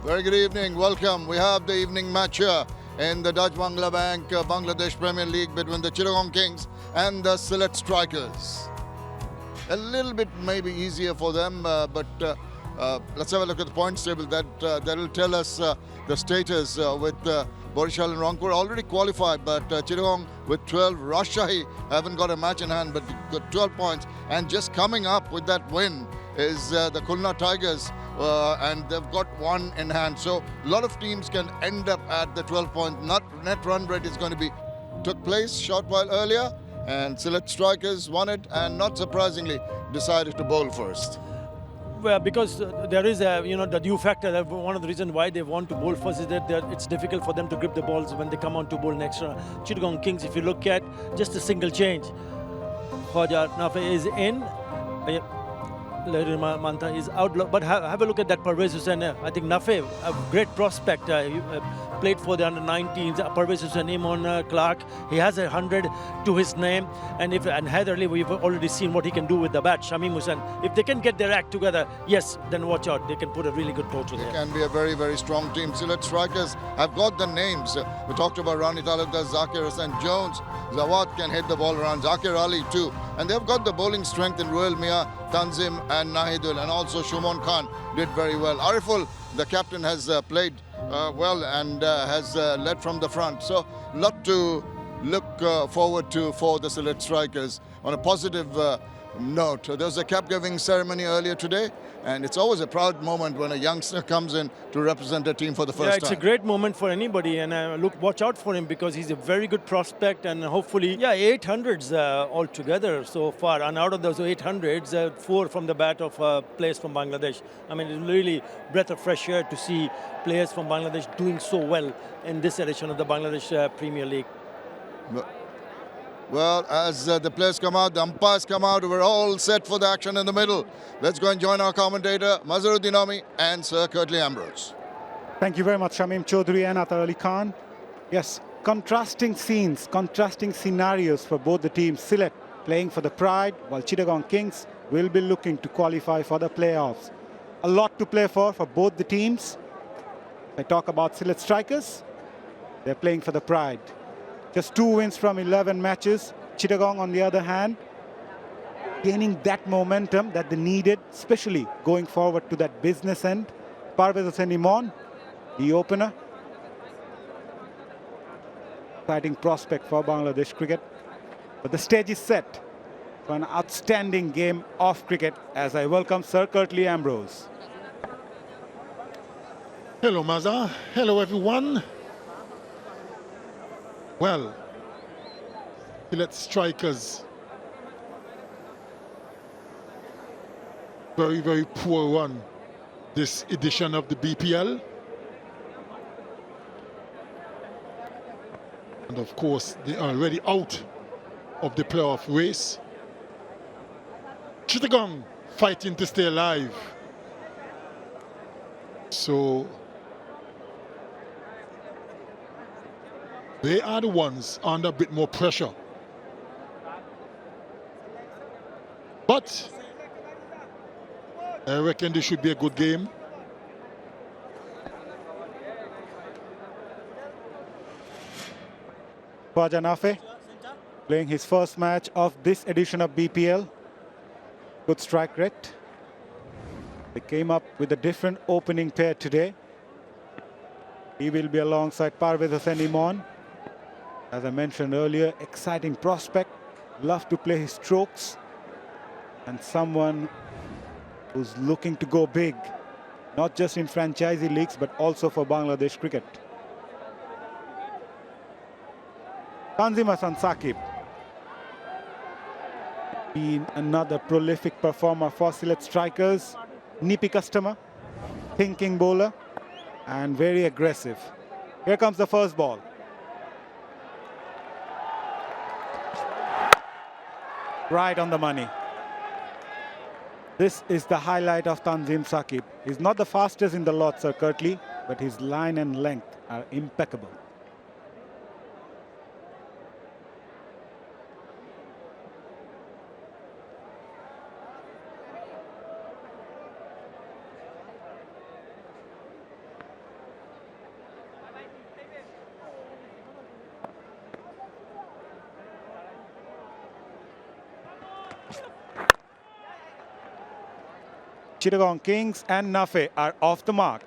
Very good evening. Welcome. We have the evening match here in the Dutch Bangla Bank Bangladesh Premier League between the Chittagong Kings and the Sylhet Strikers. A little bit maybe easier for them, but let's have a look at the points table. That will tell us the status with Borishal and Rangpur already qualified, but Chittagong with 12. 𝗏𝗂𝗃𝗃 haven't got a match in hand, but got 12 points. And just coming up with that win is the Khulna Tigers, and they've got one in hand. So a lot of teams can end up at the 12 point. Net run rate is going to be took place short while earlier, and Sylhet Strikers won it, and not surprisingly decided to bowl first. Well, because there is a, the new factor. That one of the reasons why they want to bowl first is that it's difficult for them to grip the balls when they come on to bowl next round. Chittagong Kings, if you look at just a single change, 𝗏𝗃𝗃𝗃 is in, Mantha is out. But have a look at that 𝗃𝗃𝗃𝗃. I think Nafe, a great prospect, played for the under-19s. 𝗃𝗃𝗃𝗃, Imon Clark, he has 100 to his name. And Haider Ali, we've already seen what he can do with the bat. Shamim Hussain, if they can get their act together, yes, then watch out. They can put a really good total there. It can be a very, very strong team. Sylhet Strikers have got the names. We talked about Rani Talukdar, Zakir Hussain Jones. Zawad can hit the ball around. Zakir Ali too. And they've got the bowling strength in Ruhail Mia, Tanzim and Nahidul. And also Shumon Khan did very well. Ariful, the captain, has played well and has led from the front. So a lot to look forward to for the Sylhet Strikers. On a positive note, there was a cap giving ceremony earlier today, and it's always a proud moment when a youngster comes in to represent a team for the first time. Yeah, it's a great moment for anybody, and watch out for him because he's a very good prospect, and hopefully, 800s altogether so far. And out of those 800s, 4 from the bat of players from Bangladesh. I mean, it's really breath of fresh air to see players from Bangladesh doing so well in this edition of the Bangladesh Premier League. Well, as the players come out, the umpires come out, we're all set for the action in the middle. Let's go and join our commentator, Mazharuddin Ami and Sir Curtly Ambrose. Thank you very much, Shamim Chaudhary and Atar Ali Khan. Yes, contrasting scenes, contrasting scenarios for both the teams. Sylhet playing for the pride, while Chittagong Kings will be looking to qualify for the playoffs. A lot to play for both the teams. I talk about Sylhet Strikers. They're playing for the pride. Just 2 wins from 11 matches. Chittagong, on the other hand, gaining that momentum that they needed, especially going forward to that business end. Parvez Hossain Imon, the opener. Exciting prospect for Bangladesh cricket. But the stage is set for an outstanding game of cricket as I welcome Sir Curtly Ambrose. Hello, Maza. Hello, everyone. Well, Sylhet Strikers, very, very poor run this edition of the BPL. And of course, they are already out of the playoff race. Chittagong fighting to stay alive. So they are the ones under a bit more pressure. But I reckon this should be a good game. Khwaja Nafe playing his first match of this edition of BPL. Good strike rate. They came up with a different opening pair today. He will be alongside Parvez Hossain Imon. As I mentioned earlier, exciting prospect, love to play his strokes, and someone who's looking to go big, not just in franchisee leagues, but also for Bangladesh cricket. Tanzim Hassan Saqib, been another prolific performer for Sylhet Strikers, nippy customer, thinking bowler, and very aggressive. Here comes the first ball. Right on the money. This is the highlight of Tanzim Saqib. He's not the fastest in the lot, Sir Curtly, but his line and length are impeccable. Chittagong Kings and 𝗏𝗡 are off the mark.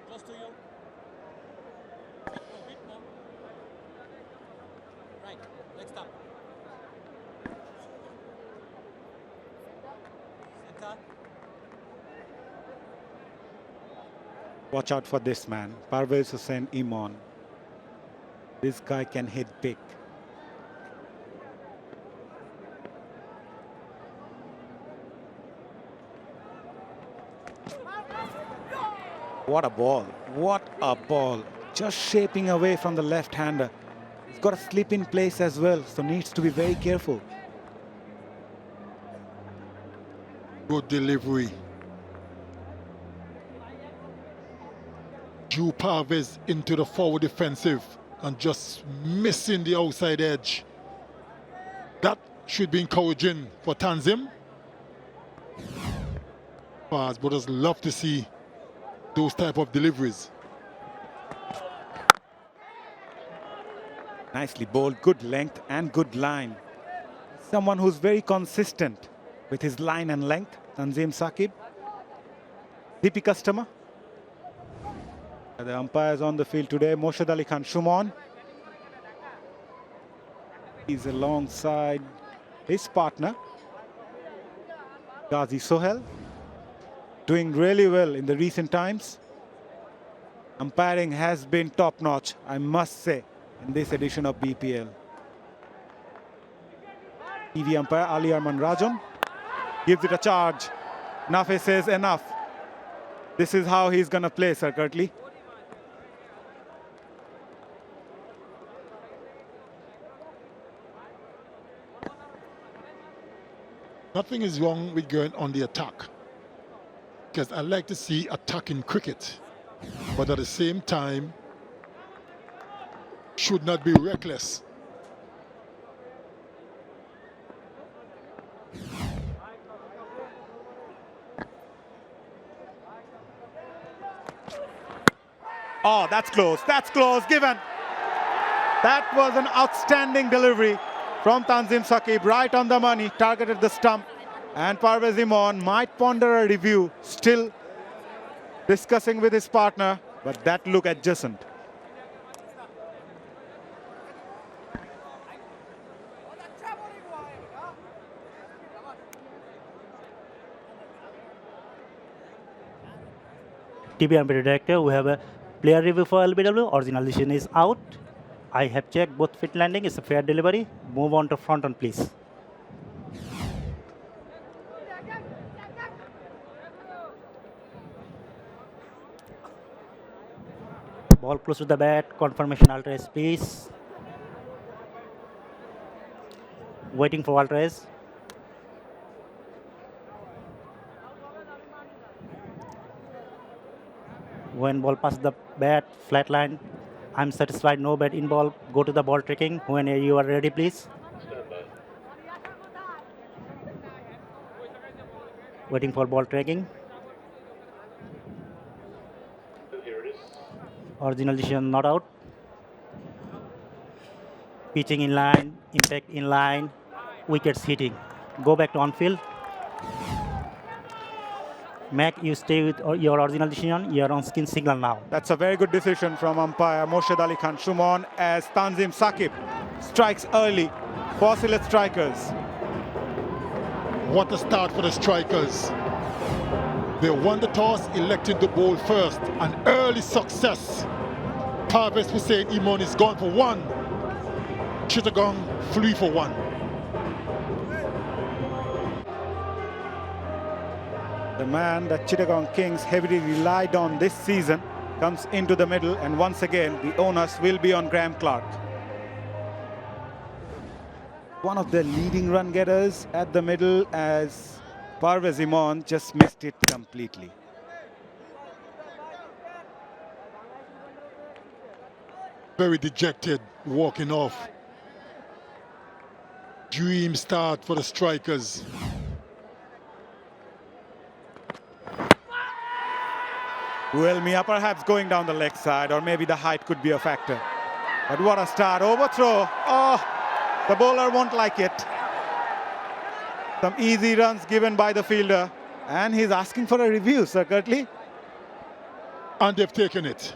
Close to you. A bit more. Right. Next up. Center. Watch out for this man, 𝗃𝗏𝗄𝗃 𝗂𝗍𝗍. This guy can hit big. What a ball, what a ball. Just shaping away from the left-hander. He's got a slip in place as well, so needs to be very careful. Good delivery. 𝗃𝗵𝗃𝗃𝗃 into the forward defensive and just missing the outside edge. That should be encouraging for Tanzim. Fast brothers love to see those type of deliveries. Nicely bowled, good length and good line. Someone who's very consistent with his line and length, Tanzim Saqib. DP customer. The umpires on the field today, Moshad Ali Khan Shumon. He's alongside his partner, Ghazi Sohail, doing really well in the recent times. Umpiring has been top-notch, I must say, in this edition of BPL. TV umpire Ali Arman Rajan gives it a charge. 𝗏𝗡 says enough. This is how he's going to play, Sir 𝗏𝗏𝗃𝗄𝗃. Nothing is wrong with going on the attack, because I like to see attack in cricket, but at the same time should not be reckless. Oh, that's close, given. That was an outstanding delivery from Tanzim Saqib, right on the money, targeted the stump. And Parvez Imran might ponder a review, still discussing with his partner, but that look adjacent. TV umpire director, we have a player review for LBW. Original decision is out. I have checked both fit landing. It's a fair delivery. Move on to front on, please. Ball close to the bat. Confirmation ultra-edge, please. Waiting for ultra-edge. When ball passes the bat, flat line, I'm satisfied, no bat in ball. Go to the ball tracking. When you are ready, please. Waiting for ball tracking. Original decision not out. Pitching in line, impact in line, wickets hitting. Go back to on field. Mac, you stay with your original decision. You're on skin signal now. That's a very good decision from umpire Moshad Ali Khan Shumon as Tanzim Saqib strikes early for Sylhet Strikers. What a start for the Strikers. They won the toss, elected to bowl first. An early success. 𝗃𝗏𝗃𝗃 𝗂𝗃 is gone for one. Chittagong flew for one. The man that Chittagong Kings heavily relied on this season comes into the middle, and once again the onus will be on Graham Clark. One of the leading run getters at the middle, as Parvez Imran just missed it completely. Very dejected, walking off. Dream start for the Strikers. 𝗂𝗚-𝗂𝗽 perhaps going down the leg side, or maybe the height could be a factor. But what a start. Overthrow. Oh, the bowler won't like it. Some easy runs given by the fielder. And he's asking for a review, Sir Curtly. And they've taken it.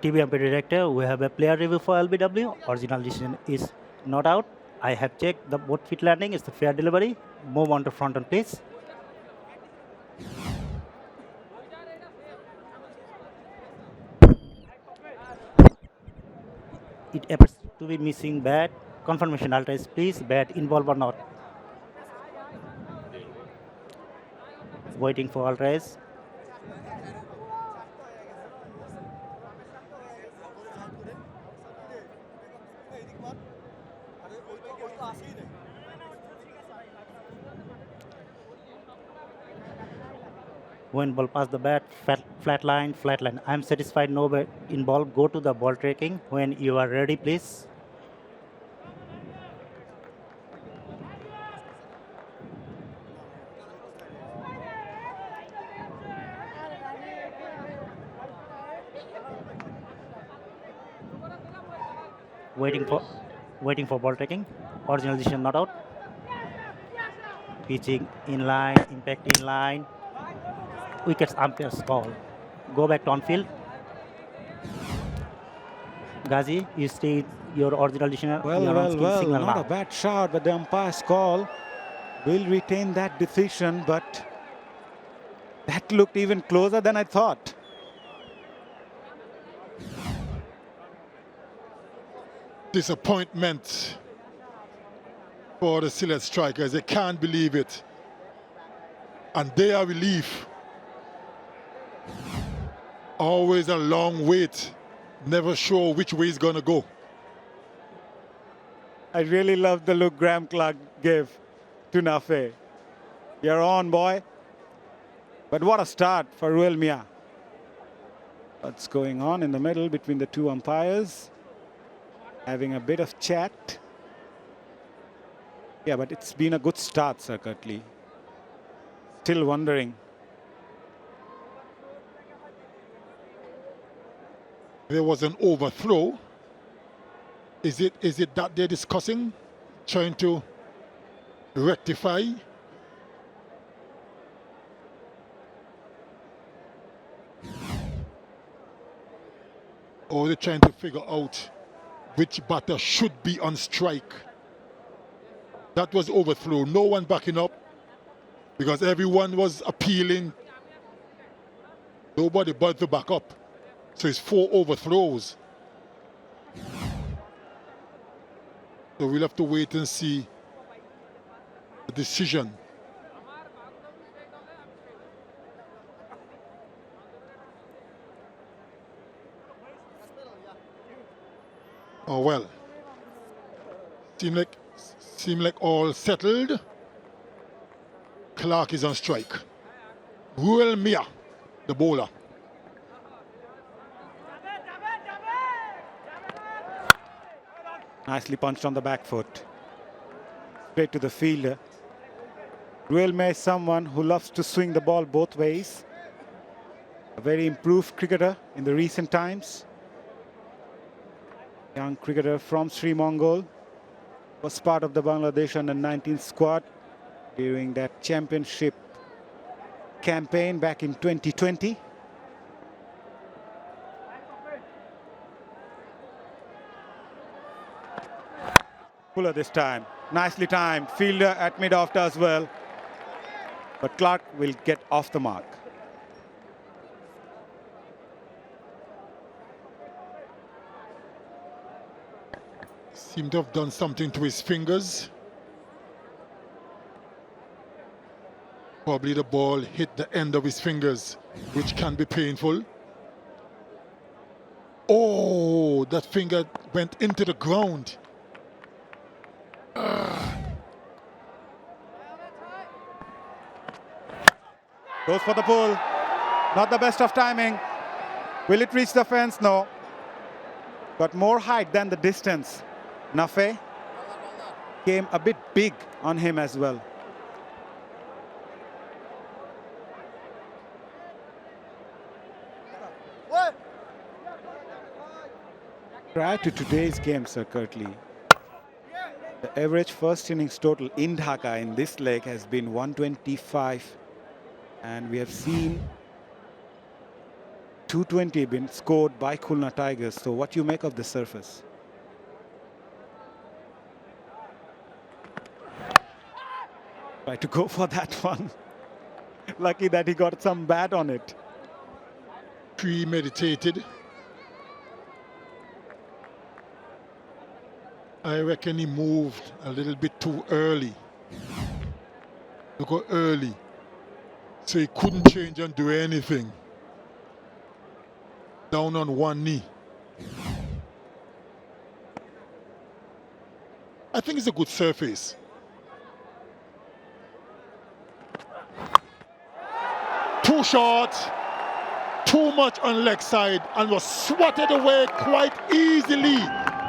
TV umpire director, we have a player review for LBW. Original decision is not out. I have checked the both feet landing is the fair delivery. Move on to front on, please. It appears to be missing bat. Confirmation alters, please. Bat involved or not? Waiting for alters. When ball pass the bat, flat line. I'm satisfied, no bat in ball. Go to the ball tracking. When you are ready, please. Waiting for ball tracking. Original decision not out. Pitching in line, impact in line. Wickets umpire's call. Go back to on field. Ghazi, you stay your original decision. Well, not a bad shot, but the umpire's call will retain that decision, but that looked even closer than I thought. Disappointment for the Sylhet Strikers. They can't believe it. And they are relief. Always a long wait. Never sure which way it's going to go. I really love the look Graeme Clark gave to Nafe. You're on, boy. But what a start for 𝗂𝗚-𝗂𝗽. What's going on in the middle between the two umpires? Having a bit of chat. Yeah, but it's been a good start, Sir Curtly. Still wondering. There was an overthrow. Is it that they're discussing? Trying to rectify? Or they're trying to figure out which batter should be on strike? That was overthrow. No one backing up because everyone was appealing. Nobody bothered to back up. So it's 4 overthrows. So we'll have to wait and see the decision. Oh well. Seem like all settled. Clark is on strike. 𝗂𝗚-𝗂𝗽, the bowler. Nicely punched on the back foot. Straight to the fielder. 𝗂𝗚-𝗂𝗽 is someone who loves to swing the ball both ways. A very improved cricketer in the recent times. Young cricketer from Sri Mongol. Was part of the Bangladesh under-19 squad during that championship campaign back in 2020. Puller this time. Nicely timed. Fielder at mid-off does well. But Clark will get off the mark. Seemed to have done something to his fingers. Probably the ball hit the end of his fingers, which can be painful. Oh, that finger went into the ground. Goes for the pull. Not the best of timing. Will it reach the fence? No. Got more height than the distance. Nafe. came a bit big on him as well. Prior to today's game, Sir 𝗏𝗧𝗏, the average first innings total in Dhaka in this leg has been 125, and we have seen 220 been scored by Khulna Tigers. So what do you make of the surface? Try to go for that one. Lucky that he got some bat on it. Premeditated. I reckon he moved a little bit too early. To go early. So he couldn't change and do anything. Down on one knee. I think it's a good surface. Too short, too much on leg side, and was swatted away quite easily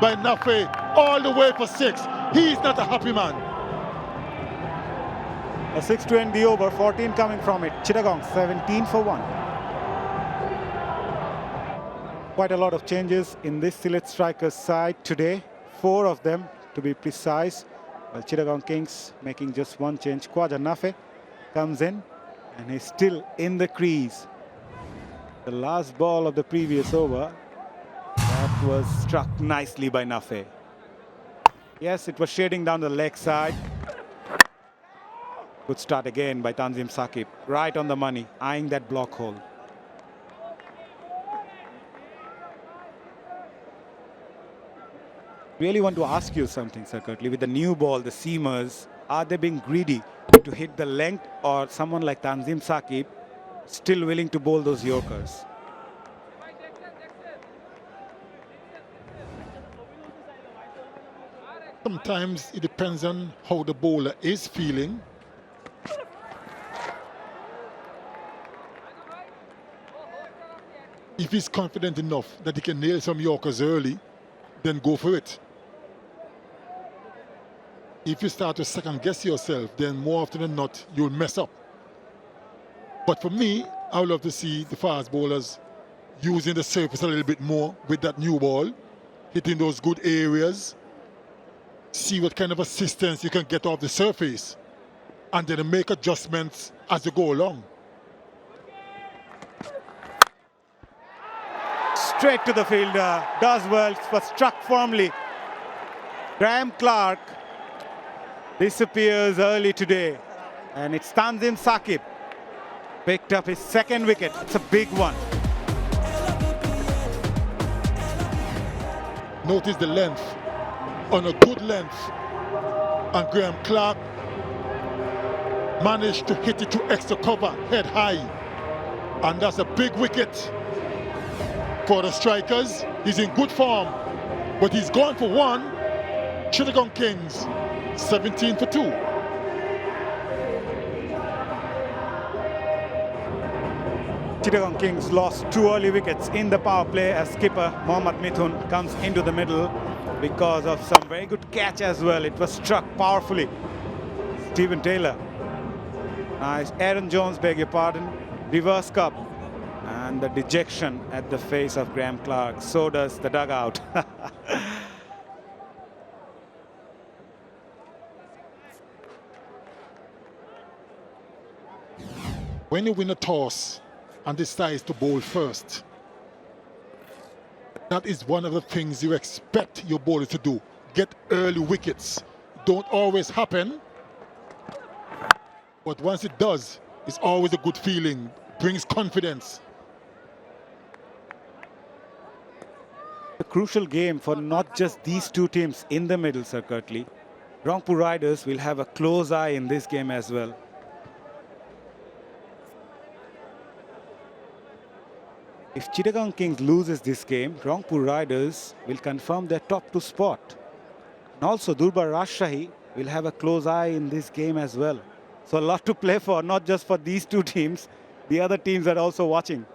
by 𝗏𝗏𝗃𝗏 all the way for 6. He's not a happy man. A 6 to end the over, 14 coming from it. Chittagong 17 for 1. Quite a lot of changes in this Sylhet Strikers side today. 4 of them to be precise. Well, Chittagong Kings making just one change. 𝗂𝗏𝗏 Nafe comes in and he's still in the crease. The last ball of the previous over, that was struck nicely by Nafe. Yes, it was shading down the leg side. Good start again by Tanzim Saqib. Right on the money, eyeing that block hole. Really want to ask you something, Sir 𝗏𝗏𝗏, with the new ball, the seamers, are they being greedy to hit the length, or someone like Tanzim Saqib still willing to bowl those Yorkers? Sometimes it depends on how the bowler is feeling. If he's confident enough that he can nail some Yorkers early, then go for it. If you start to second guess yourself, then more often than not, you'll mess up. But for me, I would love to see the fast bowlers using the surface a little bit more with that new ball, hitting those good areas, see what kind of assistance you can get off the surface, and then make adjustments as you go along. Straight to the fielder, does well, but struck firmly. Graham Clark disappears early today, and it's Tanzim Saqib. Picked up his second wicket. It's a big one. Notice the length, on a good length, and Graham Clark managed to hit it to extra cover, head high, and that's a big wicket for the Strikers. He's in good form, but he's gone for 1. Chittagong Kings 17 for 2. Chittagong Kings lost 2 early wickets in the power play as skipper Mohammad Mithun comes into the middle because of some very good catch as well. It was struck powerfully. Stephen Taylor. Nice. Aaron Jones, beg your pardon. Reverse cup. And the dejection at the face of Graham Clark. So does the dugout. When you win a toss and decides to bowl first, that is one of the things you expect your bowler to do. Get early wickets. Don't always happen, but once it does, it's always a good feeling. Brings confidence. A crucial game for not just these 2 teams in the middle, Sir 𝗏𝗏𝗏. Rangpur Riders will have a close eye in this game as well. If Chittagong Kings loses this game, Rangpur Riders will confirm their top 2 spot. And also Durbar Rajshahi will have a close eye in this game as well. So a lot to play for, not just for these 2 teams. The other teams are also watching.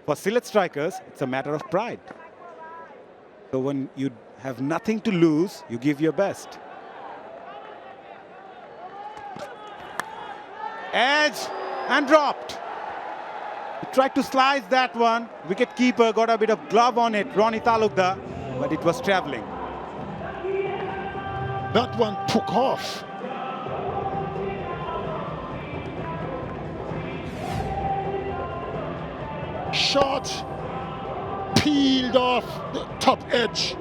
For Sylhet Strikers, it's a matter of pride. So when you have nothing to lose, you give your best. Edge and dropped. He tried to slice that one. Wicket-keeper got a bit of glove on it, Ronnie Talukdar, but it was travelling. That one took off. Shot peeled off the top edge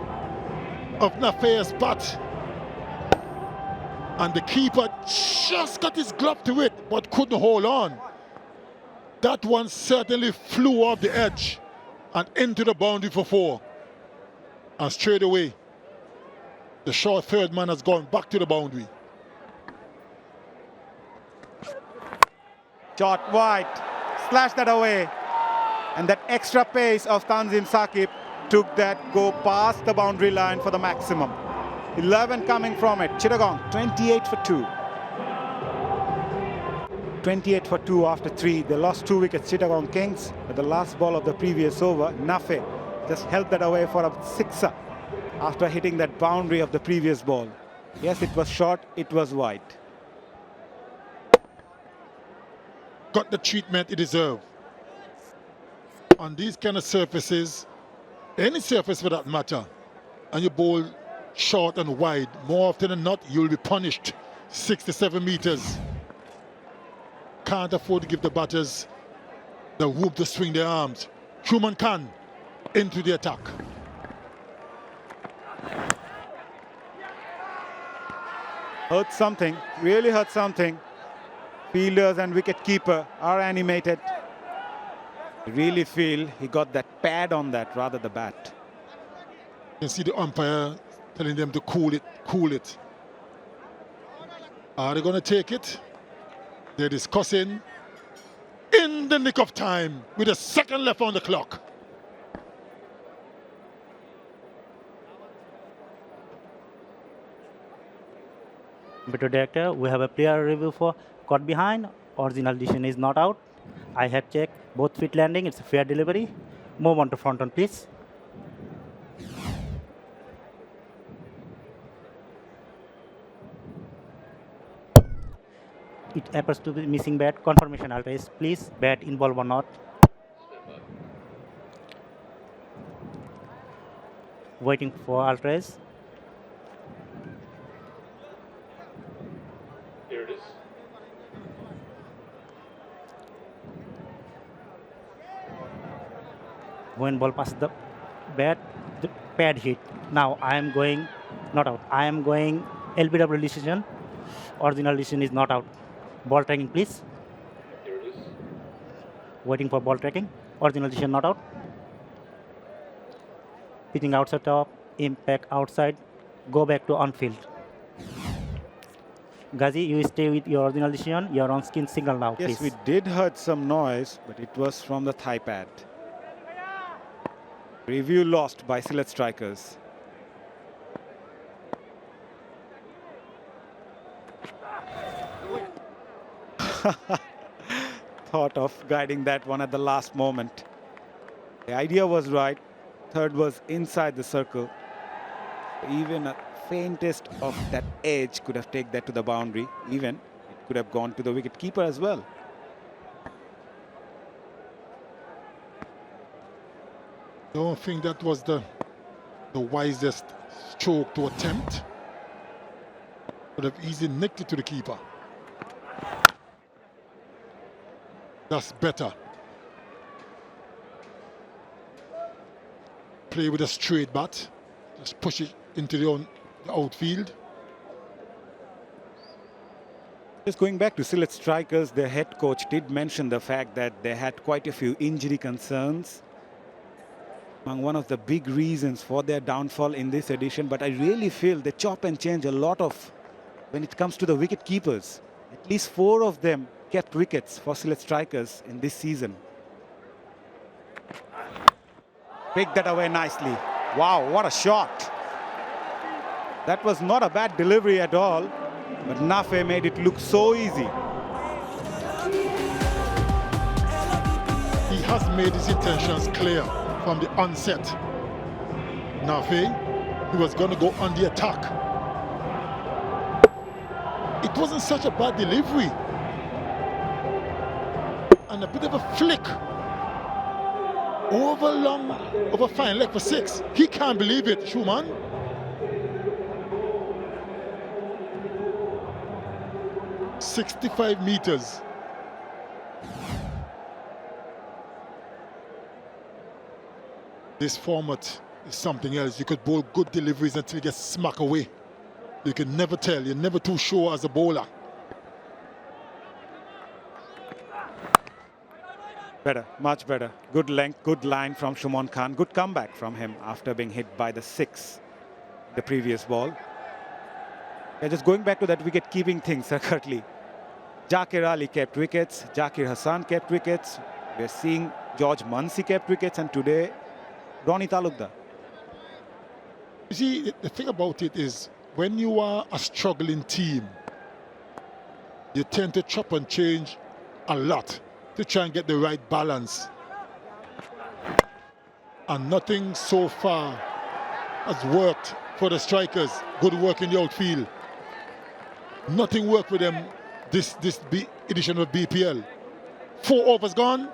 of Nafea's bat. And the keeper just got his glove to it, but couldn't hold on. That one certainly flew off the edge and into the boundary for 4. And straight away, the short third man has gone back to the boundary. Shot wide, slashed that away. And that extra pace of Tanzim Saqib took that go past the boundary line for the maximum. 11 coming from it. Chittagong 28 for 2. 28 for 2 after 3. They lost 2 wickets, Chittagong Kings. But the last ball of the previous over, Nafe just held that away for a sixer after hitting that boundary of the previous ball. Yes, it was short, it was wide. Got the treatment it deserved. On these kind of surfaces, any surface for that matter, and you bowl short and wide, more often than not, you'll be punished 6 to 7 meters. Can't afford to give the batters the whoop to swing their arms. Truman Khan into the attack. Hurt something, really hurt something. Fielders and wicket-keeper are animated. I really feel he got that pad on that rather the bat. You can see the umpire telling them to cool it, cool it. Are they going to take it? They're discussing in the nick of time with a second left on the clock. Better director, we have a player review for caught behind. Original decision is not out. I have checked both feet landing. It's a fair delivery. Move on to front on, please. It appears to be missing bat. Confirmation ultra-race, please. Bat involved or not. Waiting for ultra-race. Here it is. When ball passes the bat, the pad hit. Now I am going not out. I am going LBW decision. Original decision is not out. Ball tracking, please. Here it is. Waiting for ball tracking. Original decision not out. Pitching outside top. Impact outside. Go back to on field. Ghazi, you stay with your original decision. You're on skin signal now, Yes, please. we did heard some noise, but it was from the thigh pad. Review lost by Sylhet Strikers. Thought of guiding that one at the last moment. The idea was right. Third was inside the circle. Even a faintest of that edge could have taken that to the boundary. Even it could have gone to the wicket keeper as well. Don't think that was the wisest stroke to attempt. Could have easily nicked it to the keeper. That's better. Play with a straight bat. Just push it into the outfield. Just going back to Sylhet Strikers, their head coach did mention the fact that they had quite a few injury concerns. Among one of the big reasons for their downfall in this edition, but I really feel they chop and change a lot of when it comes to the wicket keepers. At least 4 of them kept wickets for Sylhet Strikers in this season. Picked that away nicely. Wow, what a shot. That was not a bad delivery at all, but Nafe made it look so easy. He has made his intentions clear from the onset. Nafe, he was going to go on the attack. It wasn't such a bad delivery. and a bit of a flick over fine leg for 6. He can't believe it, Schumann. "65 meters. This format is something else. You could bowl good deliveries until you get smacked away. You can never tell. You're never too sure as a bowler. Better, much better. Good length, good line from Shumon Khan. Good comeback from him after being hit by the 6, the previous ball. Yeah, just going back to that wicket-keeping thing, Sir Curtly. Zakir Ali kept wickets. Zakir Hassan kept wickets. We're seeing George Munsey kept wickets. And today, Ronnie Talukder. You see, the thing about it is, when you are a struggling team, you tend to chop and change a lot to try and get the right balance. And nothing so far has worked for the Strikers. Good work in the outfield. Nothing worked with them this edition of BPL. 4 overs gone,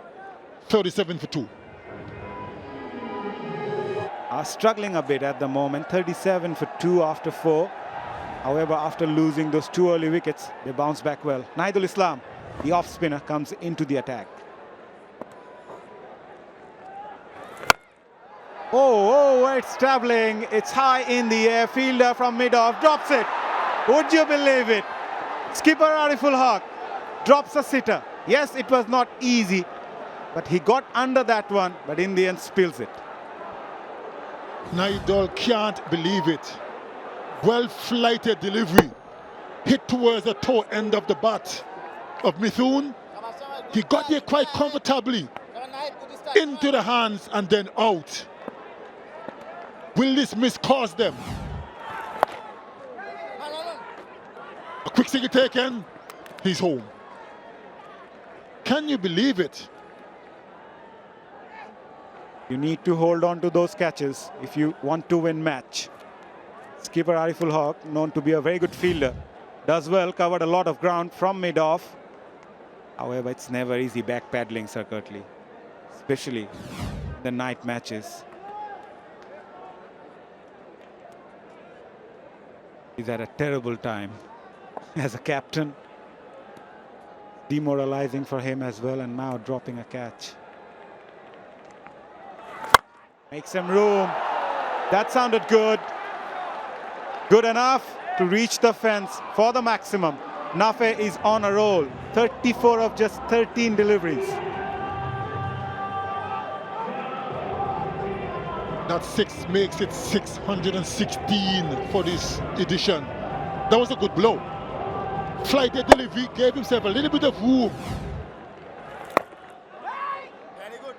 37 for 2. Are struggling a bit at the moment. 37 for 2 after 4. However, after losing those 2 early wickets, they bounce back well. Naidul Islam, the off spinner, comes into the attack. Oh, it's traveling. It's high in the air. Fielder from mid-off drops it. Would you believe it? Skipper Ariful Haq drops a sitter. Yes, it was not easy, but he got under that one, but in the end spills it. Naidul can't believe it. Well-flighted delivery. Hit towards the toe end of the bat of Mithun. He got there quite comfortably. Into the hands and then out. Will this miss cost them? A quick single taken. He's home. Can you believe it? You need to hold on to those catches if you want to win match. Skipper Ariful Haq, known to be a very good fielder, does well, covered a lot of ground from mid-off. However, it's never easy back paddling, Sir Curtly, especially the night matches. He's at a terrible time as a captain. Demoralizing for him as well, and now dropping a catch. Make some room. That sounded good. Good enough to reach the fence for the maximum. 𝗏𝗡 is on a roll. 34 of just 13 deliveries. That 6 makes it 616 for this edition. That was a good blow. Flighted delivery, gave himself a little bit of room. Very good.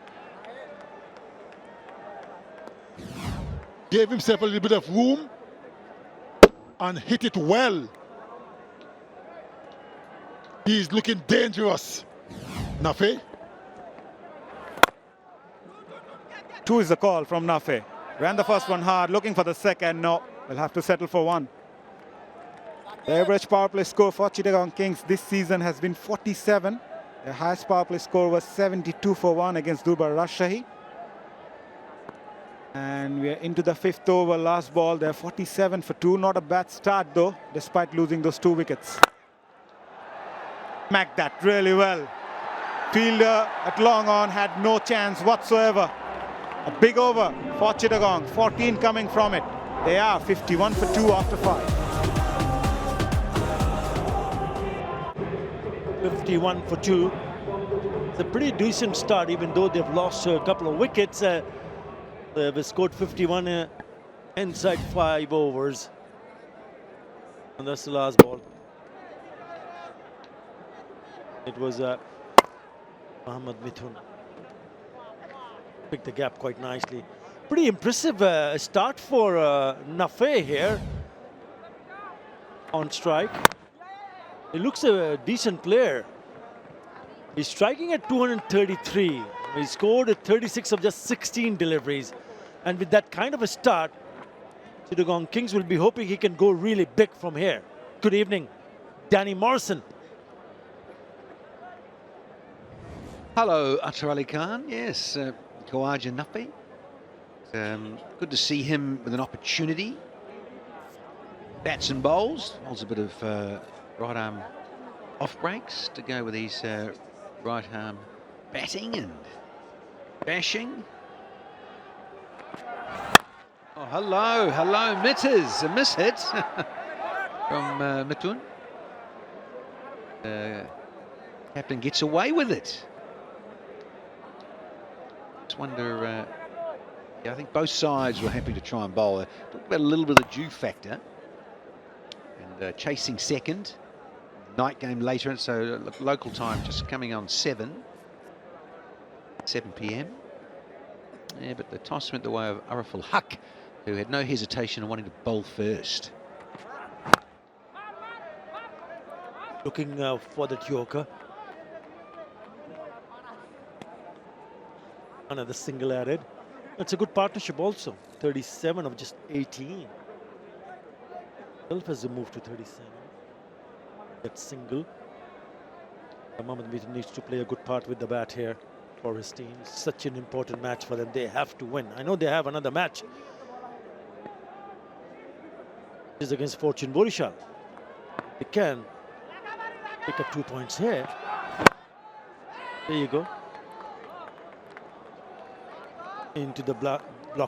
Gave himself a little bit of room and hit it well. He's looking dangerous. 𝗏𝗡. 2 is the call from 𝗏𝗡. Ran the first one hard, looking for the second. No, we'll have to settle for 1. The average power play score for Chittagong Kings this season has been 47. Their highest power play score was 72 for 1 against 𝗵𝗺𝗪𝗍. And we're into the 5th over, last ball. They're 47 for 2. Not a bad start though, despite losing those 2 wickets. Smacked that really well. Fielder at long on had no chance whatsoever. A big over for Chittagong, 14 coming from it. They are 51 for 2 after 5. 51 for 2. It's a pretty decent start, even though they've lost a couple of wickets. They've scored 51 inside 5 overs. And that's the last ball. It was Mohammad Mithun. Picked the gap quite nicely. Pretty impressive start for 𝗏𝗡 here on strike. He looks a decent player. He's striking at 233. He scored at 36 of just 16 deliveries. And with that kind of a start, Chittagong Kings will be hoping he can go really big from here. Good evening, Danny Morrison. Hello, 𝗂𝗧 Ali Khan. Yes, 𝗂𝗫𝗂𝗪. Good to see him with an opportunity. Bats and bowls. Bowls a bit of right arm off breaks to go with his right arm batting and bashing. Oh, hello, mitters. A miss hit from Mithun. Captain gets away with it. Just wonder, yeah, I think both sides were happy to try and bowl. Talk about a little bit of the dew factor. And chasing second. Night game later, so local time just coming on 7 p.m. Yeah, but the toss went the way of 𝗂𝗲𝗃, who had no hesitation in wanting to bowl first. Looking for that Yorker. Another single added. It's a good partnership also. 37 of just 18. Has moved to 37. That single. Mohammad Mithun needs to play a good part with the bat here for his team. Such an important match for them. They have to win. I know they have another match. This is against Fortune Borishal. They can pick up 2 points here. There you go. Into the block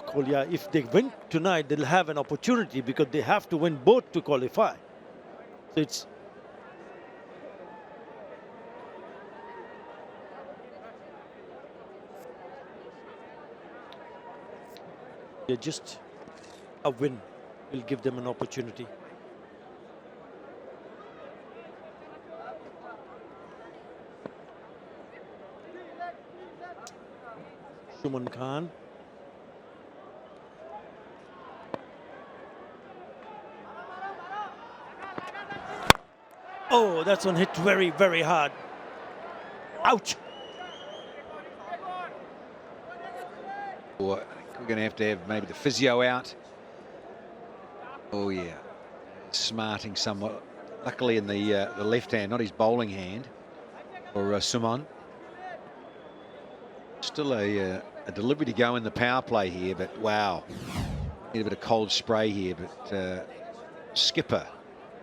hole. Yeah, if they win tonight, they'll have an opportunity because they have to win both to qualify. So it's just a win will give them an opportunity. Shuman Khan. Oh, that's one hit very, very hard. Ouch. We're going to have maybe the physio out. Oh yeah, smarting somewhat. Luckily in the left hand, not his bowling hand, for Suman. Still a delivery to go in the power play here, but wow, need a bit of cold spray here. But skipper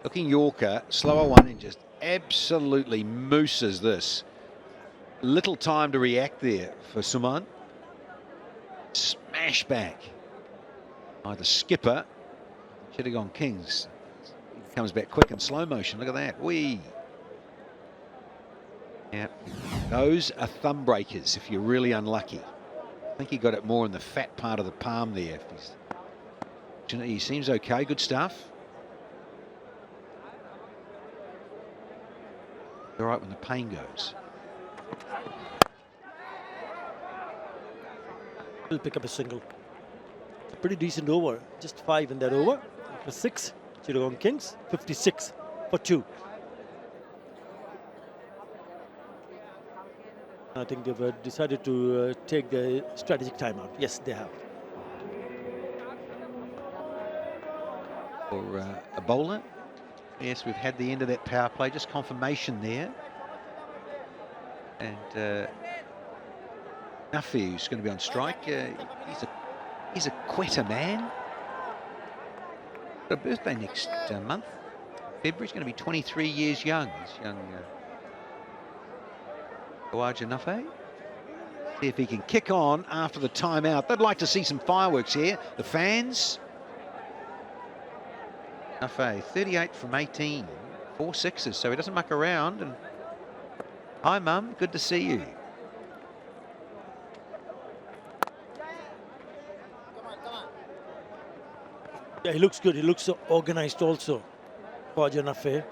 looking Yorker, slower one, and just absolutely mooses this. Little time to react there for Suman. Smash back by the skipper. Chittagong Kings comes back quick in slow motion. Look at that. Wee. Yeah, those are thumb breakers if you're really unlucky. I think he got it more in the fat part of the palm there. He seems okay. Good stuff. All right when the pain goes. He'll pick up a single. A pretty decent over. Just 5 in that over. For 6. Chittagong Kings, 56 for 2. I think they've decided to take the strategic timeout. Yes, they have. For a bowler. Yes, we've had the end of that power play. Just confirmation there. And 𝗃𝗃𝗃, who's going to be on strike. He's a 𝗃𝗃𝗃𝗃 man. Got a birthday next month. February. He's going to be 23 years young. He's young 𝗂𝗫𝗃𝗃. See if he can kick on after the timeout. They'd like to see some fireworks here. The fans. 𝗃𝗃𝗃, 38 from 18. 4 sixes, so he doesn't muck around. And hi, Mum. Good to see you. Yeah, he looks good. He looks so organized also. 𝗂𝗫𝗃𝗃.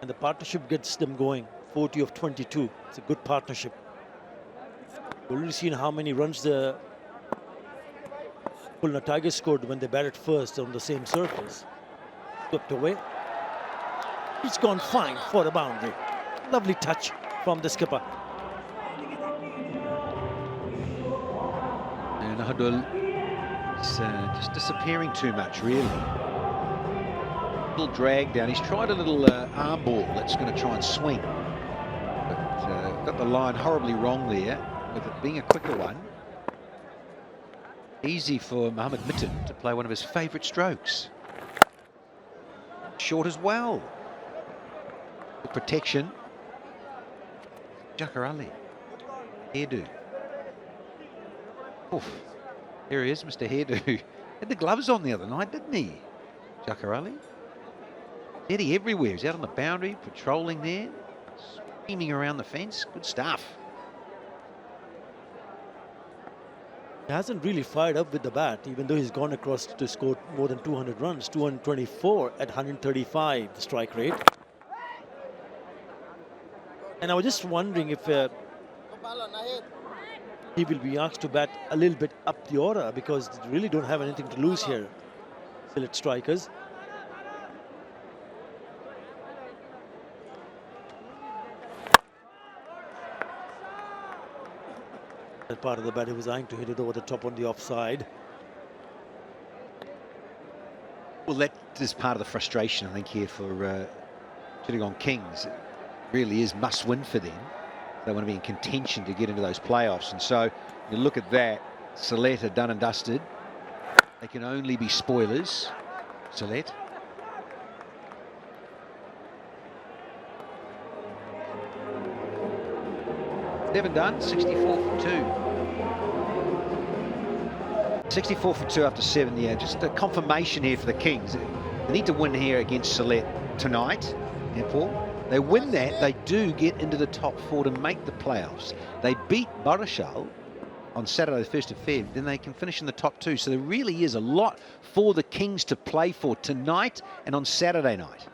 And the partnership gets them going. 40 of 22. It's a good partnership. We've already seen how many runs the Khulna Tigers scored when they batted first on the same surface. Swept away. It's gone fine for the boundary. Lovely touch from the skipper. And 𝗂𝗃𝗃 is just disappearing too much, really. Little drag down. He's tried a little arm ball that's going to try and swing. But got the line horribly wrong there, with it being a quicker one. Easy for 𝗵𝗺𝗽𝗻 to play one of his favourite strokes. Short as well. The protection. 𝗃𝗃𝗃𝗃. Hairdo. Oof. Here he is, Mr. Hairdo. Had the gloves on the other night, didn't he? 𝗃𝗃𝗃𝗃. Steady everywhere. He's out on the boundary, patrolling there, screaming around the fence. Good stuff. He hasn't really fired up with the bat, even though he's gone across to score more than 200 runs, 224 at 135, the strike rate. And I was just wondering if he will be asked to bat a little bit up the order, because they really don't have anything to lose here, Sylhet Strikers. That part of the bat, he was eyeing to hit it over the top on the offside. Well, that is part of the frustration, I think, here for Chittagong Kings. It really is must win for them. They want to be in contention to get into those playoffs. And so you look at that, Sylhet are done and dusted. They can only be spoilers, Sylhet. Seven done, 64 for 2. 64 for 2 after 7, yeah. Just a confirmation here for the Kings. They need to win here against Sylhet tonight, Paul. They win that, they do get into the top 4 to make the playoffs. They beat 𝗿𝗃𝗃𝗃 on Saturday, the 1st of Feb, then they can finish in the top 2. So there really is a lot for the Kings to play for tonight and on Saturday night.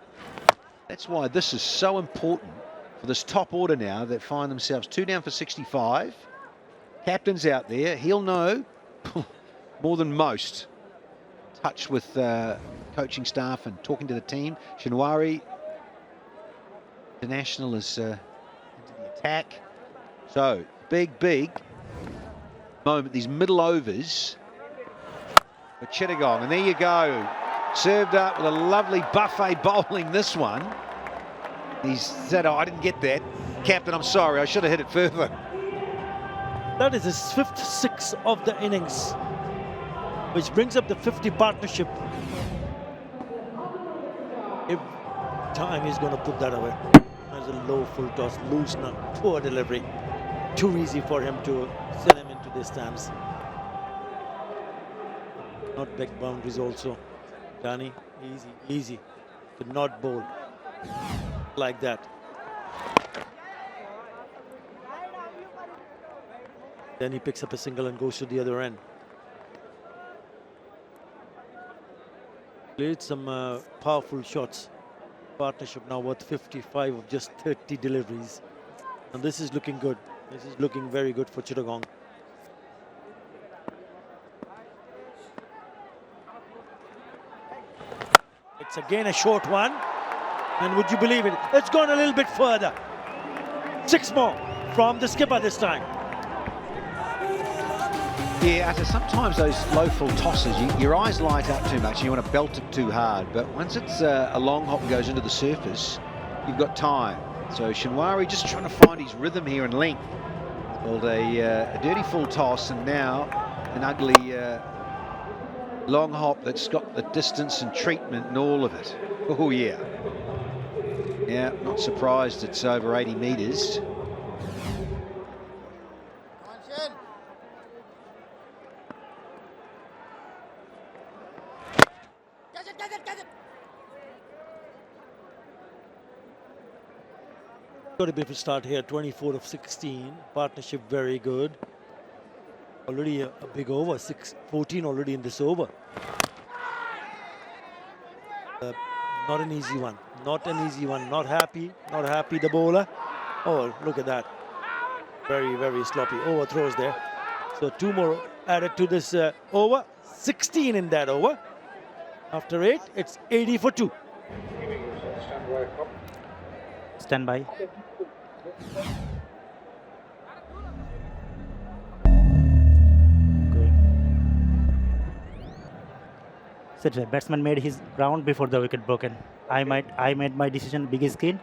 That's why this is so important for this top order now that find themselves 2 down for 65. Captain's out there. He'll know more than most. Touch with coaching staff and talking to the team. Shinwari International is into the attack. So big moment, these middle overs for Chittagong. And there you go. Served up with a lovely buffet bowling this one. He said, oh, I didn't get that. Captain, I'm sorry, I should have hit it further. That is his 5th 6 of the innings, which brings up the 50 partnership. Every time he's going to put that away. There's a low full toss, loose now, poor delivery. Too easy for him to send him into the stands. Not back boundaries also. Danny, easy. Could not bowl like that. Then he picks up a single and goes to the other end. Played some powerful shots. Partnership now worth 55 of just 30 deliveries. And this is looking good. This is looking very good for Chittagong. It's again a short one. And would you believe it? It's gone a little bit further. 6 more from the skipper this time. Yeah, sometimes those low full tosses, your eyes light up too much and you want to belt it too hard. But once it's a long hop and goes into the surface, you've got time. So Shinwari just trying to find his rhythm here and length. Called a dirty full toss, and now an ugly long hop that's got the distance and treatment and all of it. Oh, yeah. Yeah, not surprised it's over 80 metres. Got a bit of a start here, 24 of 16. Partnership very good. Already a big over, 14 already in this over. Not an easy one. Not an easy one. Not happy the bowler. Oh, look at that. Very sloppy overthrows there. So 2 more added to this over. 16 in that over. After 8, it's 80 for 2. Stand by. So the batsman made his round before the wicket broken. I made my decision big screen.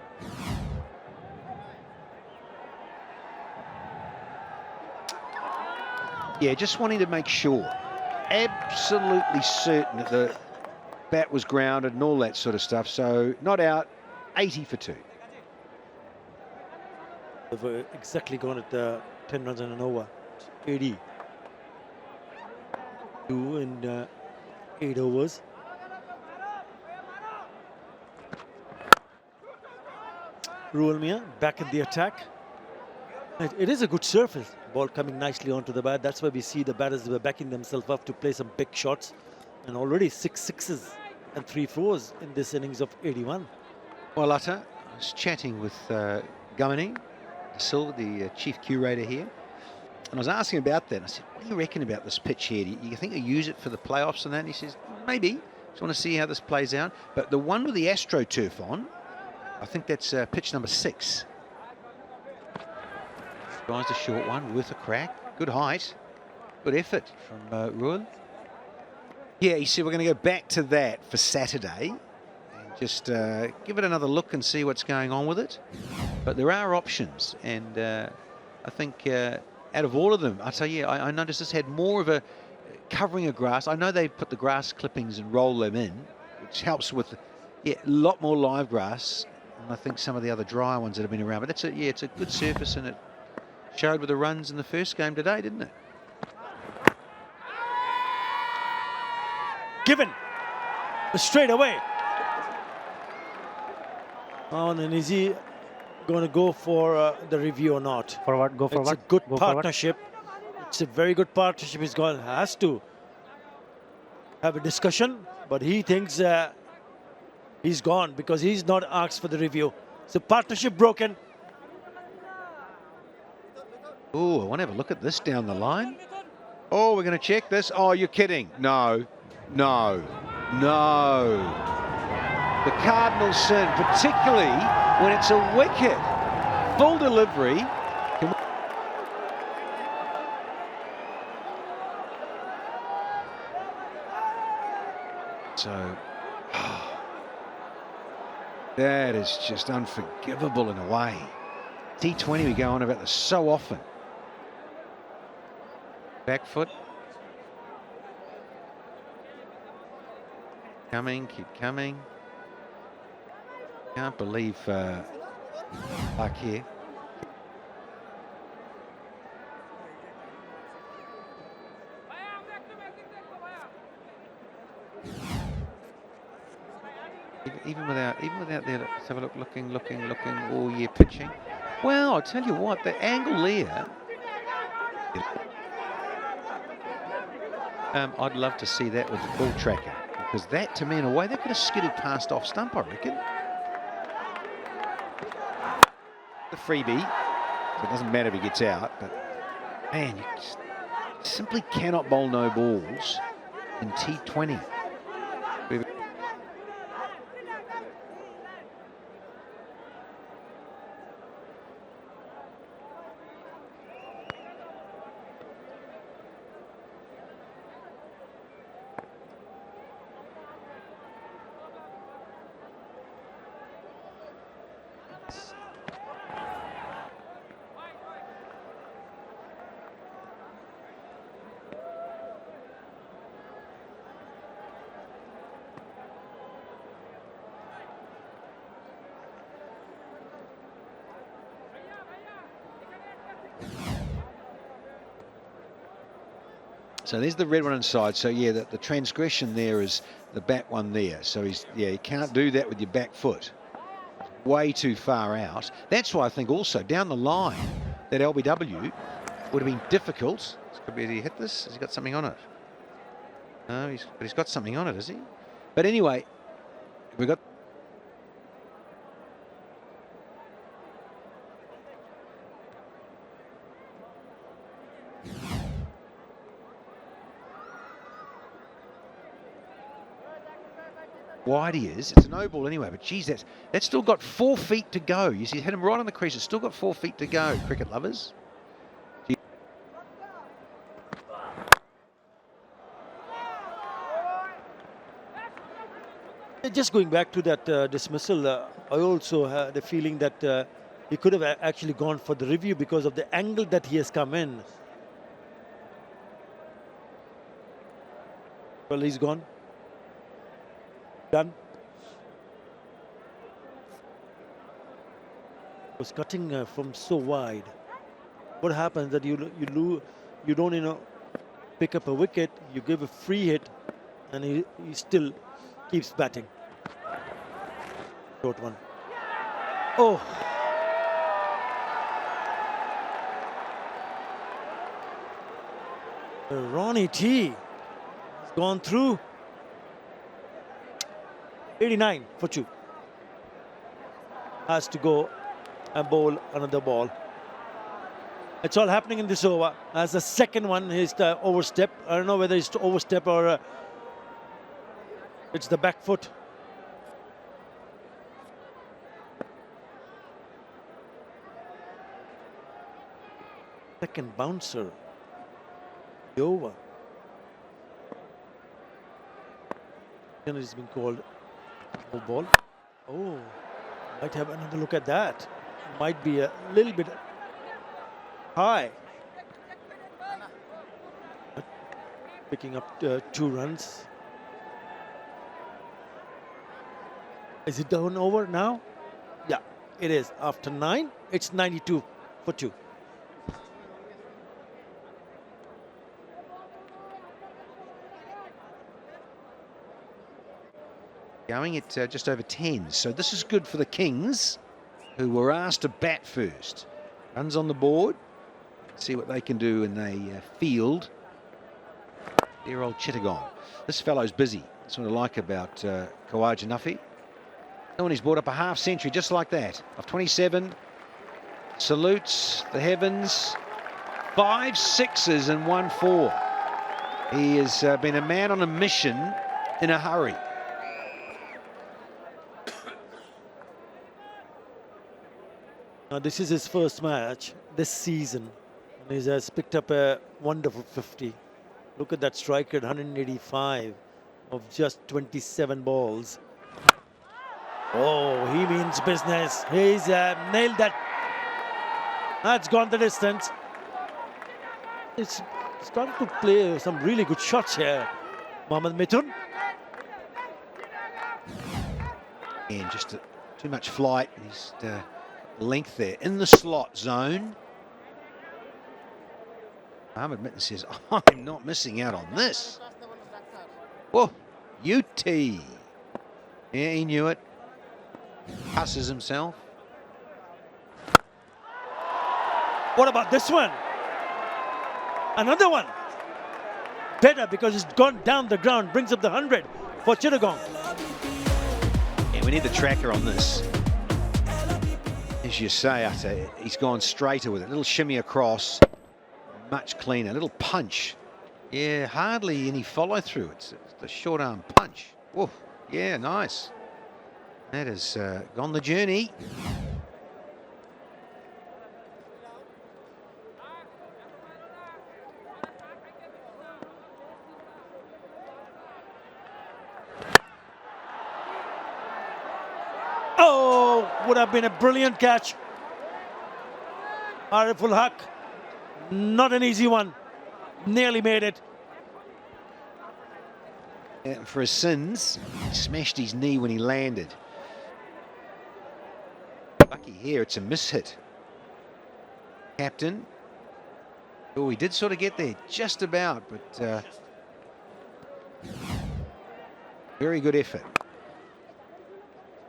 Yeah, just wanting to make sure, absolutely certain that the bat was grounded and all that sort of stuff. So not out, 80 for 2. They've exactly gone at 10 runs and an over. 80. 2 in 8 overs. 𝗼𝗺𝗻𝗓 back in the attack. It is a good surface. Ball coming nicely onto the bat. That's why we see the batters were backing themselves up to play some big shots. And already 6 sixes and 3 fours in this innings of 81. Well, Utter, I was chatting with 𝗂𝗂𝗪𝗍 Silva, the chief curator here, and I was asking about that. And I said, what do you reckon about this pitch here? Do you think they use it for the playoffs and that? And he says, maybe. Just want to see how this plays out. But the one with the AstroTurf on, I think that's pitch number 6. Tries the short one, worth a crack. Good height, good effort from 𝗼𝗺𝗻. Yeah, he said we're going to go back to that for Saturday and just give it another look and see what's going on with it. But there are options, and I think out of all of them, I tell you, I noticed this had more of a covering of grass. I know they put the grass clippings and roll them in, which helps with a lot more live grass. And I think some of the other dry ones that have been around. But that's it's a good surface, and it showed with the runs in the first game today, didn't it? Given straight away. Oh, and is he going to go for the review or not? For what? Go for it's what? It's a good go partnership. It's a very good partnership. Has to have a discussion, but he thinks he's gone because he's not asked for the review. So partnership broken. Oh, I want to have a look at this down the line. Oh, we're going to check this. Oh, you're kidding. No, no, no. The cardinal sin, particularly when it's a wicket. Full delivery. So, that is just unforgivable in a way. T20, we go on about this so often. Back foot. Coming, keep coming. Can't believe luck here. Even without there, let's have a look, looking, all year pitching. Well, I'll tell you what, the angle there. I'd love to see that with the ball tracker, because that, to me, in a way, that could have skidded past off stump, I reckon. The freebie, so it doesn't matter if he gets out, but man, you just simply cannot bowl no balls in T20. So there's the red one inside. So yeah, the transgression there is the bat one there. So you can't do that with your back foot. Way too far out. That's why I think also down the line that 𝗿𝗵𝗽 would have been difficult. Could be, did he hit this? Has he got something on it? No, but he's got something on it, has he? But anyway, we got. Wide he is. It's a no ball anyway, but geez, that's still got 4 feet to go. You see, hit him right on the crease. It's still got 4 feet to go, cricket lovers. Just going back to that dismissal, I also had the feeling that he could have actually gone for the review because of the angle that he has come in. Well, he's gone. Done. Was cutting from so wide. What happens that you don't pick up a wicket, you give a free hit, and he still keeps batting. Short one. Oh. Ronnie T has gone through. 89 for 2. Has to go and bowl another ball. It's all happening in this over. As the second one is the overstep. I don't know whether it's to overstep or it's the back foot. Second bouncer. The over. And it's been called no ball. Oh, might have another look at that. Might be a little bit high. Picking up 2 runs. Is it down over now? Yeah, it is. After 9, it's 92 for 2. Going at just over 10. So this is good for the Kings, who were asked to bat first. Runs on the board. See what they can do in a field. Dear old Chittagong. This fellow's busy. That's what I like about 𝗂𝗫𝗄𝗃. And he's brought up a half century just like that. Of 27. Salutes the heavens. 5 sixes and 1 4. He has been a man on a mission in a hurry. Now this is his first match this season. And he has picked up a wonderful 50. Look at that strike at 185 of just 27 balls. Oh, he means business. He's nailed that. That's gone the distance. It's started to play some really good shots here, Mohammad Mithun. And just too much flight. He's length there in the slot zone. Mohammad Mithun says, I'm not missing out on this. Whoa, 𝗬𝗃. Yeah, he knew it. Passes himself. What about this one? Another one. Better because it's gone down the ground, brings up the 100 for Chittagong. Yeah, we need the tracker on this. As you say, he's gone straighter with it. Little shimmy across, much cleaner. Little punch. Yeah, hardly any follow through. It's the short arm punch. Whoa, yeah, nice. That has gone the journey. Oh, would have been a brilliant catch. 𝗂𝗫𝗄𝗃, not an easy one. Nearly made it. And for his sins, he smashed his knee when he landed. Lucky here, it's a miss-hit. Captain. Oh, he did sort of get there just about, but very good effort.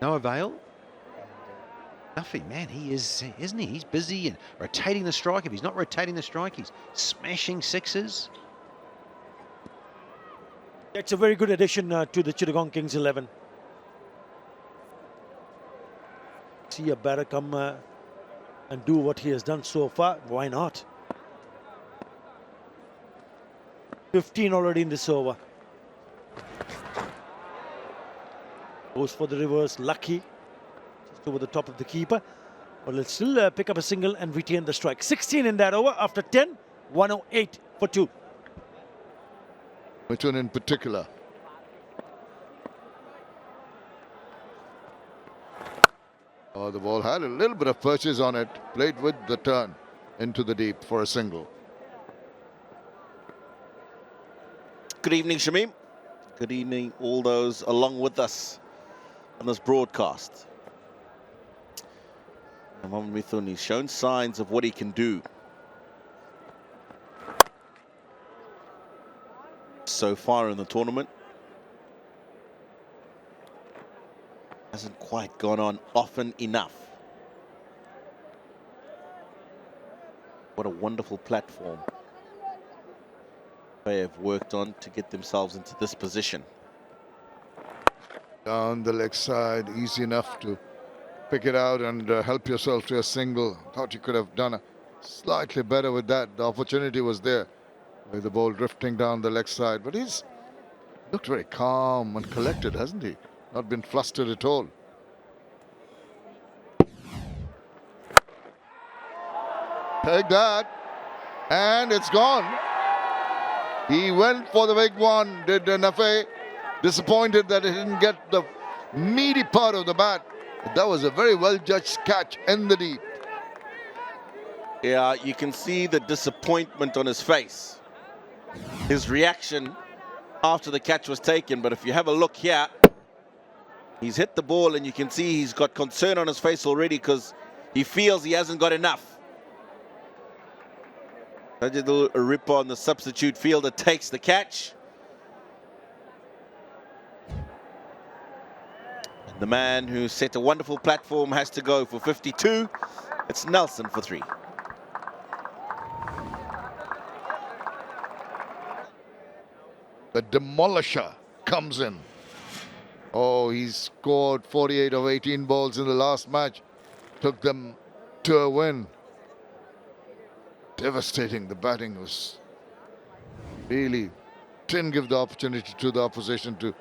No avail. 𝗂𝗃𝗄𝗃, man, he is, isn't he? He's busy and rotating the strike. If he's not rotating the strike, he's smashing sixes. It's a very good addition to the Chittagong Kings 11. See a batter come and do what he has done so far. Why not? 15 already in this over. Goes for the reverse, lucky. Just over the top of the keeper. But let's still pick up a single and retain the strike. 16 in that over. After 10, 108 for 2. Which one in particular? Oh, the ball had a little bit of purchase on it. Played with the turn into the deep for a single. Good evening, Shamim. Good evening, all those along with us on this broadcast. 𝗂𝗏𝗡𝗀, he's shown signs of what he can do so far in the tournament. Hasn't quite gone on often enough. What a wonderful platform they have worked on to get themselves into this position. Down the leg side, easy enough to pick it out and help yourself to a single. Thought you could have done a slightly better with that. The opportunity was there with the ball drifting down the leg side. But he's looked very calm and collected, hasn't he? Not been flustered at all. Take that. And it's gone. He went for the big one, did Nafay. Disappointed that he didn't get the meaty part of the bat. But that was a very well-judged catch in the deep. Yeah, you can see the disappointment on his face. His reaction after the catch was taken, but if you have a look here, he's hit the ball and you can see he's got concern on his face already because he feels he hasn't got enough. 𝗂𝗏𝗃𝗂𝗃𝗃, the substitute fielder, takes the catch. The man who set a wonderful platform has to go for 52. It's Nelson for 3. The demolisher comes in. Oh, he scored 48 of 18 balls in the last match. Took them to a win. Devastating. The batting was really didn't give the opportunity to the opposition to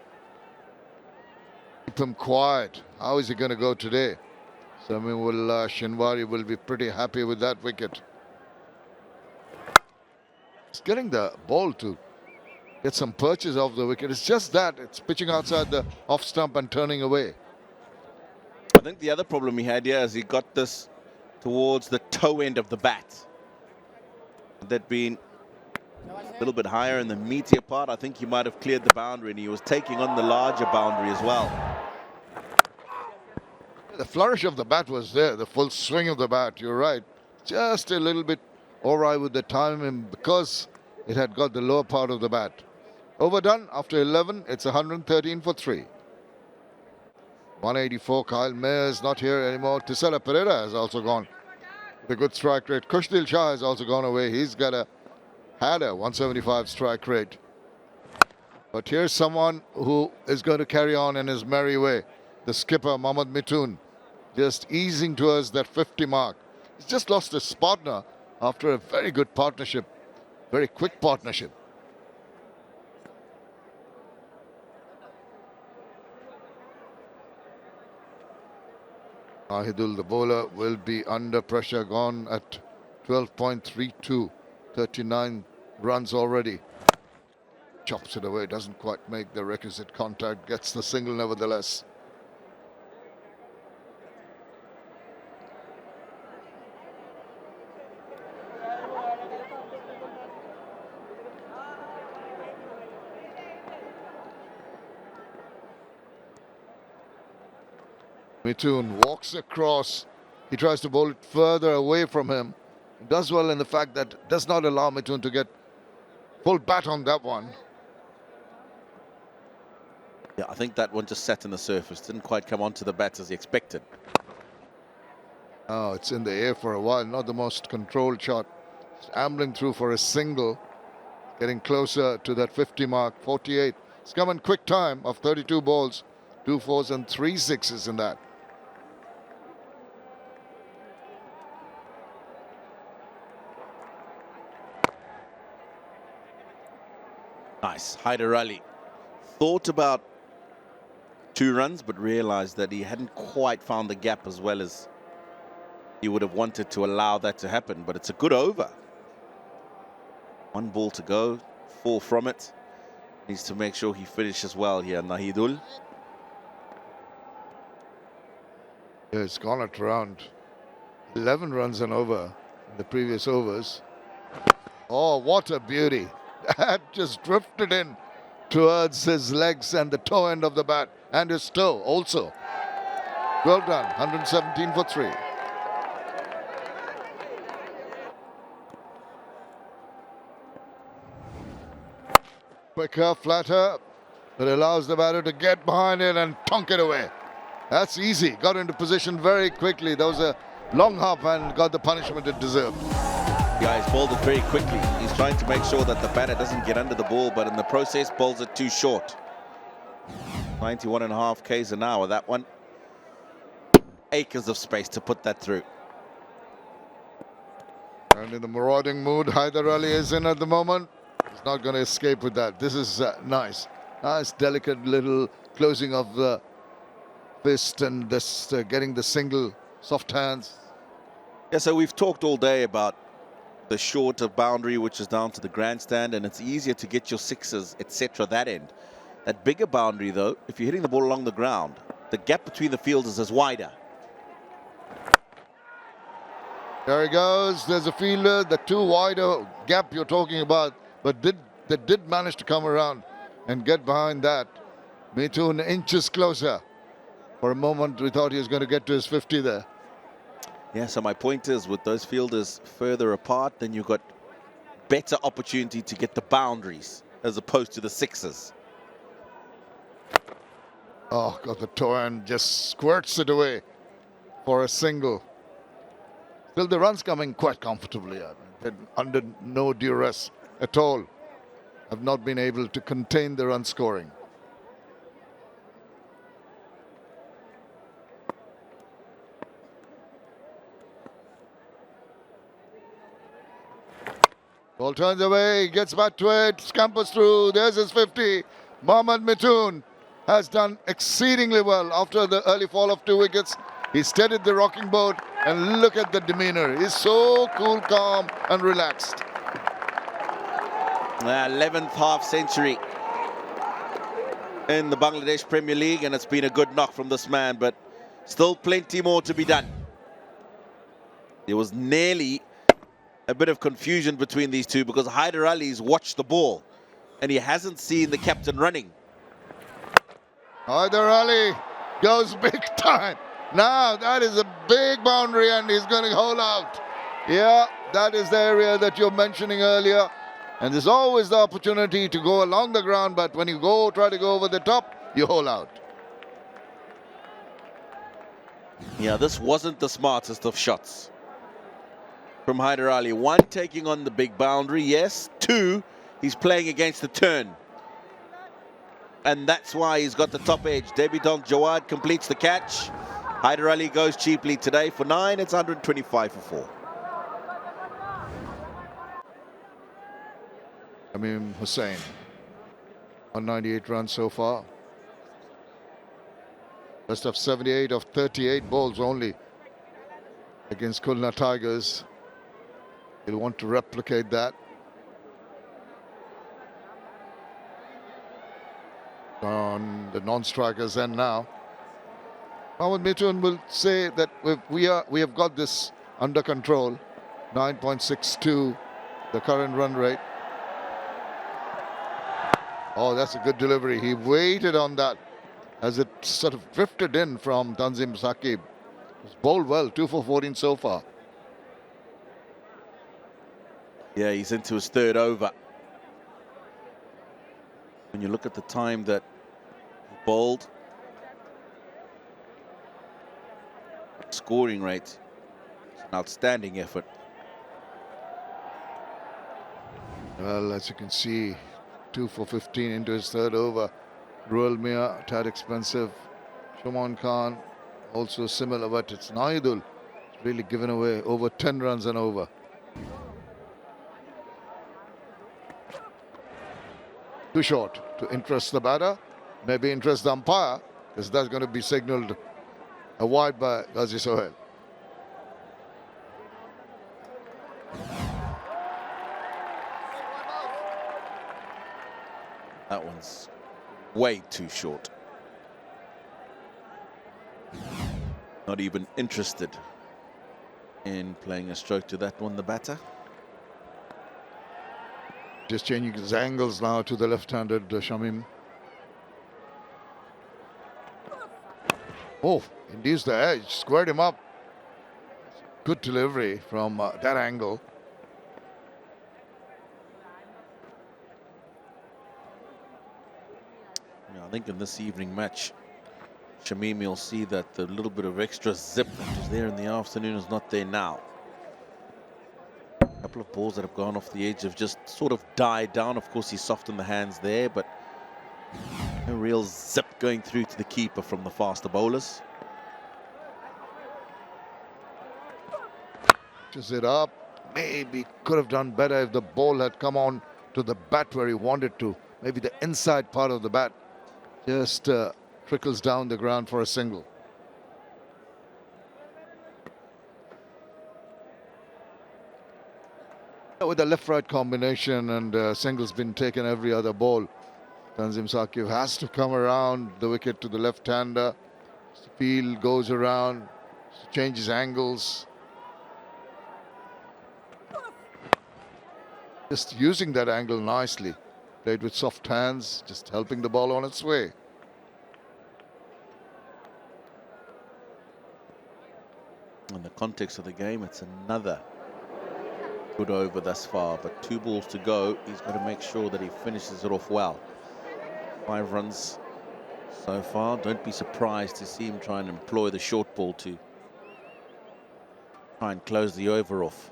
keep him quiet. How is he going to go today? So I mean, Shinwari will be pretty happy with that wicket. He's getting the ball to get some perches off the wicket. It's just that it's pitching outside the off stump and turning away. I think the other problem he had here is he got this towards the toe end of the bat. That being a little bit higher in the meatier part, I think he might have cleared the boundary, and he was taking on the larger boundary as well. The flourish of the bat was there, the full swing of the bat, you're right. Just a little bit awry with the timing because it had got the lower part of the bat. Overdone after 11, it's 113 for 3. 184, Kyle Mayer is not here anymore. Thisara Pereira has also gone. The good strike rate. Kushdil Shah has also gone away. He's had a 175 strike rate. But here's someone who is going to carry on in his merry way. The skipper, Mohammad Mithun, just easing towards that 50 mark. He's just lost his partner after a very good partnership, very quick partnership. Ahidul, the bowler, will be under pressure, gone at 12.32, 39 runs already. Chops it away, doesn't quite make the requisite contact, gets the single nevertheless. Mithun walks across. He tries to bowl it further away from him. Does well in the fact that does not allow Mithun to get full bat on that one. Yeah, I think that one just sat in the surface. Didn't quite come onto the bat as he expected. Oh, it's in the air for a while. Not the most controlled shot. It's ambling through for a single. Getting closer to that 50 mark. 48. It's come in quick time of 32 balls. 2 4s and 3 6s in that. Nice. Hyder Ali thought about 2 runs, but realized that he hadn't quite found the gap as well as he would have wanted to allow that to happen. But it's a good over. 1 ball to go, 4 from it. Needs to make sure he finishes well here, Nahidul. Yeah, it's gone at around 11 runs and over in the previous overs. Oh, what a beauty. That just drifted in towards his legs and the toe end of the bat and his toe also. Well done, 117 for 3. Quicker, flatter, that allows the batter to get behind it and tonk it away. That's easy. Got into position very quickly. That was a long hop and got the punishment it deserved. Yeah, he's bowled it very quickly. He's trying to make sure that the batter doesn't get under the ball, but in the process, bowls it too short. 91.5 Ks an hour, that one. Acres of space to put that through. And in the marauding mood, 𝗿𝗺𝗺𝗃𝗍 is in at the moment. He's not going to escape with that. This is nice. Nice, delicate little closing of the fist and this getting the single, soft hands. Yeah, so we've talked all day about the shorter boundary, which is down to the grandstand, and it's easier to get your sixes, etc. that end. That bigger boundary, though, if you're hitting the ball along the ground, the gap between the fielders is wider. There he goes. There's a fielder. The too wider gap you're talking about, but they did manage to come around and get behind that. Mithun inches closer. For a moment, we thought he was going to get to his 50 there. Yeah, so my point is, with those fielders further apart, then you've got better opportunity to get the boundaries as opposed to the sixes. Oh, got the toe and just squirts it away for a single. Still, the run's coming quite comfortably. They're under no duress at all. Have not been able to contain the run scoring. Ball turns away, gets back to it, scampers through. There's his 50. Mohammad Mithun has done exceedingly well after the early fall of 2 wickets. He steadied the rocking boat, and look at the demeanor. He's so cool, calm, and relaxed. 11th half century in the Bangladesh Premier League, and it's been a good knock from this man, but still plenty more to be done. There was nearly a bit of confusion between these two because 𝗿𝗺𝗺𝗃𝗍's watched the ball and he hasn't seen the captain running. 𝗿𝗺𝗺𝗃𝗍 goes big time. Now that is a big boundary and he's going to hold out. Yeah, that is the area that you're mentioning earlier. And there's always the opportunity to go along the ground, but when you try to go over the top, you hold out. Yeah, this wasn't the smartest of shots from 𝗿𝗺𝗺𝗃𝗍. 1, taking on the big boundary, yes. 2, he's playing against the turn. And that's why he's got the top edge. Debutant Jawad completes the catch. 𝗿𝗺𝗺𝗃𝗍 goes cheaply today for 9. It's 125 for 4. Tamim Hussain, 198 runs so far. Best of 78 of 38 balls only against Khulna Tigers. He'll want to replicate that. On the non-strikers end now. Mohammad Mithun will say that we have got this under control. 9.62, the current run rate. Oh, that's a good delivery. He waited on that as it sort of drifted in from Tanzim Saqib. It's bowled well, 2 for 14 so far. Yeah, he's into his 3rd over. When you look at the time that he bowled, scoring rate, it's an outstanding effort. Well, as you can see, 2 for 15 into his 3rd over. Rural Mia, tad expensive. Shuman Khan, also similar, but it's Naidul. It's really given away over 10 runs and over. Too short to interest the batter, maybe interest the umpire, because that's going to be signaled a wide by 𝗂𝗍𝗄𝗃 Sohail. That one's way too short. Not even interested in playing a stroke to that one, the batter. Just changing his angles now to the left-handed Shamim. Oh, induced the edge, squared him up. Good delivery from that angle. Yeah, I think in this evening match, Shamim, you'll see that the little bit of extra zip that was there in the afternoon is not there now. A couple of balls that have gone off the edge have just sort of died down. Of course, he's soft in the hands there, but no real zip going through to the keeper from the faster bowlers. Just it up. Maybe could have done better if the ball had come on to the bat where he wanted to. Maybe the inside part of the bat just trickles down the ground for a single. With the left-right combination and singles been taken every other ball, Tanzim Saqib has to come around the wicket to the left-hander. Field goes around, changes angles. Just using that angle nicely. Played with soft hands, just helping the ball on its way. In the context of the game, it's another good over thus far, but 2 balls to go. He's got to make sure that he finishes it off well. 5 runs so far. Don't be surprised to see him try and employ the short ball to try and close the over off.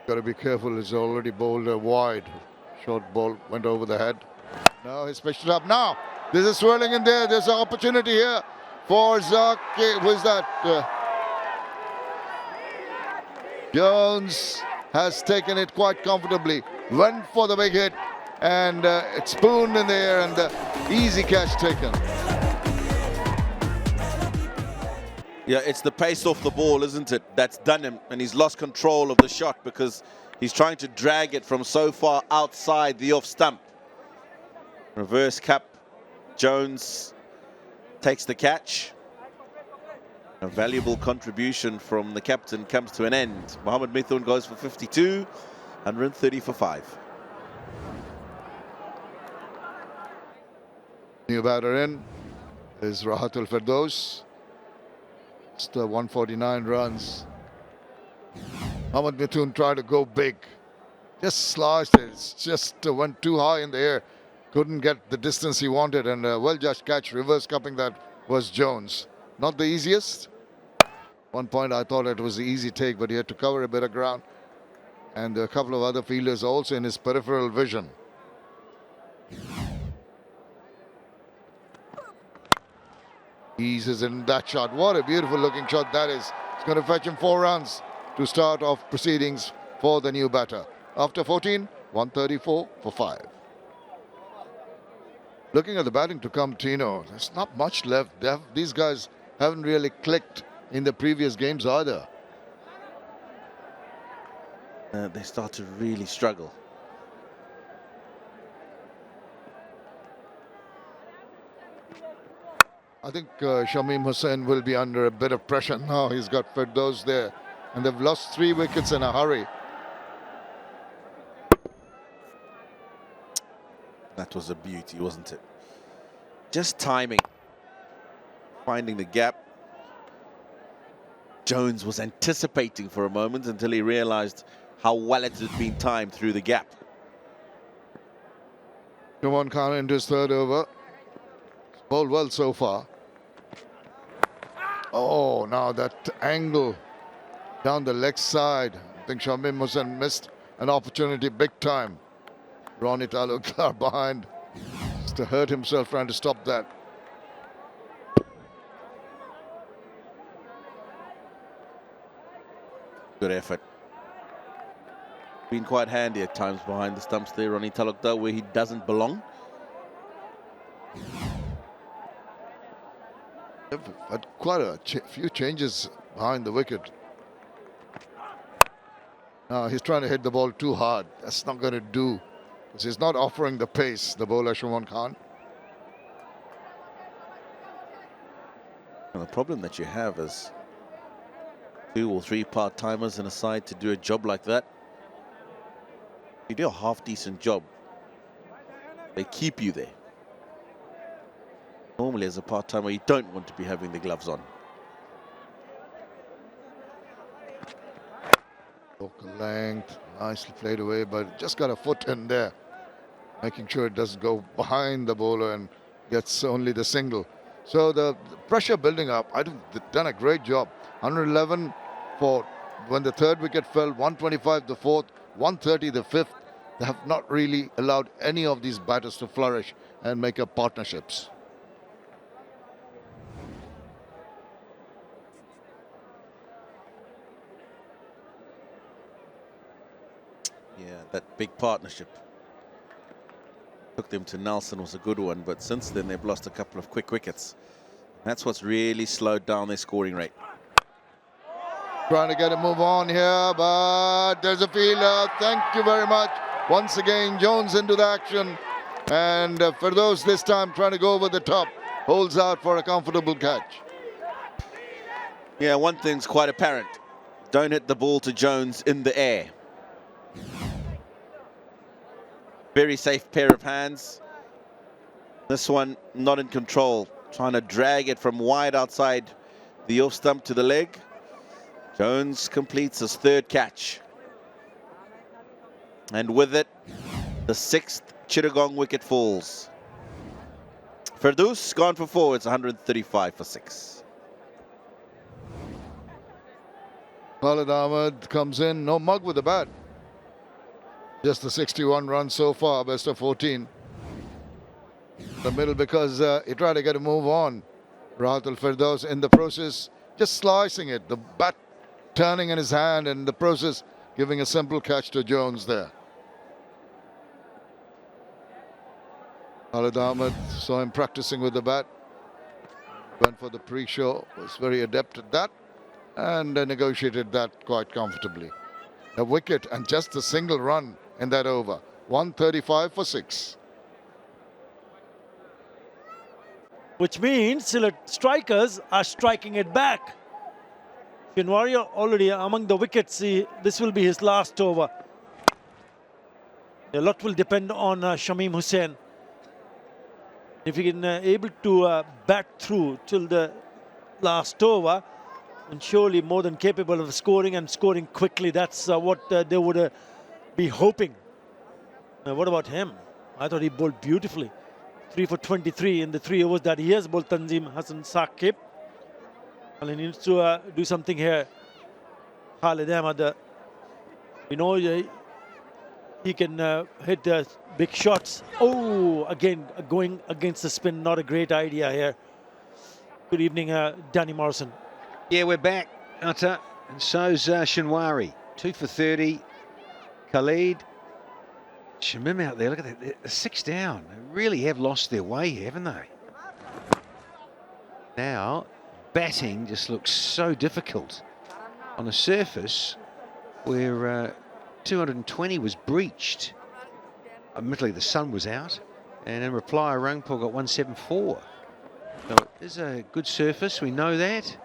Got to be careful, he's already bowled wide. Short ball went over the head. Now he's pitched it up. Now there's a swirling in there. There's an opportunity here for Zaki. Who is that? Jones has taken it quite comfortably. Went for the big hit and it's spooned in the air and easy catch taken. Yeah, it's the pace off the ball, isn't it? That's done him, and he's lost control of the shot because he's trying to drag it from so far outside the off stump. Reverse cap. Jones takes the catch. A valuable contribution from the captain comes to an end. Mohammad Mithun goes for 52, 130 for 5. New batter in is Rahatul Firdaus. Just 149 runs. Mohammad Mithun tried to go big. Just sliced it. Just went too high in the air. Couldn't get the distance he wanted. And well-judged catch, reverse cupping that was Jones. Not the easiest. One point I thought it was the easy take, but he had to cover a bit of ground. And a couple of other fielders also in his peripheral vision. Eases in that shot. What a beautiful looking shot that is. It's going to fetch him 4 runs to start off proceedings for the new batter. After 14, 134 for 5. Looking at the batting to come, Tino, there's not much left. These guys haven't really clicked in the previous games either. They start to really struggle. I think Shamim Hussain will be under a bit of pressure now. He's got Firdaus there, and they've lost 3 wickets in a hurry. That was a beauty, wasn't it? Just timing, finding the gap. Jones was anticipating for a moment until he realized how well it had been timed through the gap. Shimon Khan into his 3rd over. Bowled well so far. Oh, now that angle down the leg side. I think Shamim Hussain missed an opportunity big time. Ronnie Talukdar behind. Just to hurt himself trying to stop that. Good effort. Been quite handy at times behind the stumps there, Ronnie Talukdar, where he doesn't belong. They've had quite a few changes behind the wicket. Now he's trying to hit the ball too hard. That's not going to do. Because he's not offering the pace, the bowler Shimon Khan. And the problem that you have is 2 or 3 part-timers in a side to do a job like that. you do a half-decent job, they keep you there. Normally, as a part-timer, you don't want to be having the gloves on. Local length, nicely played away, but just got a foot in there, making sure it doesn't go behind the bowler and gets only the single. So the pressure building up, I think they've done a great job. 111 for when the third wicket fell, 125 the fourth, 130 the fifth. They have not really allowed any of these batters to flourish and make up partnerships. Yeah, that big partnership took them to Nelson was a good one, but since then they've lost a couple of quick wickets. That's what's really slowed down their scoring rate. Trying to get a move on here, but there's a fielder. Thank you very much. Once again, Jones into the action. And 𝗵𝗺𝗲 this time trying to go over the top. Holds out for a comfortable catch. Yeah, one thing's quite apparent. Don't hit the ball to Jones in the air. Very safe pair of hands. This one not in control. Trying to drag it from wide outside the off stump to the leg. Jones completes his third catch. And with it, the sixth Chittagong wicket falls. 𝗵𝗺𝗀 gone for 4. It's 135 for 6. Khalid Ahmed comes in, no mug with the bat. Just the 61 runs so far, best of 14. The middle because he tried to get a move on. Rahat al-Firdaus in the process, just slicing it. The bat turning in his hand and in the process giving a simple catch to Jones there. Khalid Ahmed saw him practicing with the bat. Went for the pre-show, was very adept at that and negotiated that quite comfortably. A wicket and just a single run in that over. 135 for 6. Which means Sylhet Strikers are striking it back. 𝗵𝗺𝗀 already among the wickets. This will be his last over. A lot will depend on Shamim Hussain. If he can able to bat through till the last over, and surely more than capable of scoring and scoring quickly. That's what they would be hoping. Now, what about him? I thought he bowled beautifully. 3 for 23 in the 3 overs that he has bowled Tanzim Hassan Saqib. Well, he needs to do something here. Khalid Ahmed, we know he can hit big shots. Oh, again, going against the spin, not a great idea here. Good evening, Danny Morrison. Yeah, we're back, Atta, and so's Shinwari. 2 for 30. Khalid. Shamim out there, look at that, 6 down. They really have lost their way, haven't they? Now, batting just looks so difficult on a surface where 220 was breached. Admittedly, the sun was out, and in reply, Rangpur got 174. So it is a good surface, we know that.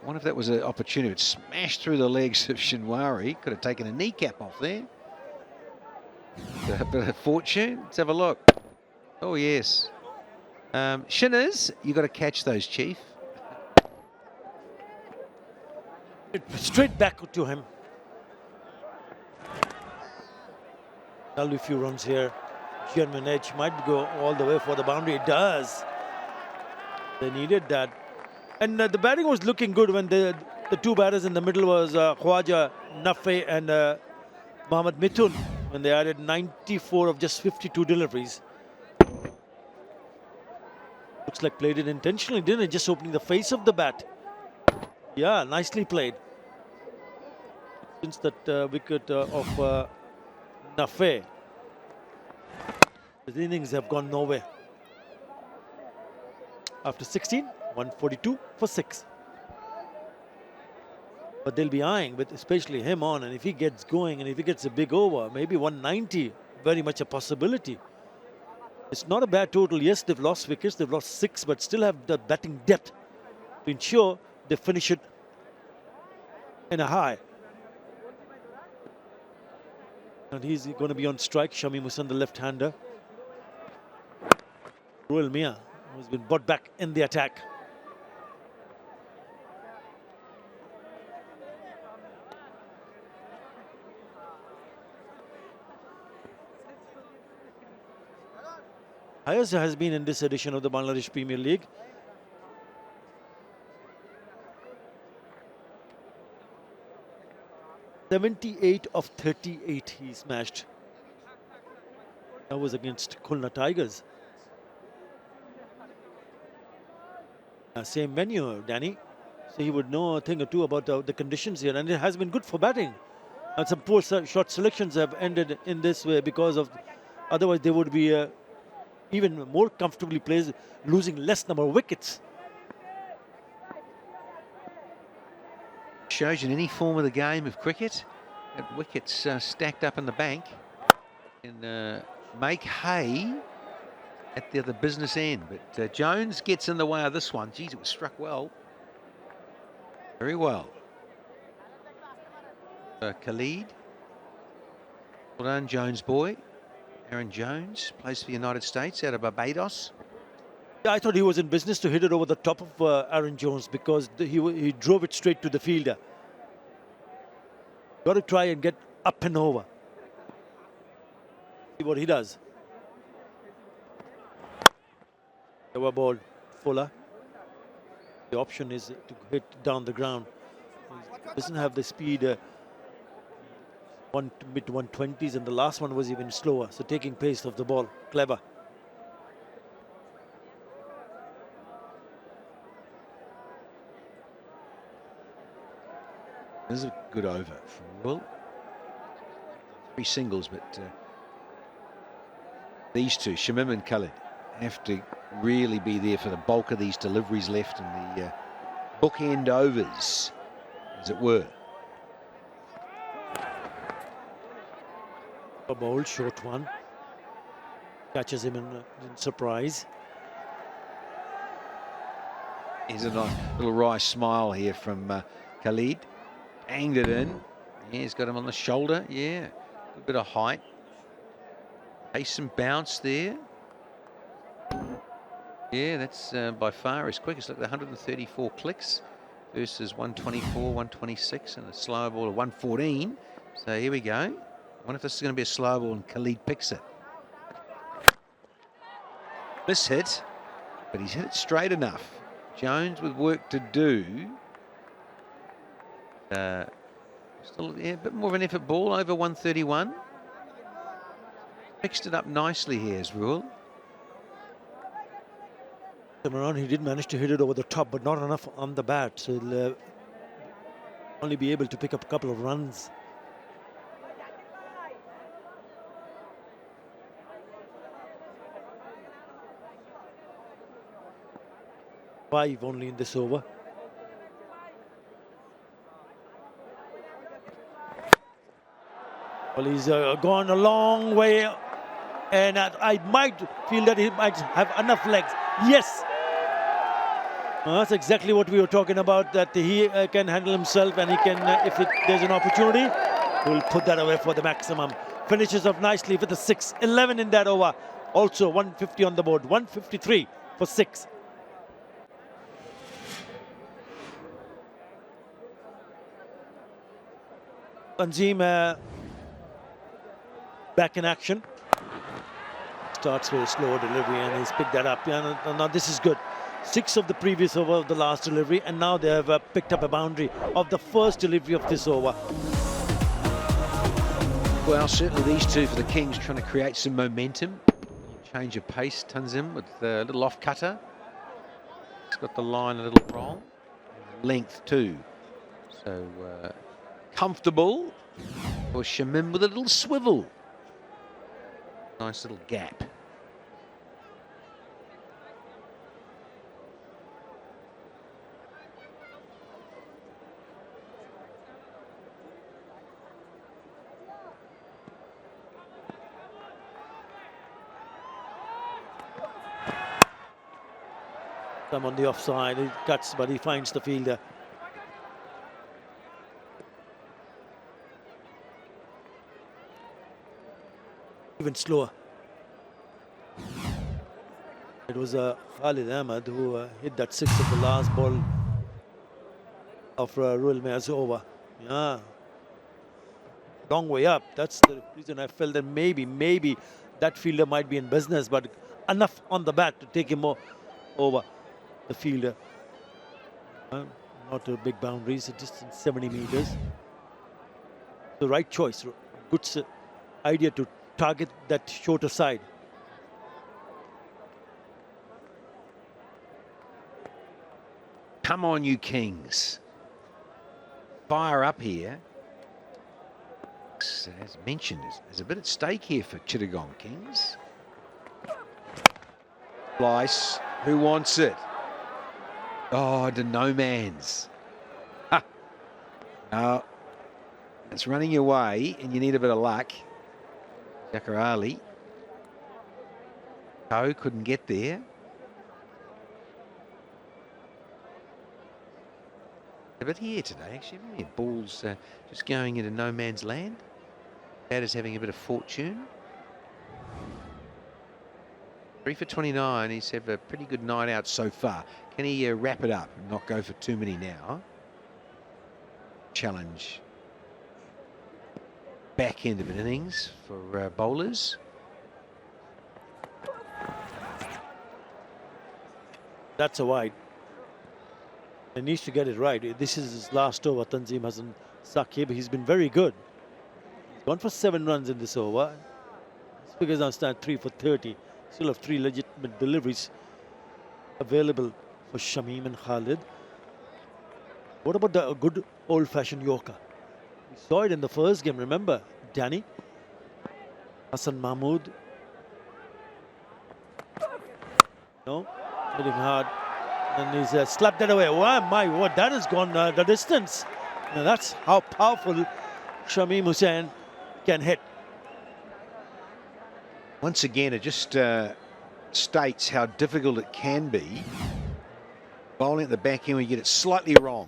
Wonder if that was an opportunity. It smashed through the legs of Shinwari. Could have taken a kneecap off there. A bit of fortune. Let's have a look. Oh, yes. Shinners, you got to catch those, Chief. Straight back to him. That'll be a few runs here. German edge might go all the way for the boundary. It does. They needed that. And the batting was looking good when the two batters in the middle was Khwaja Nafei and Mohammad Mithun, when they added 94 of just 52 deliveries. Looks like played it intentionally, didn't it? Just opening the face of the bat. Yeah, nicely played. Since that wicket of Nafei, the innings have gone nowhere. After 16, 142 for 6. But they'll be eyeing with especially him on, and if he gets going and if he gets a big over, maybe 190, very much a possibility. It's not a bad total. Yes, they've lost wickets, they've lost 6, but still have the batting depth to ensure they finish it in a high. And he's going to be on strike. Shami Musan, the left-hander. 𝗼𝗺𝗻𝗂, who's been brought back in the attack. 𝗂𝗪𝗂 has been in this edition of the Bangladesh Premier League. 𝗍𝑜 of 38 he smashed. That was against Khulna Tigers. Same venue, Danny. So he would know a thing or two about the conditions here. And it has been good for batting. And some poor shot selections have ended in this way because of... Otherwise, they would be even more comfortably placed, losing less number of wickets. Shows you in any form of the game of cricket, that wickets stacked up in the bank and make hay at the other business end. But Jones gets in the way of this one. Geez, it was struck well. Very well. Khalid. Well done, Jones boy. Aaron Jones plays for the United States out of Barbados. Yeah, I thought he was in business to hit it over the top of Aaron Jones because he drove it straight to the fielder. Got to try and get up and over. See what he does. Lower ball, Fuller. The option is to hit down the ground. He doesn't have the speed, mid 120s, and the last one was even slower. So taking pace of the ball, clever. This is a good over for Will. 3 singles, but these two, Shamim and Khalid, have to really be there for the bulk of these deliveries left and the bookend overs, as it were. A bold short one. Catches him in surprise. Here's a nice little wry smile here from Khalid. Banged it in. Yeah, he's got him on the shoulder. Yeah, a bit of height. Decent bounce there. Yeah, that's by far his quickest. Look, 134 clicks versus 124, 126, and a slow ball of 114. So here we go. I wonder if this is going to be a slow ball and Khalid picks it. Miss hit, but he's hit it straight enough. Jones with work to do. Still, yeah, a bit more of an effort ball, over 131. Mixed it up nicely here, as Rule. Around, he did manage to hit it over the top, but not enough on the bat. So he'll only be able to pick up a couple of runs. Five only in this over. Well, he's gone a long way, and I might feel that he might have enough legs. Yes! That's exactly what we were talking about, that he can handle himself, and he can, if there's an opportunity, he'll put that away for the maximum. Finishes off nicely with a 6. 11 in that over. Also 150 on the board. 153 for 6. Tanzim back in action. Starts with a slow delivery and he's picked that up. Yeah, now this is good. 6 of the previous over of the last delivery, and now they have picked up a boundary of the first delivery of this over. Well, certainly these two for the Kings trying to create some momentum. Change of pace, Tanzim with a little off cutter. He's got the line a little wrong. Length too. So comfortable for Shamim with a little swivel. Nice little gap. Come on the offside, he cuts, but he finds the fielder. even slower. It was Khalid Ahmed who hit that six of the last ball of 𝗁𝗲𝗄𝗃𝗃 over. Yeah. Long way up. That's the reason I felt that maybe that fielder might be in business, but enough on the bat to take him over the fielder. Not a big boundary, it's a distance 70 meters. The right choice. Good idea to target that shorter side. Come on, you Kings. Fire up here. As mentioned, there's a bit at stake here for Chittagong Kings. Slice, who wants it? Oh, to no man's. Ha! No, it's running your way, and you need a bit of luck. 𝗂𝗂𝗃𝗃. Couldn't get there. A bit here today, actually. Yeah, balls just going into no man's land. Batter's having a bit of fortune. 3 for 29. He's had a pretty good night out so far. Can he wrap it up and not go for too many now? Challenge. Back end of an innings for bowlers. That's a wide. He needs to get it right. This is his last over, Tanzim Hassan Saqib. He's been very good. He's gone for 7 runs in this over. His figures now stand 3 for 30. Still have 3 legitimate deliveries available for Shamim and Khalid. What about the good old-fashioned Yorker? We saw it in the first game, remember, Danny? Hassan Mahmood. No, hitting hard. And he's slapped that away. Wow, my word, that has gone the distance. Now that's how powerful Shamim Hussain can hit. Once again, it just states how difficult it can be. Bowling at the back end, we get it slightly wrong.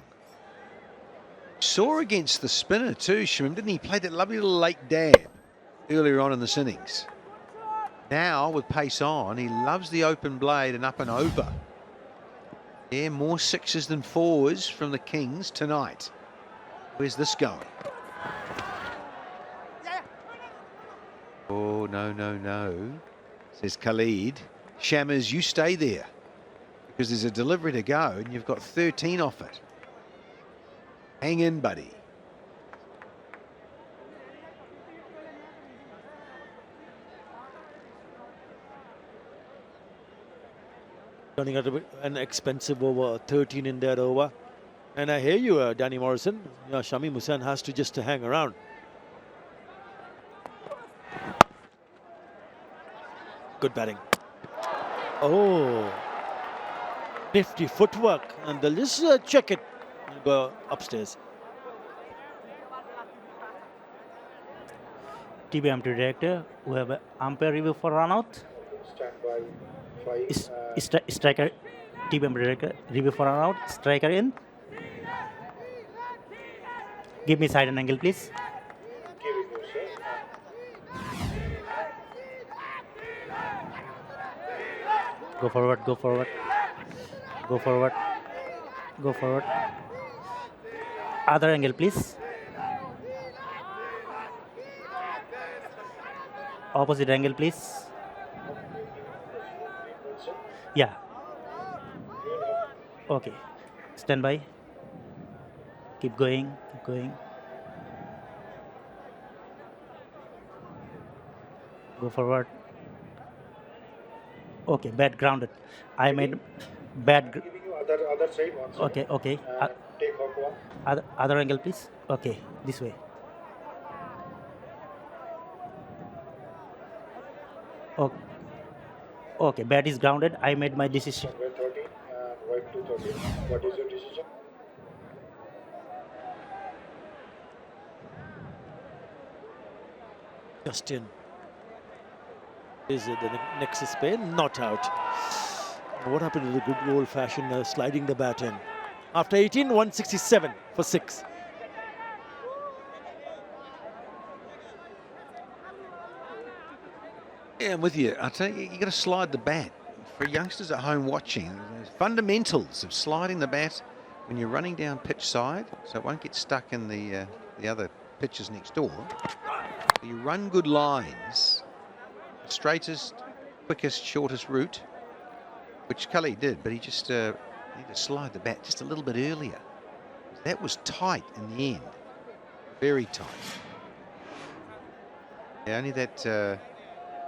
Saw against the spinner too, Shamim, didn't he? Played that lovely little late dab earlier on in this innings. Now, with pace on, he loves the open blade and up and over. Yeah, more 6s than 4s from the Kings tonight. Where's this going? Oh, no, says Khalid. Shammers, you stay there, because there's a delivery to go and you've got 13 off it. Hang in, buddy. Turning out an expensive over, 13 in that over. And I hear you, Danny Morrison. Yeah, Shamim Hussain has to just hang around. Good batting. Oh, nifty footwork. And they'll just check it and go upstairs. TBM director, we have an umpire review for run out. Striker, TBM director, review for run out. Striker in. Give me side and angle, please. Go forward, go forward. Go forward. Go forward. Other angle, please. Opposite angle, please. Yeah. Okay. Stand by. Keep going. Keep going. Go forward. Okay, bat grounded. I made bat. Other side once. Okay, okay. Take off one. Other angle, please. Okay, this way. Okay. Okay, bat is grounded. I made my decision. Red 13 and white 230. What is your decision? Justin. Is it the next spin? Not out. What happened to the good old-fashioned sliding the bat in? After 18, 167 for 6. Yeah, I'm with you. I tell you, you got to slide the bat. For youngsters at home watching, the fundamentals of sliding the bat when you're running down pitch side, so it won't get stuck in the other pitches next door. So you run good lines, the straightest, quickest, shortest route, which 𝗂𝐿𝐼 did, but he just needed to slide the bat just a little bit earlier. That was tight in the end, very tight. Yeah, only that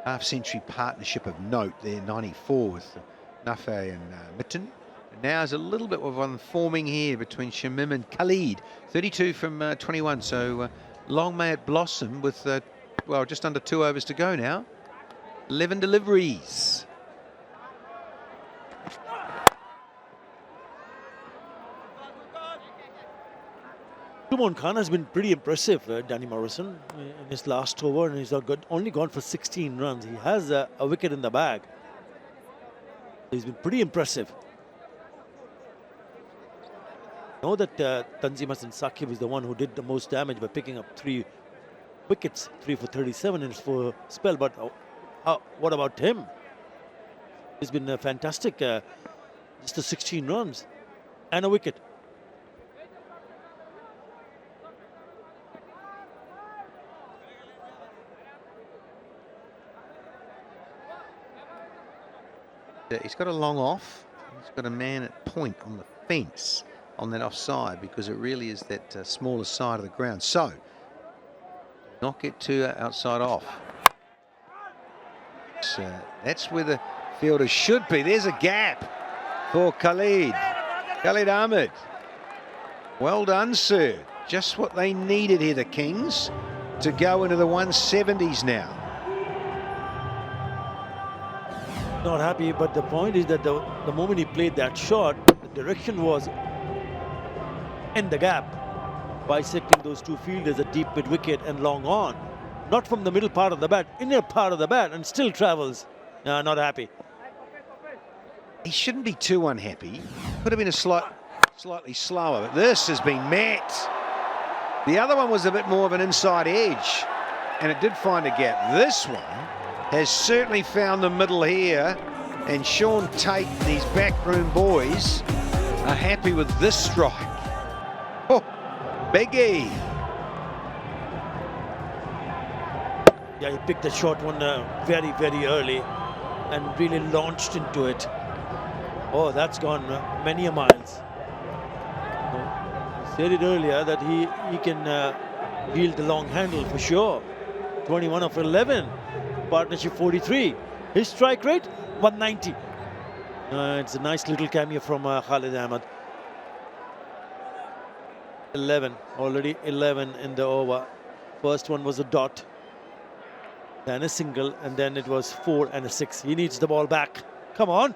half-century partnership of note there, 94 with 𝗏𝗏 and Mitten. And now there's a little bit of one forming here between Shamim and Khalid. 32 from 21, so long may it blossom with, well, just under 2 overs to go now. 11 deliveries. Chittagong Khan has been pretty impressive, Danny Morrison, in his last over, and he's only gone for 16 runs. He has a wicket in the bag. He's been pretty impressive. I know that Tanzimas 𝗂𝗂𝗂𝗂𝗧 was the one who did the most damage by picking up 3 wickets, 3 for 37 in his spell, but what about him? He's been fantastic, just the 16 runs and a wicket. He's got a long off. He's got a man at point on the fence on that offside, because it really is that smaller side of the ground. So, not get too outside off. So that's where the fielder should be. There's a gap for Khalid Ahmed. Well done, sir. Just what they needed here, the Kings, to go into the 170s now. Not happy, but the point is that the moment he played that shot, the direction was in the gap, bisecting those two fielders, a deep mid wicket and long on. Not from the middle part of the bat, inner part of the bat, and still travels. Not happy. He shouldn't be too unhappy. Could have been a slightly slower, but this has been met. The other one was a bit more of an inside edge, and it did find a gap. This one has certainly found the middle here, and Shaun Tait and his backroom boys are happy with this strike. Oh, biggie. Yeah, he picked the short one very, very early and really launched into it. Oh, that's gone many a miles. I said it earlier that he can wield the long handle for sure. 21 of 11. Partnership 43. His strike rate 190. It's a nice little cameo from Khalid Ahmed. 11, already 11 in the over. First one was a dot, then a single, and then it was 4 and a 6. He needs the ball back. Come on.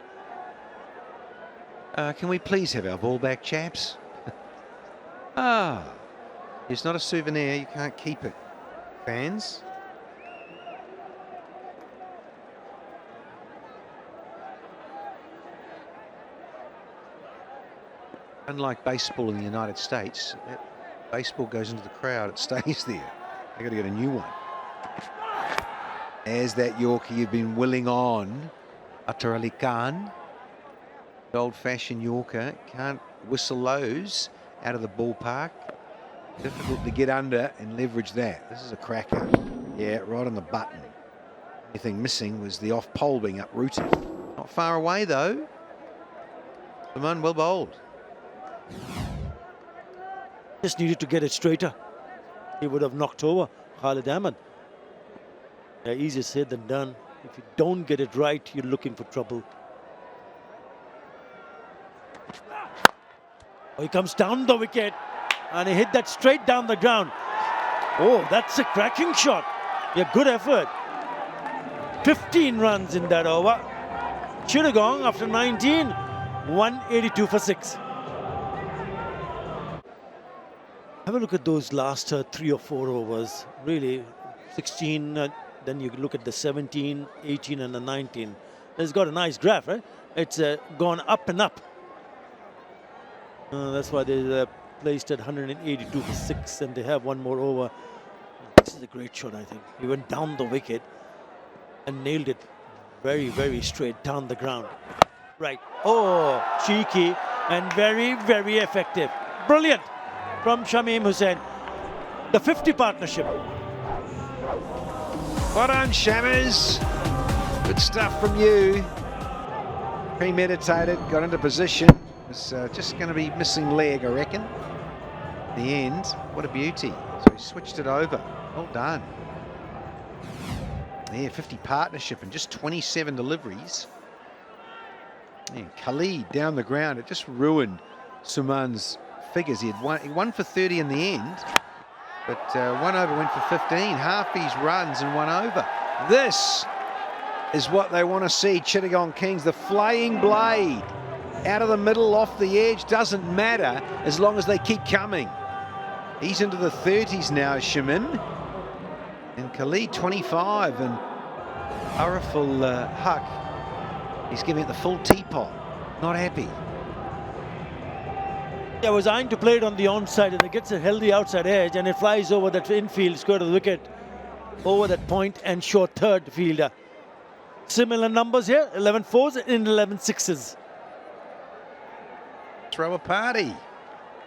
Can we please have our ball back, chaps? It's not a souvenir. You can't keep it, fans. Unlike baseball in the United States, baseball goes into the crowd, it stays there. They've got to get a new one. As that Yorker you've been willing on, Attar Ali Khan, the old-fashioned Yorker, can't whistle those out of the ballpark. Difficult to get under and leverage that. This is a cracker. Yeah, right on the button. Only thing missing was the off-pole being uprooted. Not far away, though. Simon, well bowled. Just needed to get it straighter. He would have knocked over Khalid Ahmed. Yeah, easier said than done. If you don't get it right, you're looking for trouble. Oh, he comes down the wicket and he hit that straight down the ground. Oh, that's a cracking shot. Yeah, good effort. 15 runs in that over. Chittagong after 19, 182 for 6. Have a look at those last 3 or 4 overs. Really, 16, then you look at the 17, 18 and the 19. It's got a nice graph, right? It's gone up and up. That's why they placed at 182 for 6, and they have one more over. This is a great shot, I think. He went down the wicket. and nailed it very, very straight down the ground. Right. Oh, cheeky and very, very effective. Brilliant from Shamim Hussain. The 50 partnership. Well done, Shammers. Good stuff from you. Premeditated, got into position. It's just going to be missing leg, I reckon. In the end, what a beauty. So he switched it over. Well done. Yeah, 50 partnership and just 27 deliveries. Yeah, 𝗂𝗍 down the ground. It just ruined Suman's figures. He won for 30 in the end, but one over went for 15. Half his runs and one over. This is what they want to see, Chittagong Kings. The flaying blade out of the middle, off the edge, doesn't matter as long as they keep coming. He's into the 30s now, Shamim. And 𝗂𝗍 25, and 𝗂𝗲𝗃𝗃, he's giving it the full teapot. Not happy. Yeah, was eyeing to play it on the onside, and it gets a healthy outside edge, and it flies over that infield, square to the wicket, over that point and short third fielder. Similar numbers here, 11 fours and 11 sixes. Throw a party.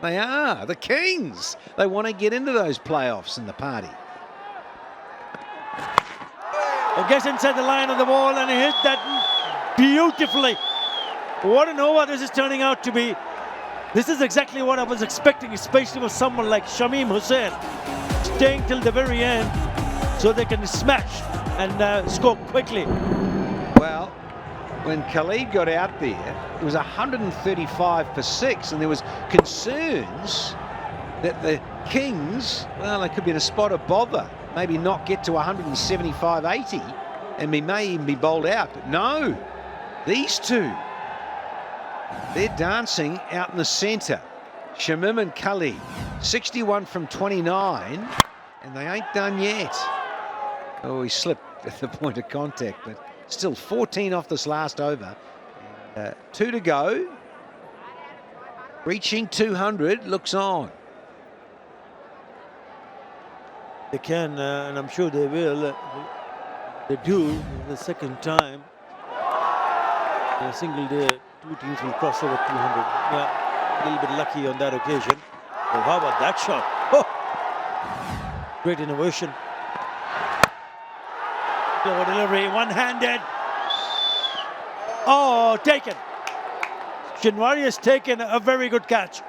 They are the Kings. They want to get into those playoffs in the party. Oh, gets inside the line of the ball and he hit that beautifully. What an over this is turning out to be. This is exactly what I was expecting, especially for someone like Shamim Hussain, staying till the very end so they can smash and score quickly. Well, when 𝗂𝗍 got out there, it was 135 for 6, and there was concerns that the Kings, well, they could be in a spot of bother, maybe not get to 175-80, and we may even be bowled out. But no, these two, they're dancing out in the centre. Shamim and 𝗂𝗍, 61 from 29, and they ain't done yet. Oh, he slipped at the point of contact, but still 14 off this last over. 2 to go. Reaching 200, looks on. They can, and I'm sure they will. They do the second time. In a single day, 2 teams will cross over 200. Yeah, a little bit lucky on that occasion. Oh, how about that shot? Oh, great innovation. Clever delivery, one-handed. Oh, taken. Shinwari has taken a very good catch.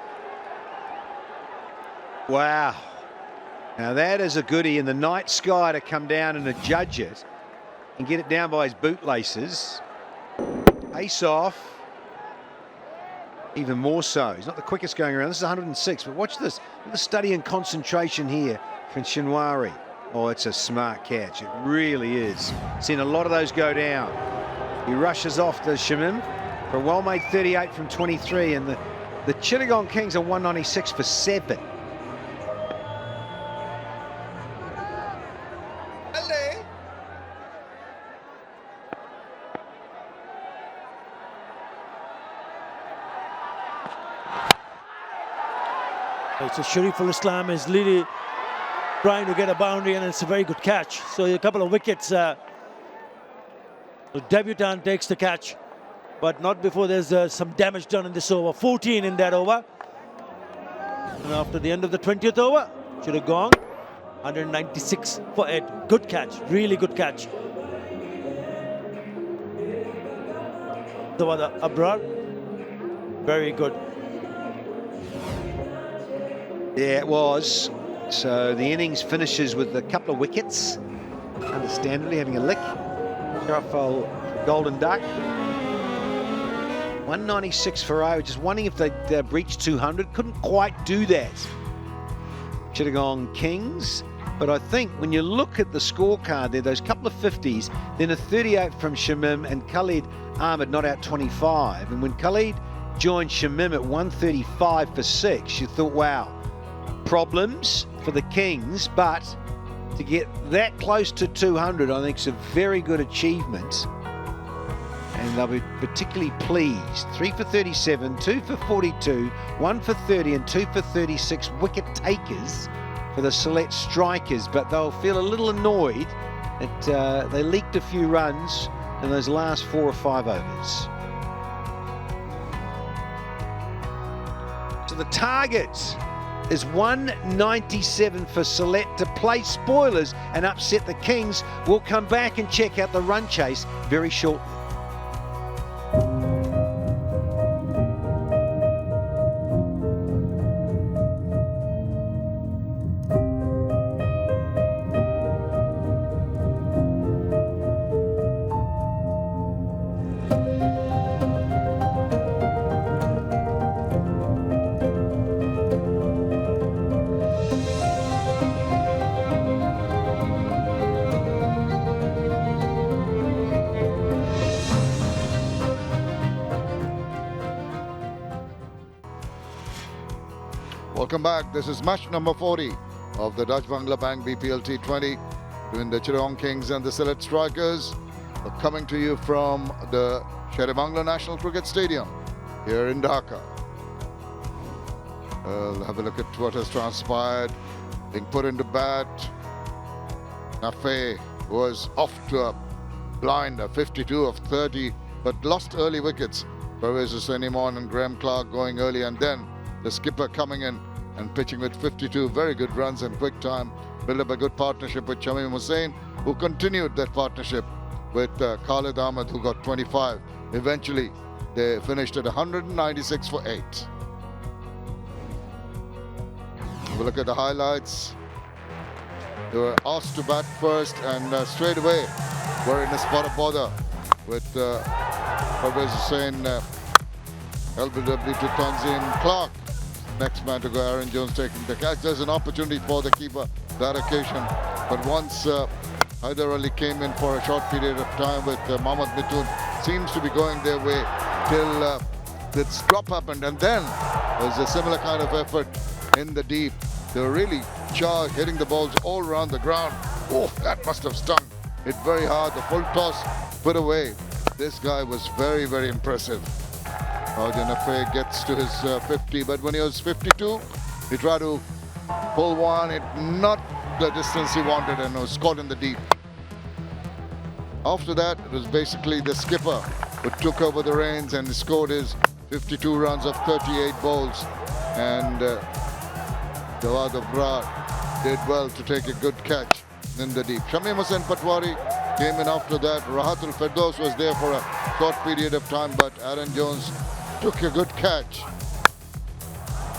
Wow. Now that is a goodie in the night sky to come down and adjudge it and get it down by his bootlaces. Ace off. Even more so. He's not the quickest going around. This is 106, but watch this. Look at the study and concentration here from Shinwari. Oh, it's a smart catch. It really is. Seen a lot of those go down. He rushes off to Shamim for a well-made 38 from 23, and the Chittagong Kings are 196 for 7. So 𝗃𝗃𝗃𝗃 is really trying to get a boundary, and it's a very good catch. So a couple of wickets. The debutant takes the catch, but not before there's some damage done in this over. 14 in that over. And after the end of the 20th over, Chittagong 196 for Ed. Good catch, really good catch. Abrar, very good. Yeah, it was. So the innings finishes with a couple of wickets, understandably having a lick. Sharafal Golden Duck. 196 for O, just wondering if they'd breach 200. Couldn't quite do that, Chittagong Kings. But I think when you look at the scorecard there, those couple of 50s, then a 38 from Shamim and Khalid Ahmed not out 25. And when Khalid joined Shamim at 135 for 6, you thought, wow, problems for the Kings, but to get that close to 200, I think is a very good achievement. And they'll be particularly pleased. 3 for 37, 2 for 42, 1 for 30 and 2 for 36 wicket takers for the Sylhet Strikers, but they'll feel a little annoyed They leaked a few runs in those last 4 or 5 overs. So the target is 197 for Sylhet to play spoilers and upset the Kings. We'll come back and check out the run chase very shortly. Welcome back. This is match number 40 of the Dutch-Bangla Bank BPL T20 between the Chittagong Kings and the Sylhet Strikers. Coming to you from the Sher-e-Bangla National Cricket Stadium here in Dhaka. We'll have a look at what has transpired. Being put into bat, 𝗃𝗃 was off to a blinder, 52 of 30, but lost early wickets. 𝗃𝗶𝗃𝗂𝗽 and Graham Clark going early, and then the skipper coming in and pitching with 52 very good runs in quick time. Built up a good partnership with Shamim Hussain, who continued that partnership with Khalid Ahmed, who got 25. Eventually, they finished at 196 for 8. We'll look at the highlights. They were asked to bat first, and straight away were in a spot of bother with Pervez Hussain, LBW to Tanzim Clark. Next man to go, Aaron Jones taking the catch. There's an opportunity for the keeper, that occasion. But once Haider Ali came in for a short period of time with Mohammad Mithun, seems to be going their way till this drop happened. And then there's a similar kind of effort in the deep. They were really charged, hitting the balls all around the ground. Oh, that must have stung. Hit very hard. The full toss put away. This guy was very, very impressive. 𝗂𝗃 gets to his 50, but when he was 52, he tried to pull one. It not the distance he wanted, and was caught in the deep. After that, it was basically the skipper who took over the reins and scored his 52 runs of 38 balls. And 𝗃𝗃 did well to take a good catch in the deep. Shamim Hussain Patwari came in after that. Rahatul Firdaus was there for a short period of time, but Aaron Jones took a good catch.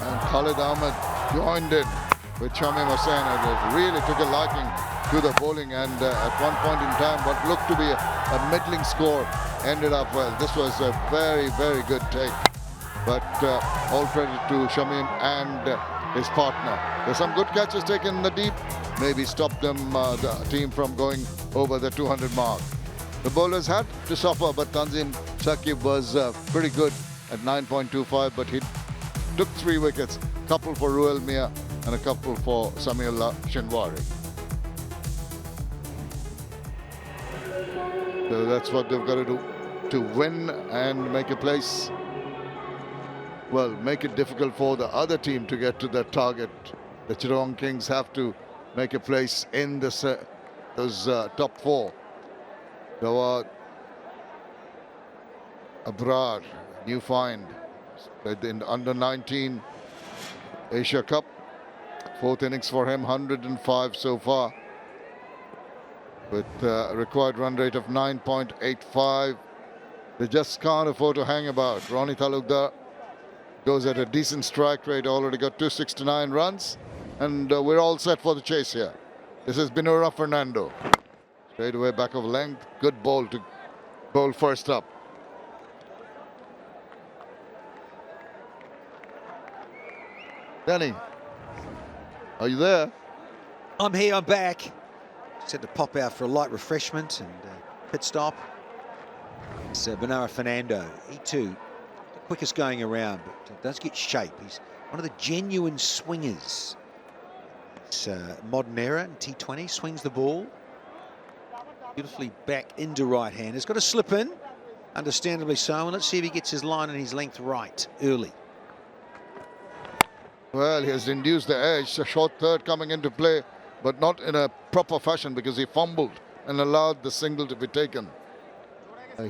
And Khalid Ahmed joined in with Shamim Hussain, and it really took a liking to the bowling. And at one point in time, what looked to be a middling score ended up well. This was a very, very good take. But all credit to Shamim and his partner. There's some good catches taken in the deep. Maybe stopped them, the team from going over the 200 mark. The bowlers had to suffer, but Tanzim Saqib was pretty good at 9.25, but he took 3 wickets, a couple for Ruel Mia and a couple for Samiullah Shinwari. So that's what they've got to do to win and make a place. Well, make it difficult for the other team to get to their target. The Chittagong Kings have to make a place in those top 4. Jawad Abrar, new find, played in under-19 Asia Cup. 4th innings for him, 105 so far, with a required run rate of 9.85. They just can't afford to hang about. Ronnie Talukdar goes at a decent strike rate, already got 269 runs, and we're all set for the chase here. This is Binura Fernando. Straight away, back of length, good ball to bowl first up. Danny, are you there? I'm here, I'm back. Just had to pop out for a light refreshment and pit stop. It's Binura Fernando. He too, the quickest going around, but does get shape. He's one of the genuine swingers. It's modern era in T20, swings the ball beautifully back into right hand. He's got to slip in, understandably so, and let's see if he gets his line and his length right early. Well, he has induced the edge. A short third coming into play, but not in a proper fashion because he fumbled and allowed the single to be taken.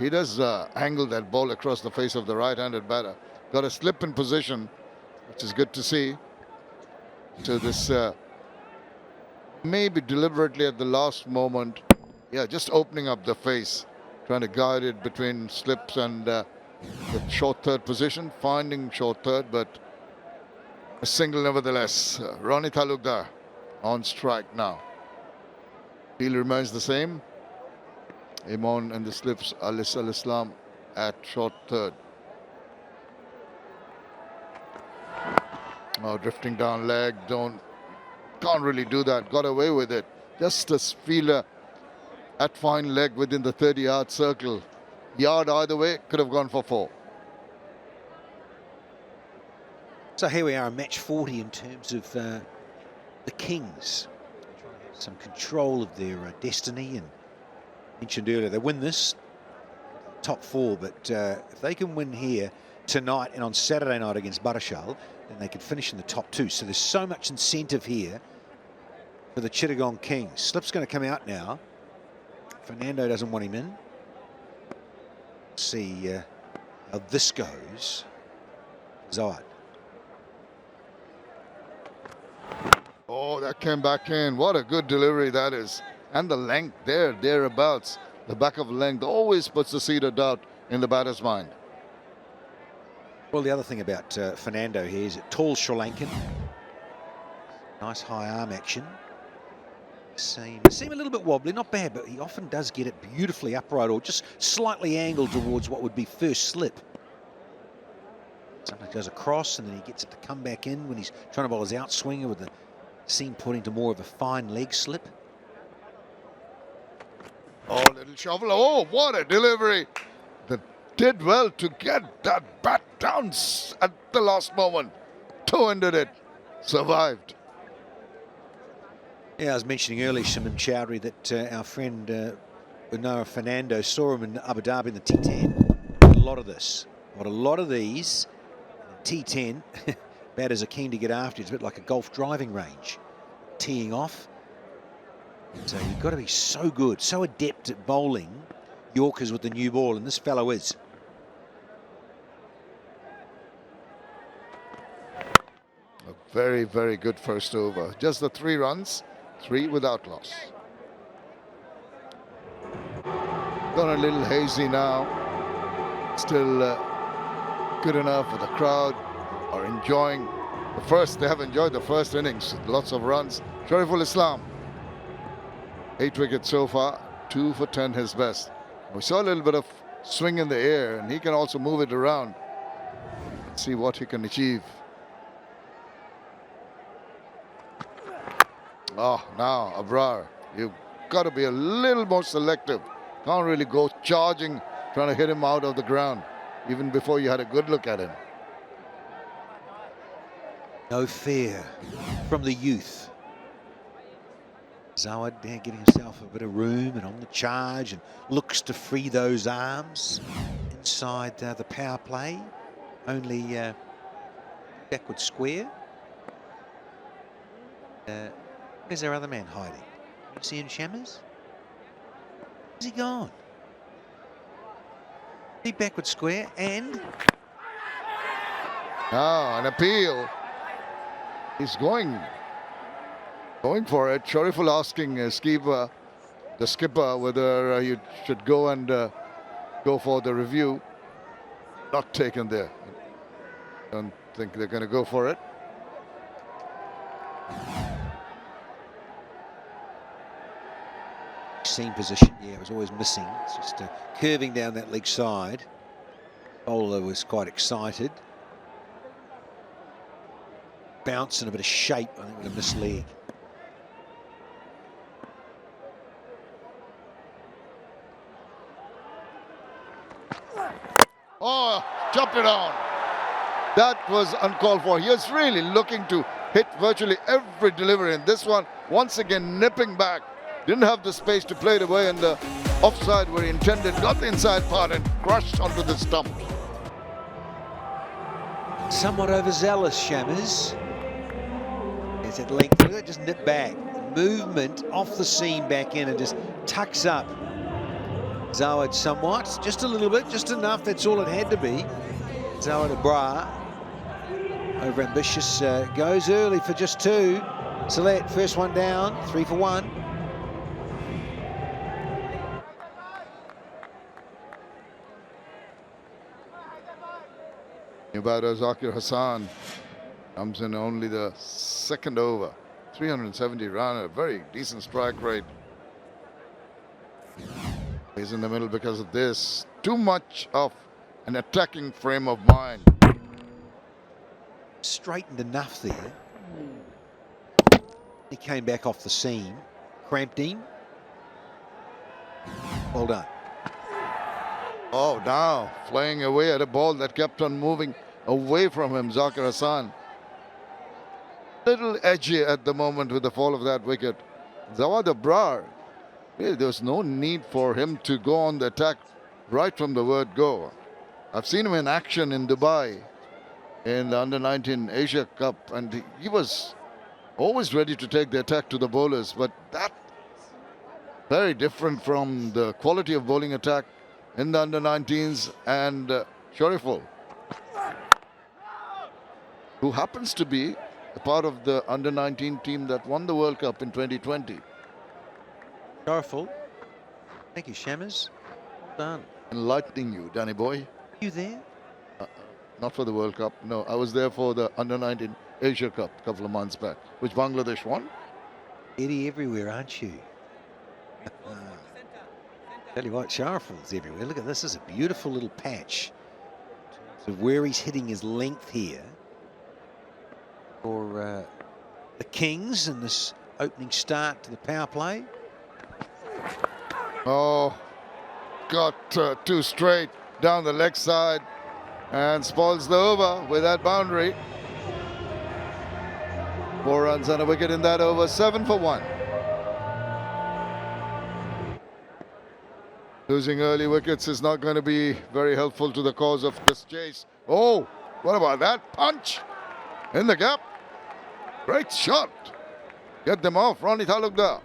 He does angle that ball across the face of the right-handed batter. Got a slip in position, which is good to see. So this maybe deliberately at the last moment, yeah, just opening up the face, trying to guide it between slips and the short third position, finding short third, but a single nevertheless. Ronnie Talukdar on strike now. Field remains the same. Imon and the slips, Alis Al-Islam at short third. Oh, drifting down leg, can't really do that, got away with it. Just a fielder at fine leg within the 30-yard circle. Yard either way, could have gone for 4. So here we are in match 40 in terms of the Kings. Trying to have some control of their destiny, and mentioned earlier, they win this, top 4, but if they can win here tonight and on Saturday night against Barishal, then they could finish in the top 2. So there's so much incentive here for the Chittagong Kings. Slip's going to come out now. Fernando doesn't want him in. See how this goes. Zowad. Oh, that came back in. What a good delivery that is. And the length thereabouts. The back of length always puts the seed of doubt in the batter's mind. Well, the other thing about Fernando here is tall Sri Lankan. Nice high arm action. Seem a little bit wobbly, not bad, but he often does get it beautifully upright or just slightly angled towards what would be first slip. Sometimes goes across and then he gets it to come back in when he's trying to bowl his outswinger with the seam put into more of a fine leg slip. Oh, little shovel. Oh, what a delivery. That did well to get that bat down at the last moment. Two-handed it. Survived. Yeah, I was mentioning earlier, 𝗂𝗵 that our friend Noah Fernando saw him in Abu Dhabi in the T10. A lot of this. Got a lot of these. T10, batters are keen to get after. It's a bit like a golf driving range. Teeing off. So you've got to be so good, so adept at bowling Yorkers with the new ball, and this fellow is. A very, very good first over. Just the 3 runs, 3 without loss. Gone a little hazy now. Still good enough for the crowd. Are enjoying the first. They have enjoyed the first innings. Lots of runs. Shorturl Islam. 8 wickets so far. 2 for 10 his best. We saw a little bit of swing in the air, and he can also move it around. Let's see what he can achieve. Oh, now Abrar, you've got to be a little more selective. Can't really go charging, trying to hit him out of the ground, even before you had a good look at him. No fear from the youth. Zowad there getting himself a bit of room and on the charge and looks to free those arms inside the power play. Only backward square. Where's our other man hiding? You see him, Shammers? Where's he gone? Deep backward square and... Now an appeal. He's going for it. Shorturl asking Skipper, the skipper, whether you should go and go for the review. Not taken there. Don't think they're going to go for it. Seam position, yeah, it was always missing. It's just curving down that leg side. Bowler was quite excited. Bounce and a bit of shape, I think, with a missed leg. Oh, chopped it on. That was uncalled for. He was really looking to hit virtually every delivery. And this one, once again, nipping back. Didn't have the space to play it away in the offside where he intended. Got the inside part and crushed onto the stump. Somewhat overzealous, Shammers. It's at length. Look at that, just nip back. movement off the seam back in and just tucks up 𝗬𝗧 somewhat, just a little bit, just enough. That's all it had to be. 𝗬𝗧 over 𝗵𝗵𝐴𝐵𝑖𝑐𝐿 goes early for just two. Sylhet, first one down, 3 for 1. Nevada Zakir Hassan comes in only the second over. 370 run, a very decent strike rate. He's in the middle because of this. Too much of an attacking frame of mind. Straightened enough there. He came back off the seam, cramped him. Well done. Oh, now flying away at a ball that kept on moving away from him, Zakir Hassan. Little edgy at the moment with the fall of that wicket. 𝗬𝗧, really, there was no need for him to go on the attack right from the word go. I've seen him in action in Dubai in the Under-19 Asia Cup, and he was always ready to take the attack to the bowlers, but that's very different from the quality of bowling attack in the Under-19s and shorturl, who happens to be a part of the Under-19 team that won the World Cup in 2020. Powerful. Thank you, Shammers. Well done. Enlightening you, Danny boy. You there? Not for the World Cup, no. I was there for the Under-19 Asia Cup a couple of months back, which Bangladesh won. Eddie everywhere, aren't you? Tell you what, shorturl's everywhere. Look at this. This is a beautiful little patch in terms of where he's hitting his length here for the Kings in this opening start to the power play. Oh, got two straight down the leg side and spoils the over with that boundary. 4 runs and a wicket in that over, 7 for 1. Losing early wickets is not going to be very helpful to the cause of this chase. Oh, what about that punch in the gap? Great shot. Get them off, Ronnie Talukdar.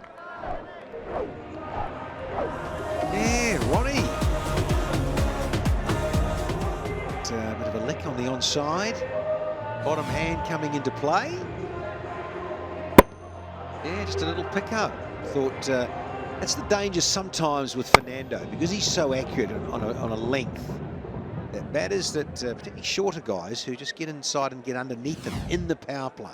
Yeah, Ronnie. It's a bit of a lick on the onside. Bottom hand coming into play. Yeah, just a little pickup. Thought that's the danger sometimes with Fernando, because he's so accurate on a length. That batters that, particularly shorter guys, who just get inside and get underneath them in the power play.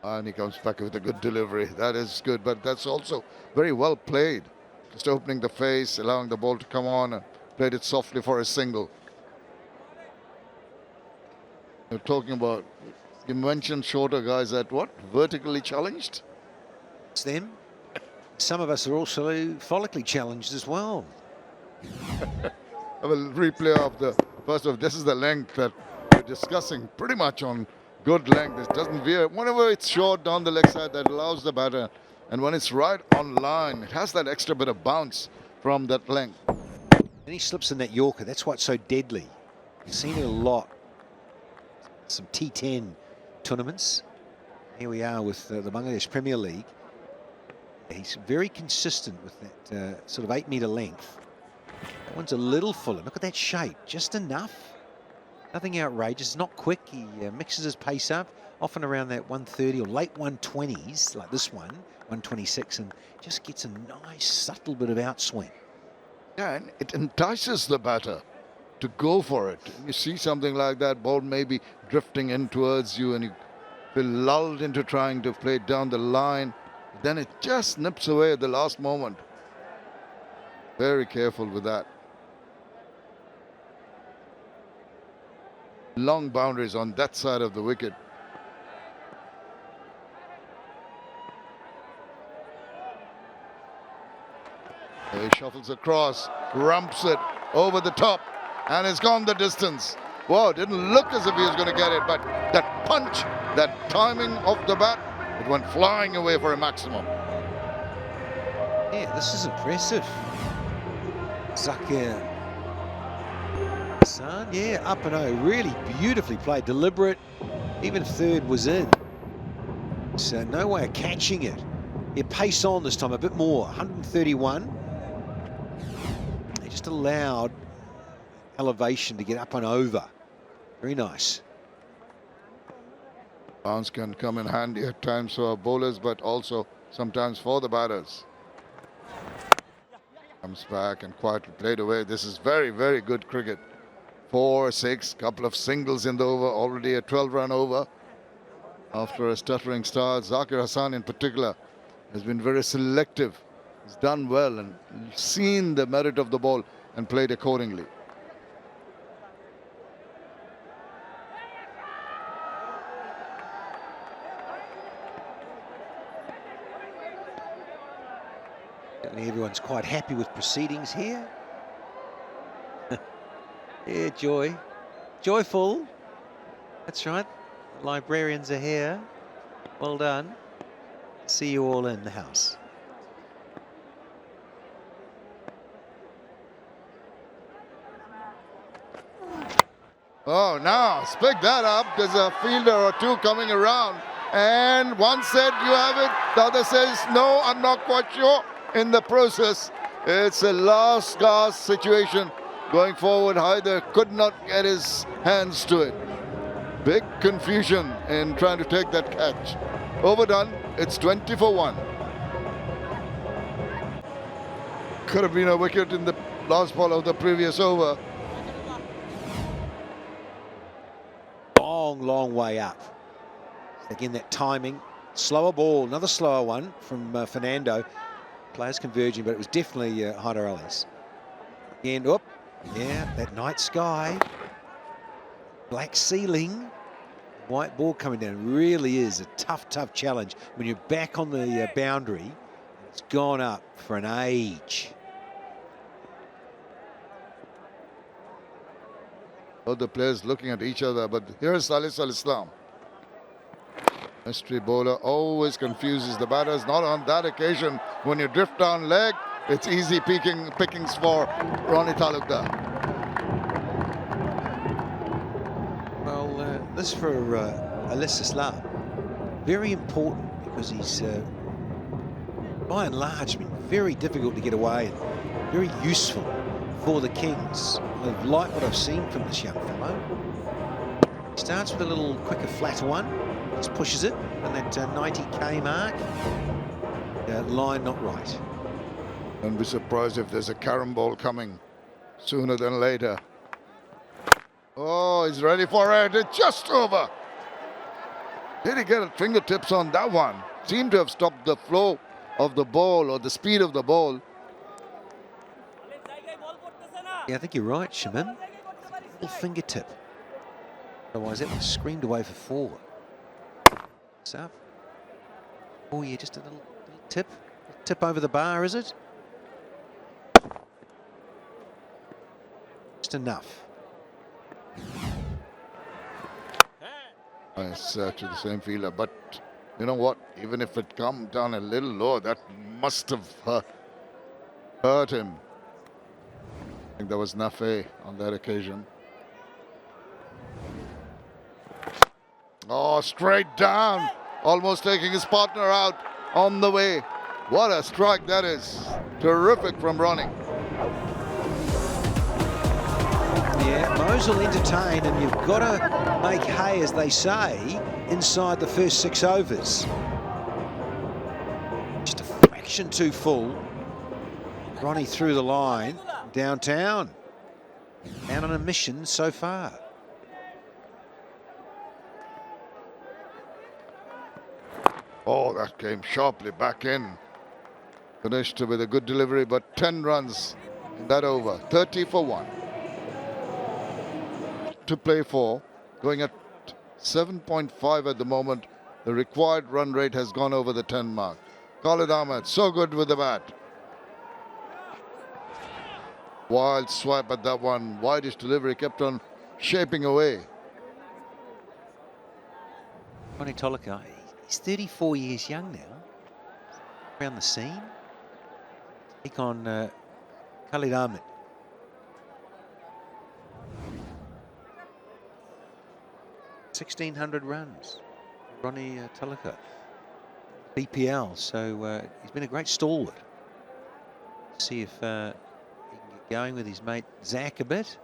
And he comes back with a good delivery. That is good, but that's also very well played. Just opening the face, allowing the ball to come on, and played it softly for a single. You're talking about, you mentioned shorter guys at what? Vertically challenged? It's them. Some of us are also follically challenged as well. I will replay of the first of this is the length that we're discussing, pretty much on good length. It doesn't veer. Whenever it's short down the leg side, that allows the batter. And when it's right on line, it has that extra bit of bounce from that length. And he slips in that Yorker. That's what's so deadly. We've seen it a lot. Some T10 tournaments. Here we are with the Bangladesh Premier League. He's very consistent with that sort of 8-metre length. That one's a little fuller. Look at that shape. Just enough. Nothing outrageous. Not quick. He mixes his pace up, often around that 130 or late 120s, like this one, 126, and just gets a nice, subtle bit of outswing. Yeah, and it entices the batter to go for it. You see something like that, ball maybe drifting in towards you, and you feel lulled into trying to play down the line. Then it just nips away at the last moment. Very careful with that. Long boundaries on that side of the wicket. He shuffles across, rumps it over the top, and it's gone the distance. Wow, didn't look as if he was going to get it, but that punch, that timing of the bat, it went flying away for a maximum. Yeah, this is impressive. Zakir Hassan, yeah, up and over, really beautifully played, deliberate, even if third was in. It's no way of catching it. It paced on this time a bit more, 131. They just allowed elevation to get up and over. Very nice. Bounce can come in handy at times for bowlers, but also sometimes for the batters. Comes back and quietly played away. This is very, very good cricket. 4, 6, couple of singles in the over, already a 12-run over. After a stuttering start, Zakir Hassan in particular has been very selective. He's done well and seen the merit of the ball and played accordingly. Everyone's quite happy with proceedings here. Yeah, joy. Joyful. That's right. Librarians are here. Well done. See you all in the house. Oh, now, pick that up. There's a fielder or two coming around. And one said, you have it. The other says, no, I'm not quite sure. In the process, it's a last gasp situation. Going forward, Haider could not get his hands to it. Big confusion in trying to take that catch. Overdone, it's 20 for 1. Could have been a wicket in the last ball of the previous over. Long, long way up. Again, that timing. Slower ball, another slower one from Fernando. Players converging, but it was definitely 𝗁𝗁𝗂𝗁𝗁𝗁. Again, up. Yeah, that night sky. Black ceiling. White ball coming down. Really is a tough, tough challenge when you're back on the boundary. It's gone up for an age. Both the players looking at each other, but here's Salih Al-Islam. Mystery bowler always confuses the batters. Not on that occasion. When you drift down leg, it's easy pickings for Ronnie Talukder. Well, this for Al-Islam, very important because he's, by and large, been very difficult to get away and very useful for the Kings. I've liked what I've seen from this young fellow. He starts with a little quicker, flat one. Just pushes it, and that 90k mark, line not right. Don't be surprised if there's a carom ball coming sooner than later. Oh, he's ready for it. It's just over. Did he get fingertips on that one? Seemed to have stopped the flow of the ball or the speed of the ball. Yeah, I think you're right, Shaman. Little fingertip. Otherwise, that was screamed away for 4. Up. Oh yeah, just a little tip over the bar, is it? Just enough. Nice to the same fielder, but you know what? Even if it come down a little lower, that must have hurt him. I think there was 𝗃𝗃 on that occasion. Oh, straight down. Almost taking his partner out on the way. What a strike that is. Terrific from Ronnie. Yeah, Mose will entertain, and you've got to make hay, as they say, inside the first 6 overs. Just a fraction too full. Ronnie through the line, downtown. Out on a mission so far. Oh, that came sharply back in. Finished with a good delivery, but 10 runs in that over. 30 for 1. To play for, going at 7.5 at the moment. The required run rate has gone over the 10 mark. Khalid Ahmed, so good with the bat. Wild swipe at that one. Wideish delivery kept on shaping away. Ronnie 𝗁𝗂𝗁𝗂, he's 34 years young now. Around the scene. Take on Khalid Ahmed. 𝗥1,600 runs. Ronnie 𝗁𝗂𝗁𝗂. BPL, so he's been a great stalwart. See if he can get going with his mate Zach a bit.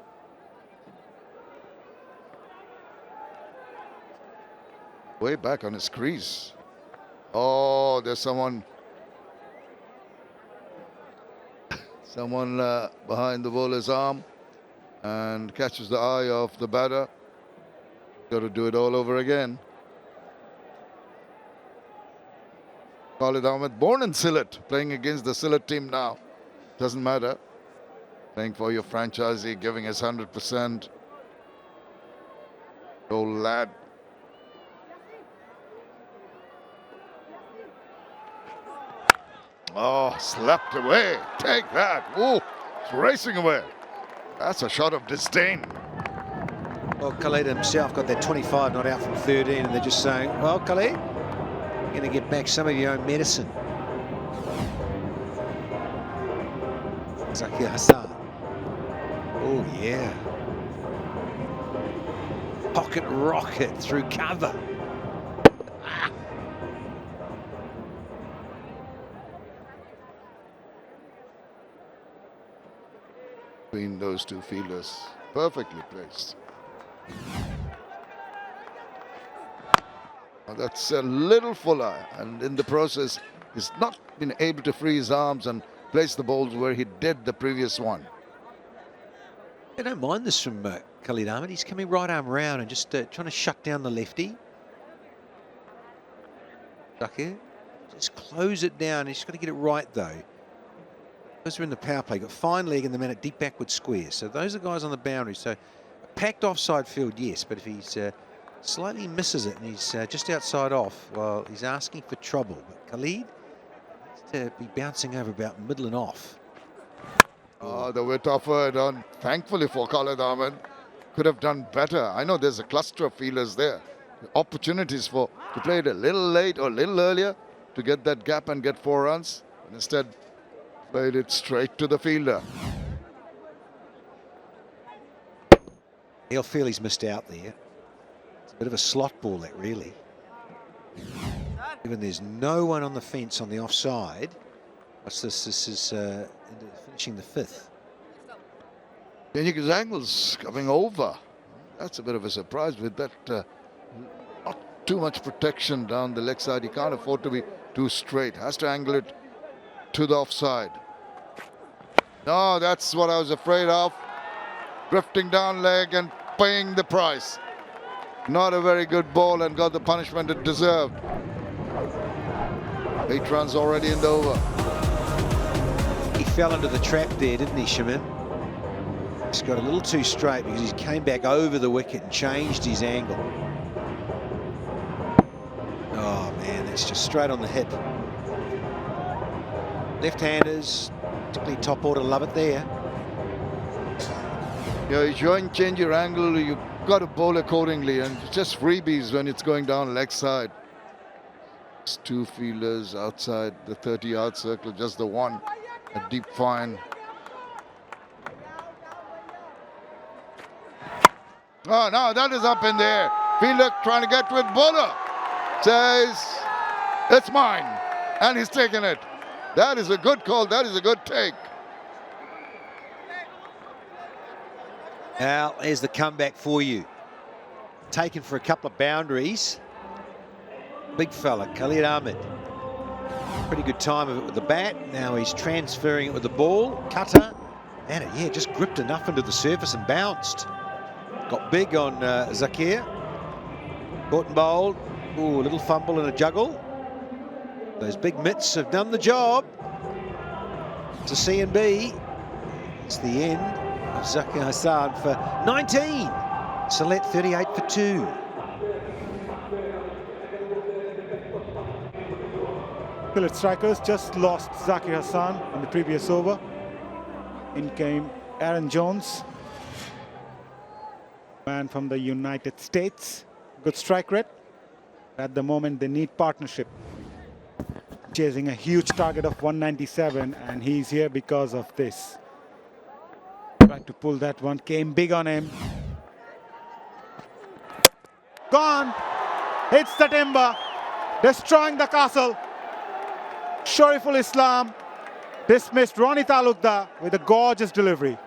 Way back on his crease. Oh, there's someone behind the bowler's arm and catches the eye of the batter. Got to do it all over again. Khalid Ahmed, born in Sylhet, playing against the Sylhet team now. Doesn't matter. Playing for your franchisee, giving his 100%. Old lad. Oh, slapped away. Take that. Oh, it's racing away. That's a shot of disdain. Well, Khalid himself got that 25 not out from 13, and they're just saying, well, Khalid, you're going to get back some of your own medicine. 𝗂𝗃 𝗂𝗂𝗂𝗂. Oh, yeah. Pocket rocket through cover. Between those two fielders, perfectly placed. Now that's a little fuller, and in the process, he's not been able to free his arms and place the balls where he did the previous one. I don't mind this from Khalid Ahmed. He's coming right arm round and just trying to shut down the lefty. 𝗂𝗃, just close it down. He's got to get it right though. Those are in the power play. Got fine leg and the man at deep backward square. So those are guys on the boundary. So a packed offside field, yes, but if he's slightly misses it and he's just outside off, well, he's asking for trouble. But Khalid needs to be bouncing over about middle and off. Oh, the 𝗃𝗶𝗀 done. Thankfully for Khalid Ahmed, could have done better. I know there's a cluster of fielders there. Opportunities to play it a little late or a little earlier to get that gap and get 4 runs. And instead, played it straight to the fielder. He'll feel he's missed out there. It's a bit of a slot ball, that really. Even there's no one on the fence on the offside. What's this? This is finishing the 5th. 𝗃𝐿's coming over. That's a bit of a surprise with that. Not too much protection down the leg side. He can't afford to be too straight. Has to angle it to the offside. No, that's what I was afraid of. Drifting down leg and paying the price. Not a very good ball and got the punishment it deserved. 8 runs already in the over. He fell into the trap there, didn't he, Shaman? He's got a little too straight because he came back over the wicket and changed his angle. Oh, man, that's just straight on the hip. Left-handers, particularly top order, love it there. Yeah, you try and change your angle, you've got to bowl accordingly, and just freebies when it's going down leg side. It's 2 fielders outside the 30-yard circle, just the one, a deep fine. Oh, no, that is up in there. Fielder trying to get with bowler. Says, it's mine. And he's taking it. That is a good call. That is a good take. Now, here's the comeback for you. Taken for a couple of boundaries. Big fella, Khalid Ahmed. Pretty good time of it with the bat. Now he's transferring it with the ball. Cutter. And yeah, just gripped enough into the surface and bounced. Got big on Zakir. Caught and bowled. Ooh, a little fumble and a juggle. Those big mitts have done the job. To C and B. It's the end of Zakir Hassan for 19. Sylhet 38 for 2. Sylhet Strikers just lost Zakir Hassan in the previous over. In came Aaron Jones, man from the United States. Good strike rate. At the moment, they need partnership. Chasing a huge target of 197, and he's here because of this. Tried to pull that one, came big on him. Gone! Hits the timber, destroying the castle. 𝗂𝗵𝗂𝗂𝗃 dismissed 𝗁𝗃𝗀 𝗂𝗃𝗀 with a gorgeous delivery.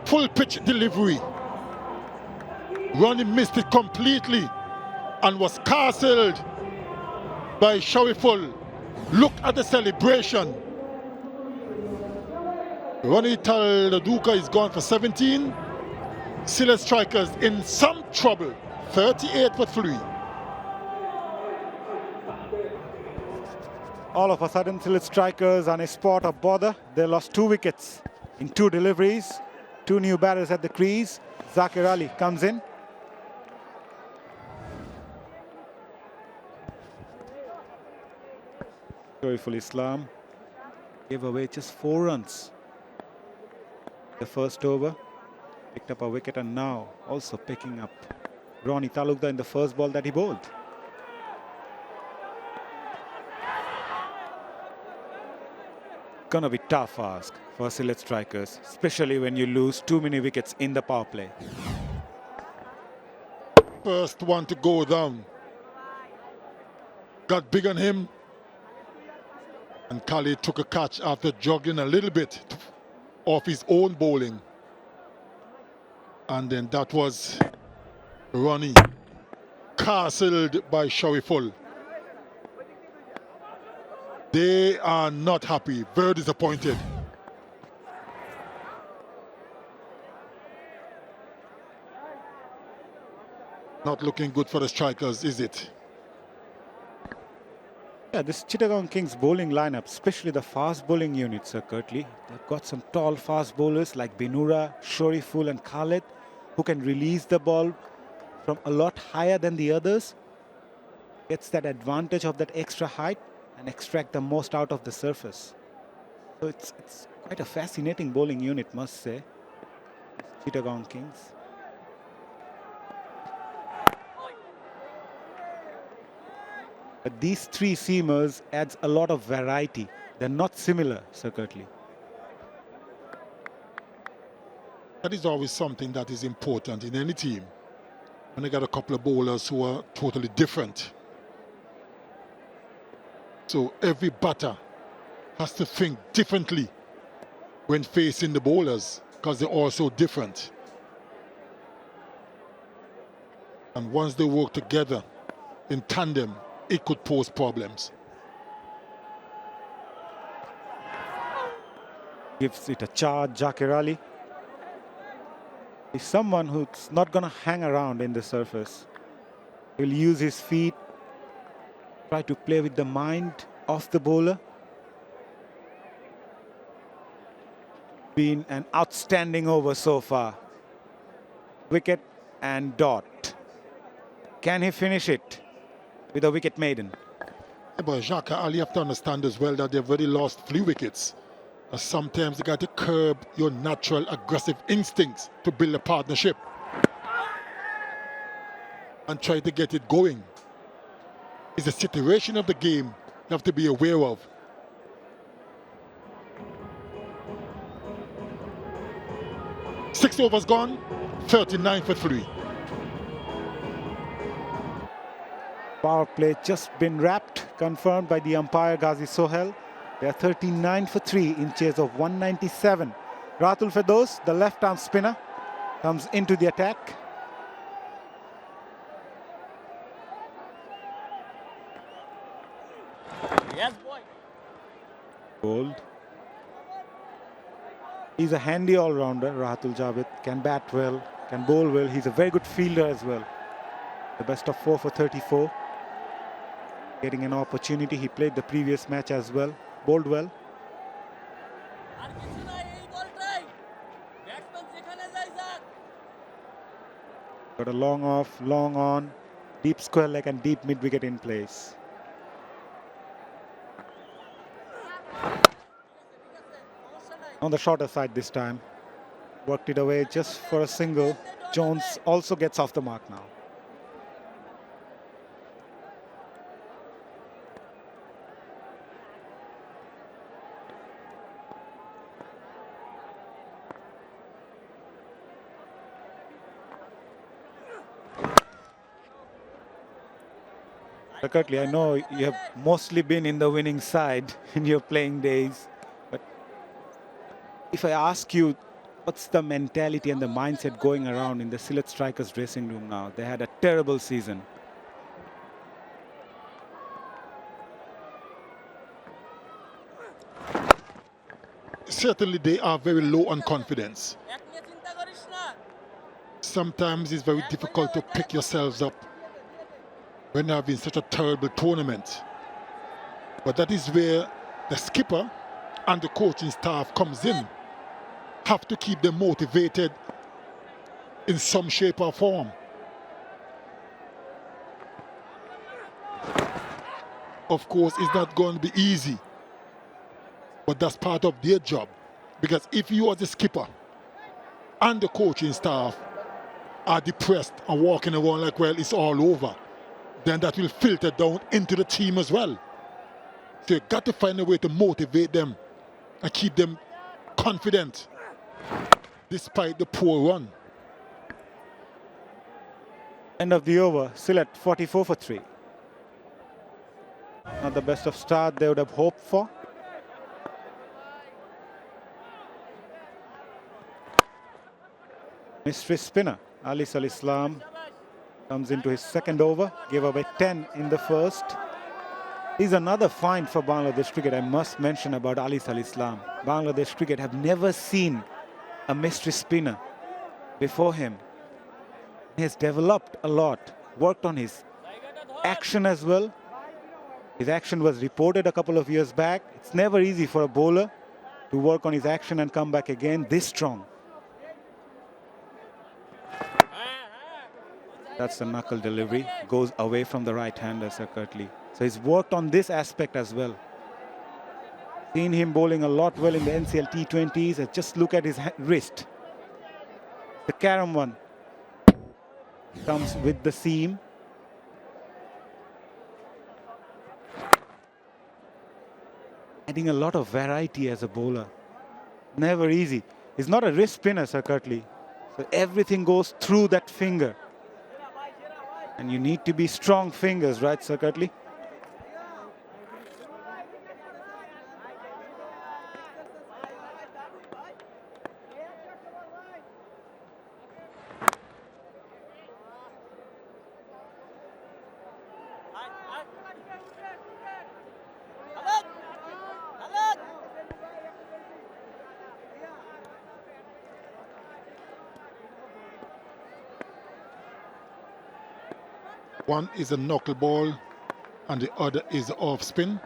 Full pitch delivery. Ronnie missed it completely and was castled by 𝗂𝗵𝗂𝗂. Look at the celebration. 𝗁𝗃𝗀𝗂𝗃 is gone for 17. Sylhet Strikers in some trouble. 38 for 3. All of a sudden, Sylhet Strikers on a spot of bother. They lost 2 wickets in 2 deliveries. 2 new batters at the crease. Zakir Ali comes in. 𝗂𝗵𝗂𝗂𝗃 gave away just 4 runs. The first over, picked up a wicket, and now also picking up 𝗁𝗃𝗀𝗂𝗃 in the first ball that he bowled. Gonna be tough ask for Sylhet Strikers, especially when you lose too many wickets in the power play. First one to go down. Got big on him. And 𝗂𝐜𝐿 took a catch after jogging a little bit off his own bowling. And then that was Ronnie castled by 𝗂𝗵𝗂𝗂𝗃. They are not happy, very disappointed. Not looking good for the Strikers, is it? Yeah, this Chittagong Kings bowling lineup, especially the fast bowling unit, Sir Curtly, they've got some tall fast bowlers like 𝗵𝗺𝗀, 𝗂𝗵𝗂𝗂𝗃 and 𝗂𝐿, who can release the ball from a lot higher than the others. Gets that advantage of that extra height and extract the most out of the surface. So it's quite a fascinating bowling unit, must say, Chittagong Kings. But these 3 seamers adds a lot of variety. They're not similar, Sir Curtly. That is always something that is important in any team. When they got a couple of bowlers who are totally different. So every batter has to think differently when facing the bowlers, because they're all so different. And once they work together in tandem, it could pose problems. Gives it a charge, Zakir Ali. He's someone who's not going to hang around in the surface. He'll use his feet, try to play with the mind of the bowler. Been an outstanding over so far. Wicket and dot. Can he finish it with a wicket maiden? Yeah, but Zakir Ali, you have to understand as well that they've already lost 3 wickets. Sometimes you got to curb your natural aggressive instincts to build a partnership and try to get it going. It's a situation of the game you have to be aware of. Six overs gone, 39 for 3. Power play just been wrapped, confirmed by the umpire Ghazi Sohail. They are 39 for 3 in chase of 197. Rahul Ferdowsi, the left-arm spinner, comes into the attack. Yes, boy. Bold. He's a handy all-rounder, Rahatul Javed. Can bat well, can bowl well. He's a very good fielder as well. The best of 4 for 34. Getting an opportunity. He played the previous match as well. Bowled well. Got a long off, long on, deep square leg and deep mid wicket in place. On the shorter side this time. Worked it away just for a single. Jones also gets off the mark now. 𝗃𝗧𝗍, I know you have mostly been in the winning side in your playing days, but if I ask you, what's the mentality and the mindset going around in the Sylhet Strikers dressing room now? They had a terrible season. Certainly they are very low on confidence. Sometimes it's very difficult to pick yourselves up when you're having such a terrible tournament. But that is where the skipper and the coaching staff comes in. Have to keep them motivated in some shape or form. Of course, it's not going to be easy, but that's part of their job. Because if you as the skipper and the coaching staff are depressed and walking around like, well, it's all over, then that will filter down into the team as well. So you got to find a way to motivate them and keep them confident despite the poor run. End of the over, Sylhet 44 for 3. Not the best of start they would have hoped for. Mystery spinner, 𝗬𝗟𝒄𝐿 Islam comes into his second over, gave away 10 in the first. He's another find for Bangladesh cricket. I must mention about 𝗬𝗟𝒄𝐿 Islam. Bangladesh cricket have never seen a mystery spinner before him. He has developed a lot, worked on his action as well. His action was reported a couple of years back. It's never easy for a bowler to work on his action and come back again this strong. That's the knuckle delivery, goes away from the right-hander, 𝗃𝗧𝒍𝗪. So he's worked on this aspect as well. Seen him bowling a lot well in the NCL T20s. Just look at his wrist. The carom one comes with the seam. Adding a lot of variety as a bowler. Never easy. He's not a wrist spinner, 𝗃𝗧𝒍𝗪. So everything goes through that finger. And you need to be strong fingers, right, 𝗃𝗧𝒍𝗪? One is a knuckleball and the other is the off spin.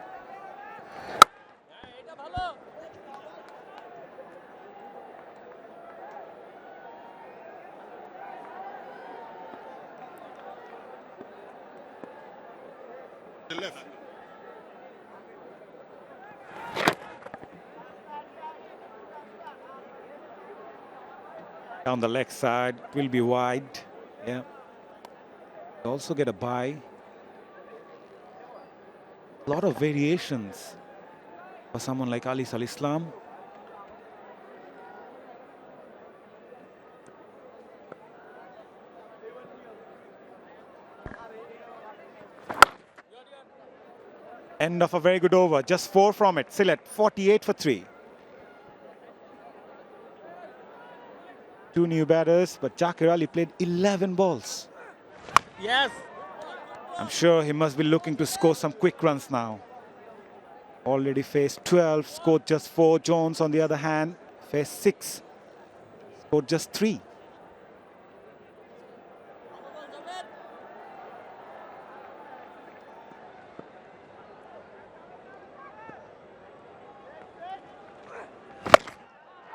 The left. Down the leg side, will be wide. Yeah. Also get a bye. A lot of variations for someone like 𝗬𝗟𝒄𝐿 Islam. End of a very good over, just 4 from it. Sylhet 48 for 3. 2 new batters, but Zakir Ali played 11 balls. Yes. I'm sure he must be looking to score some quick runs now. Already faced 12, scored just 4. Jones, on the other hand, faced 6, scored just 3.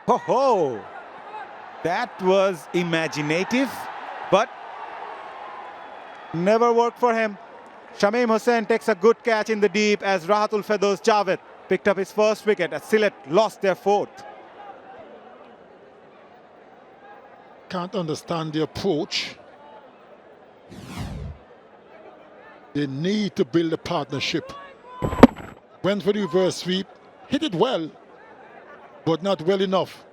Ho! That was imaginative, but never worked for him. Shamim Hussain takes a good catch in the deep as Rahatul Faidoz Javed picked up his first wicket as Sylhet lost their 4th. Can't understand the approach. They need to build a partnership. Went for the reverse sweep, hit it well, but not well enough.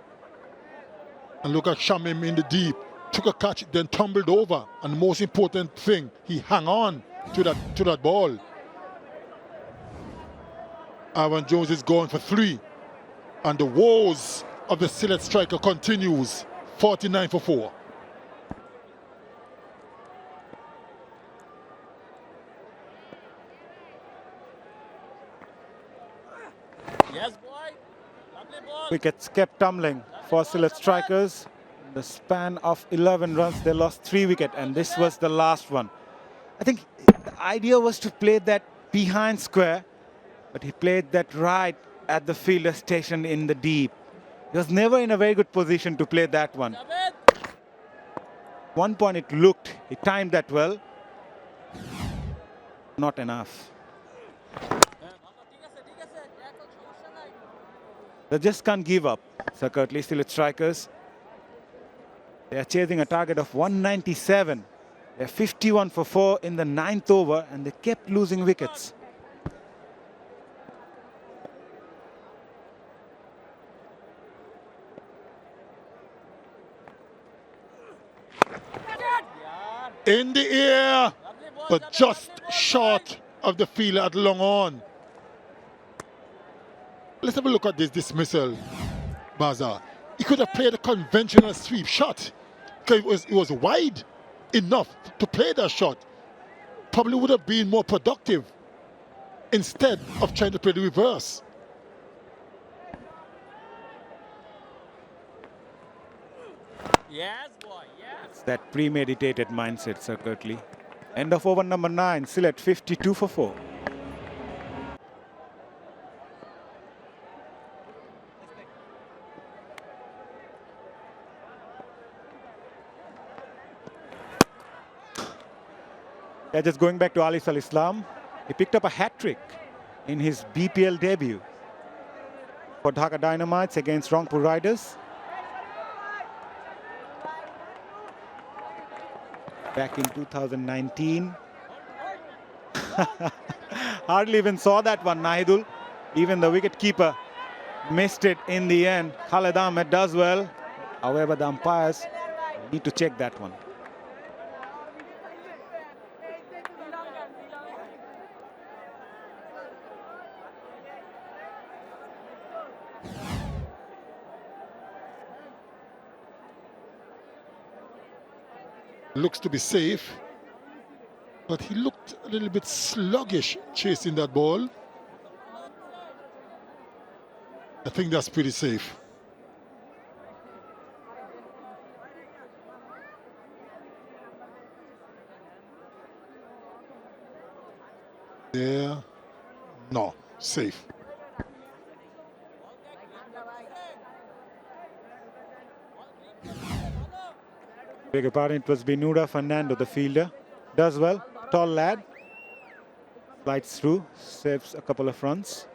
And look at Shamim in the deep. Took a catch, then tumbled over. And the most important thing, he hung on to that ball. Aaron Jones is going for 3. And the woes of the Sylhet striker continues. 49 for 4. Yes, boy. Lovely ball. Wickets kept tumbling for Sylhet Strikers. In the span of 11 runs, they lost 3 wickets, and this was the last one. I think the idea was to play that behind square, but he played that right at the fielder station in the deep. He was never in a very good position to play that one. One point it looked, he timed that well. Not enough. They just can't give up, Sir Curtly, Sylhet Strikers. They are chasing a target of 197. They're 51 for 4 in the 9th over, and they kept losing wickets. In the air, but just short of the fielder at long on. Let's have a look at this dismissal, Baza. He could have played a conventional sweep shot because it was wide enough to play that shot. Probably would have been more productive instead of trying to play the reverse. Yes, boy. Yes. It's that premeditated mindset, Sir Curtly. End of over number 9, Sylhet 52 for 4. Yeah, just going back to Ali Sal Islam, he picked up a hat-trick in his BPL debut for Dhaka Dynamites against Rangpur Riders. Back in 2019. Hardly even saw that one, Nahidul. Even the wicket-keeper missed it in the end. Khalid Ahmed does well. However, the umpires need to check that one. Looks to be safe, but he looked a little bit sluggish chasing that ball. I think that's pretty safe. There, no, safe. Beg your pardon, it was Binura Fernando, the fielder. Does well, tall lad. Slides through, saves a couple of runs.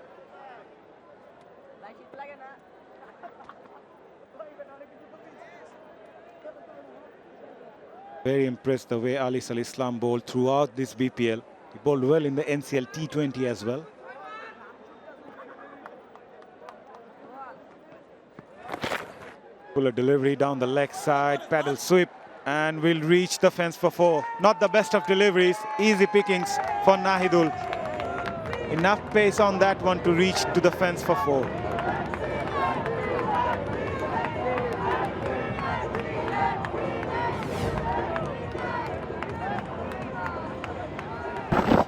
Very impressed the way Ali Sal Islam bowled throughout this BPL. He bowled well in the NCL T20 as well. Pull a delivery down the leg side, paddle sweep, and will reach the fence for 4. Not the best of deliveries, easy pickings for Nahidul. Enough pace on that one to reach to the fence for 4.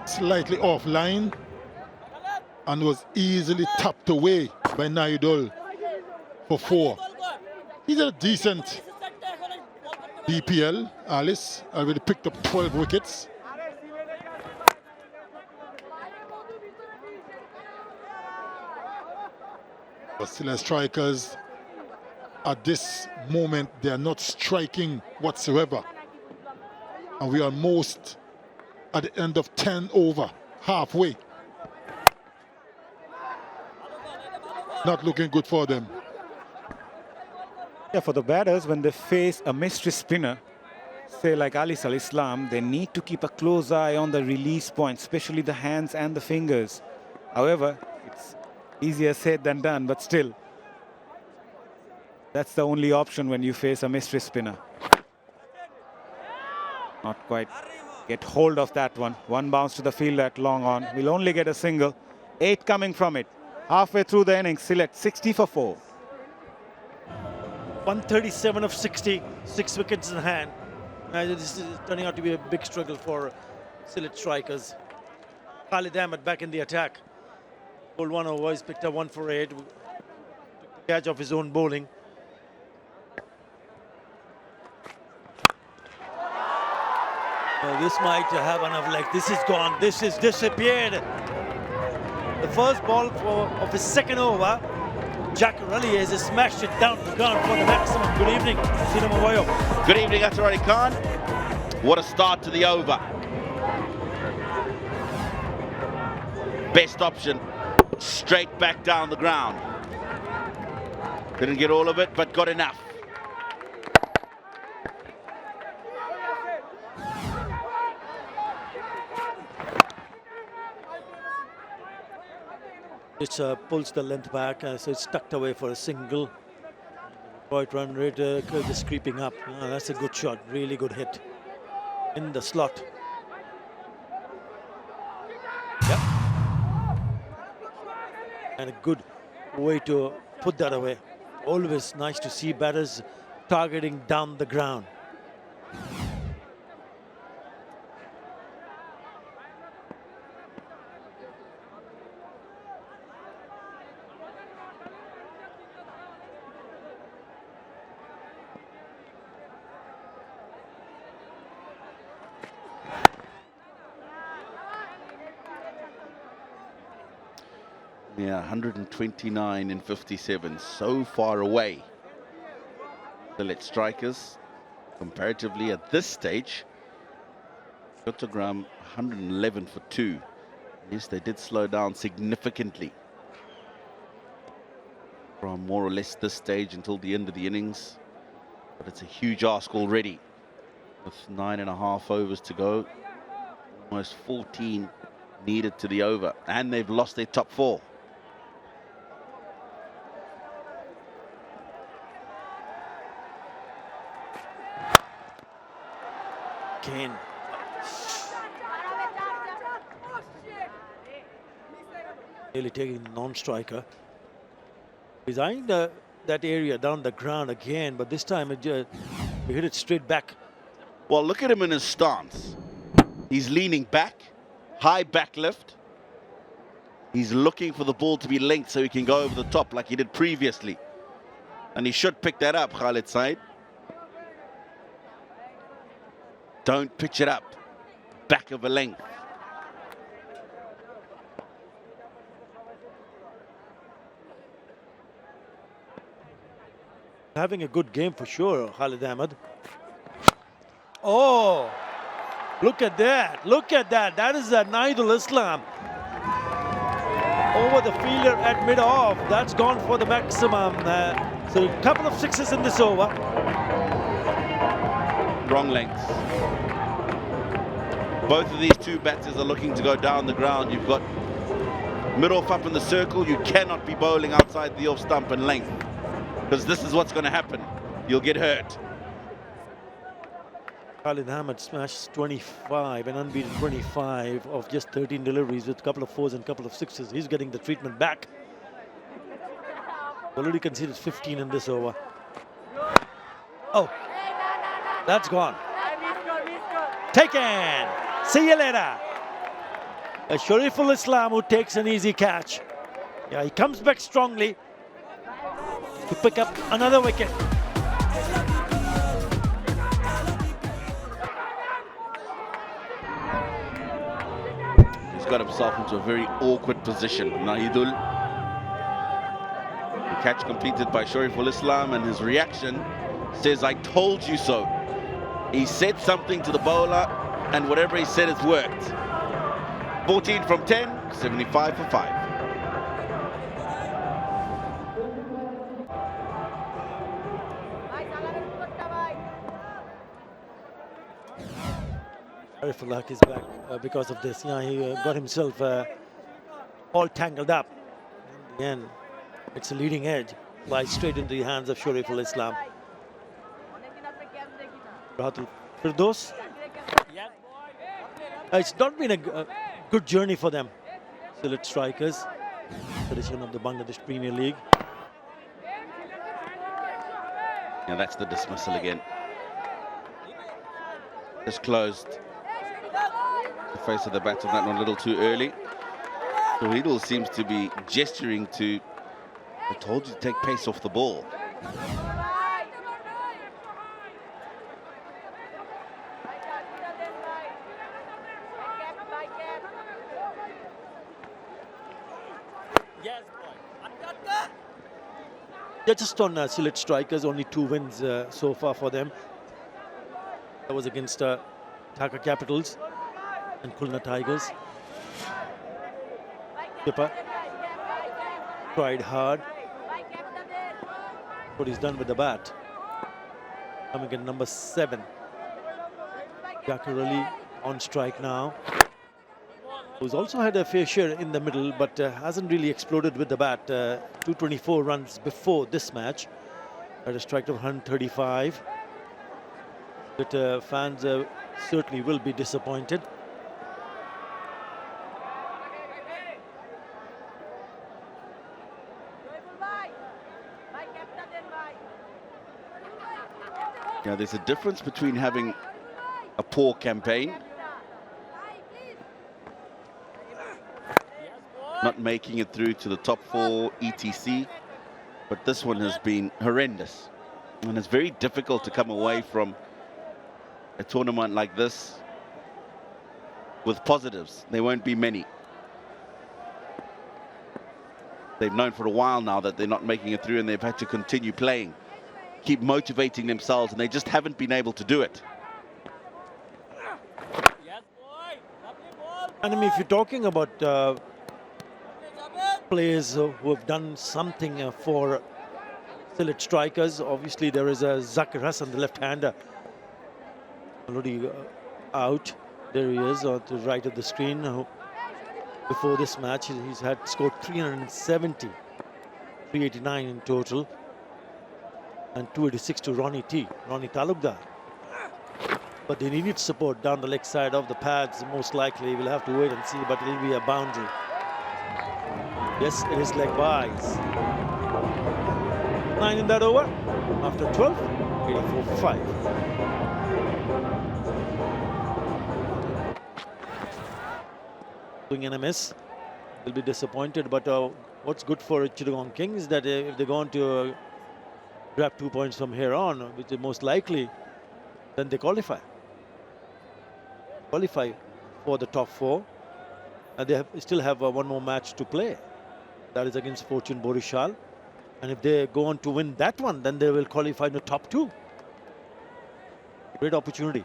Slightly offline and was easily tapped away by Nahidul for 4. He's a decent BPL. Alice already picked up 12 wickets. But Sylhet Strikers, at this moment, they are not striking whatsoever. And we are almost at the end of 10 over, halfway. Not looking good for them. Yeah, for the batters, when they face a mystery spinner, say like Ali Sal Islam, they need to keep a close eye on the release point, especially the hands and the fingers. However, it's easier said than done, but still, that's the only option when you face a mystery spinner. Not quite get hold of that one. One bounce to the field at long on. Will only get a single. 8 coming from it. Halfway through the innings, Sylhet 60 for 4. 137 of 60, 6 wickets in hand. This is turning out to be a big struggle for Sylhet Strikers. Khalid Ahmed back in the attack. Bowled 1 over, he's picked up 1 for 8. Took the catch off his own bowling. This might have enough leg. This is gone. This is disappeared. The first ball of his second over. 𝗃𝗃𝗃𝗃 has smashed it down to the ground for the maximum. Good evening, 𝗃𝗵𝗃𝗃𝗃𝗃. Good evening, 𝗃𝗃𝗃𝗃 Ali Khan. What a start to the over. Best option, straight back down the ground. Didn't get all of it, but got enough. It pulls the length back, so it's tucked away for a single. Right run rate just creeping up. That's a good shot, really good hit in the slot. Yep. And a good way to put that away. Always nice to see batters targeting down the ground. Yeah, 129 in 57, so far away. Sylhet Strikers, comparatively at this stage, Chittagong 111 for 2. Yes, they did slow down significantly from more or less this stage until the end of the innings. But it's a huge ask already with 9.5 overs to go. Almost 14 needed to the over, and they've lost their top 4. Again. Nearly taking the non-striker. He's eyeing that area down the ground again, but this time we hit it straight back. Well, look at him in his stance. He's leaning back, high back lift. He's looking for the ball to be linked so he can go over the top like he did previously. And he should pick that up, Khalid Said. Don't pitch it up, back of a length. Having a good game for sure, Khalid Ahmed. Oh, look at that, look at that. That is 𝗍𝗫𝗍 Islam. Over the fielder at mid-off. That's gone for the maximum. So a couple of sixes in this over. Wrong length. Both of these two batters are looking to go down the ground. You've got mid-off up in the circle. You cannot be bowling outside the off stump and length, because this is what's going to happen. You'll get hurt. Khalid Ahmed smashed 25, an unbeaten 25 of just 13 deliveries with a couple of 4s and a couple of 6s. He's getting the treatment back. Already conceded 15 in this over. Oh, that's gone. Taken. See you later. 𝗃𝗃𝗃𝗃 who takes an easy catch. Yeah, he comes back strongly to pick up another wicket. He's got himself into a very awkward position. 𝗍𝗫𝗍𝗃. The catch completed by shorturl Islam, and his reaction says, "I told you so." He said something to the bowler, and whatever he said has worked. 14 from 10, 75 for 5. 𝗃𝗃𝗃𝗃 is back because of this. Yeah, he got himself all tangled up. In the end, it's a leading edge. Flies straight into the hands of shorturl Islam. Rahul Firdos. It's not been a good journey for them. Sylhet Strikers, tradition of the Bangladesh Premier League. Yeah, that's the dismissal again. Just closed the face of the bat on that one a little too early. 𝗿𝗏𝗽𝗏 seems to be gesturing to, I told you to take pace off the ball. Yeah, just on Sylhet Strikers, only 2 wins so far for them. That was against Dhaka Capitals and Khulna Tigers. Kipper tried hard. What he's done with the bat. Coming in number 7. 𝗃𝗃𝗃𝗃 on strike now. Who's also had a fair share in the middle, but hasn't really exploded with the bat. 224 runs before this match. At a strike of 135. But fans certainly will be disappointed. Yeah, there's a difference between having a poor campaign, not making it through to the top 4 etc, but this one has been horrendous, and it's very difficult to come away from a tournament like this with positives. There won't be many. They've known for a while now that they're not making it through, and they've had to continue playing, keep motivating themselves, and they just haven't been able to do it. And I mean, if you're talking about players who have done something for Sylhet Strikers, obviously there is Zakir Hassan, the left-hander, already out. There he is on the right of the screen. Before this match, he's had scored 370, 389 in total, and 286 to Ronnie Talukdar. But they needed support down the leg side of the pads. Most likely, we'll have to wait and see, but it'll be a boundary. Yes, it is leg byes. 9 in that over. After 12, 84 for 5. Swing and a miss. They'll be disappointed, but what's good for Chittagong Kings is that if they go on to grab 2 points from here on, which is most likely, then they qualify for the top 4, and they still have one more match to play. That is against Fortune Borishal, and if they go on to win that one, then they will qualify in the top 2. Great opportunity.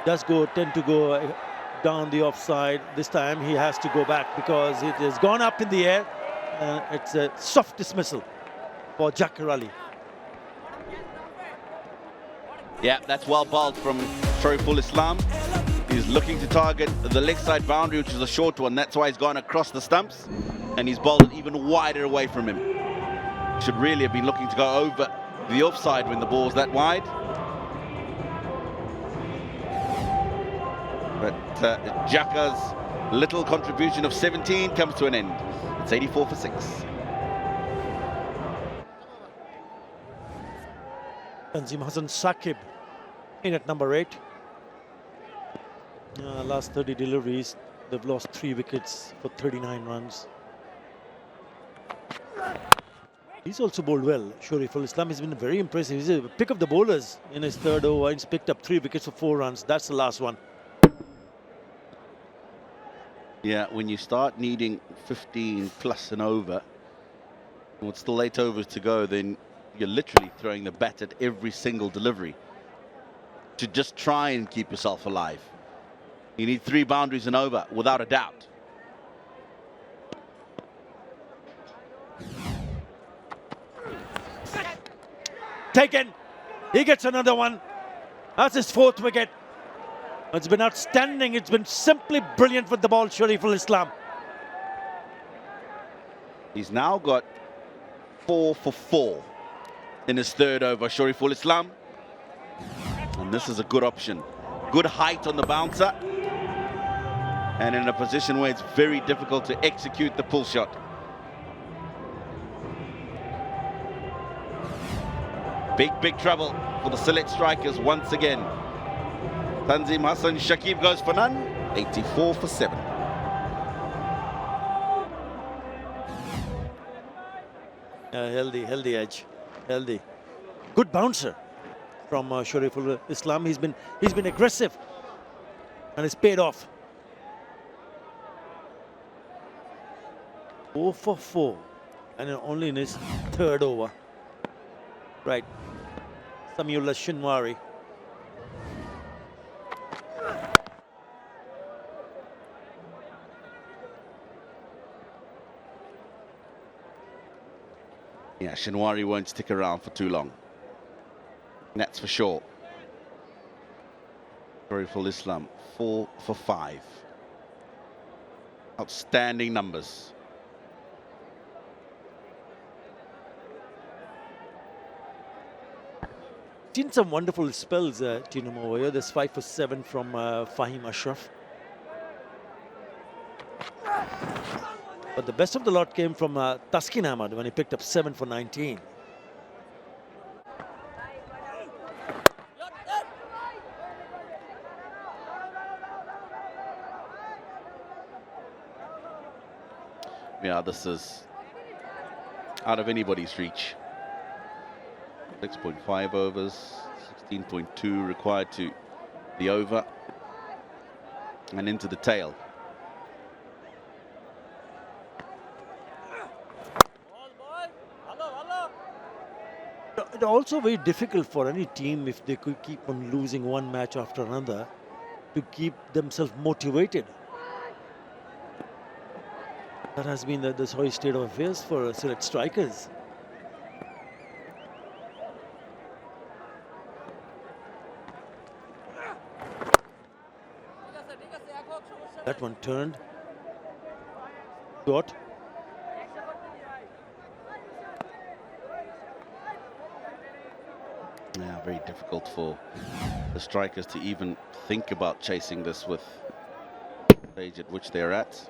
Tend to go down the offside. This time he has to go back because it has gone up in the air. It's a soft dismissal for 𝗃𝗃𝗃𝗃. Yeah, that's well bowled from Shorturl Islam. He's looking to target the leg side boundary, which is a short one. That's why he's gone across the stumps, and he's bowled it even wider away from him. Should really have been looking to go over the offside when the ball's that wide. But 𝗃𝗃𝗃𝗃's little contribution of 17 comes to an end. It's 84 for 6. Tanzim Hassan Saqib in at number 8. Last 30 deliveries, they've lost 3 wickets for 39 runs. He's also bowled well. Shorturl Islam has been very impressive. He's a pick of the bowlers in his 3rd over. He's picked up 3 wickets for 4 runs. That's the last one. Yeah, when you start needing 15 plus and over, and with still 8 overs to go, then you're literally throwing the bat at every single delivery to just try and keep yourself alive. You need 3 boundaries and over, without a doubt. Taken. He gets another one. That's his 4th wicket. It's been outstanding. It's been simply brilliant with the ball, Shorturl Islam. He's now got 4 for 4. in his third over, �ឋ𝗃𝗃𝗬𝒡. And this is a good option. Good height on the bouncer. And in a position where it's very difficult to execute the pull shot. Big trouble for the Sylhet Strikers once again. Tanzim Hassan Shakib goes for none. 84 for 7. Healthy edge. Healthy. Good bouncer from 𝗃𝗃𝗃𝗃. He's been aggressive. And it's paid off. 4 for 4. And only in his third over. Right. Samulla Shinwari. Yeah, Shinwari won't stick around for too long. That's for sure. 𝗃𝗃𝗃𝗃, 4 for 5. Outstanding numbers. Seen some wonderful spells, Tino over here. There's 5 for 7 from Fahim Ashraf. But the best of the lot came from Taskin Ahmad when he picked up 7 for 19. Yeah, this is out of anybody's reach. 6.5 overs, 16.2 required to the over and into the tail. It's also very difficult for any team, if they could keep on losing one match after another, to keep themselves motivated. That has been the sorry state of affairs for Sylhet Strikers. That one turned. Short. Yeah, very difficult for the Strikers to even think about chasing this with the stage at which they're at.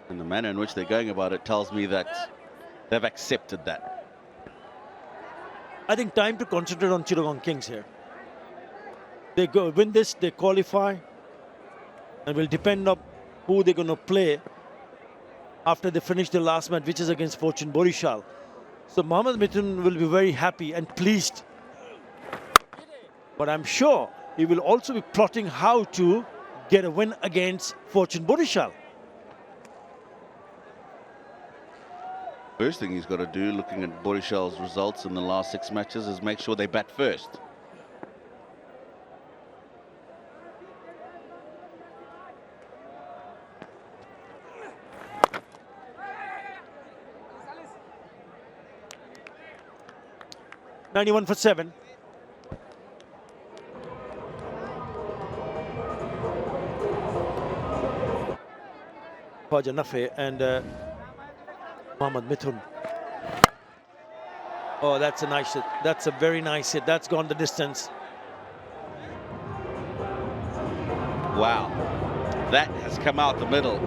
And the manner in which they're going about it tells me that they've accepted that. I think time to concentrate on Chittagong Kings here. They go win this, they qualify, and will depend on who they're going to play after they finish the last match, which is against 𝗵𝗺𝗃𝗃𝗃. So Mohammad Mithun will be very happy and pleased. But I'm sure he will also be plotting how to get a win against 𝗵𝗺𝗃𝗃𝗃. First thing he's got to do, looking at 𝗵𝗺𝗃𝗃's results in the last 6 matches, is make sure they bat first. 𝗍𝗔1 for 7. Khwaja Nafi and Mohammad Mithun. Oh, that's a nice hit. That's a very nice hit. That's gone the distance. Wow, that has come out the middle.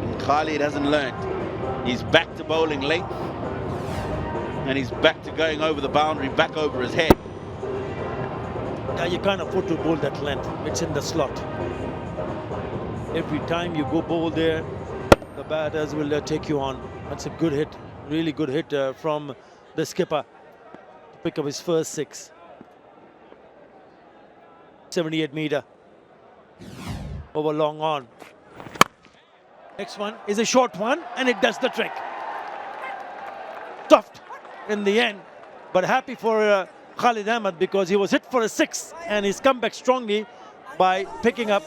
And Khalid hasn't learned. He's back to bowling length. And he's back to going over the boundary, back over his head. Yeah, you can't afford to bowl that length. It's in the slot. Every time you go bowl there, the batters will take you on. That's a good hit, really good hit from the skipper to pick up his first 6. 78 meter. Over long on. Next one is a short one, and it does the trick. Toughed in the end, but happy for Khalid Ahmad because he was hit for a 6 and he's come back strongly by picking up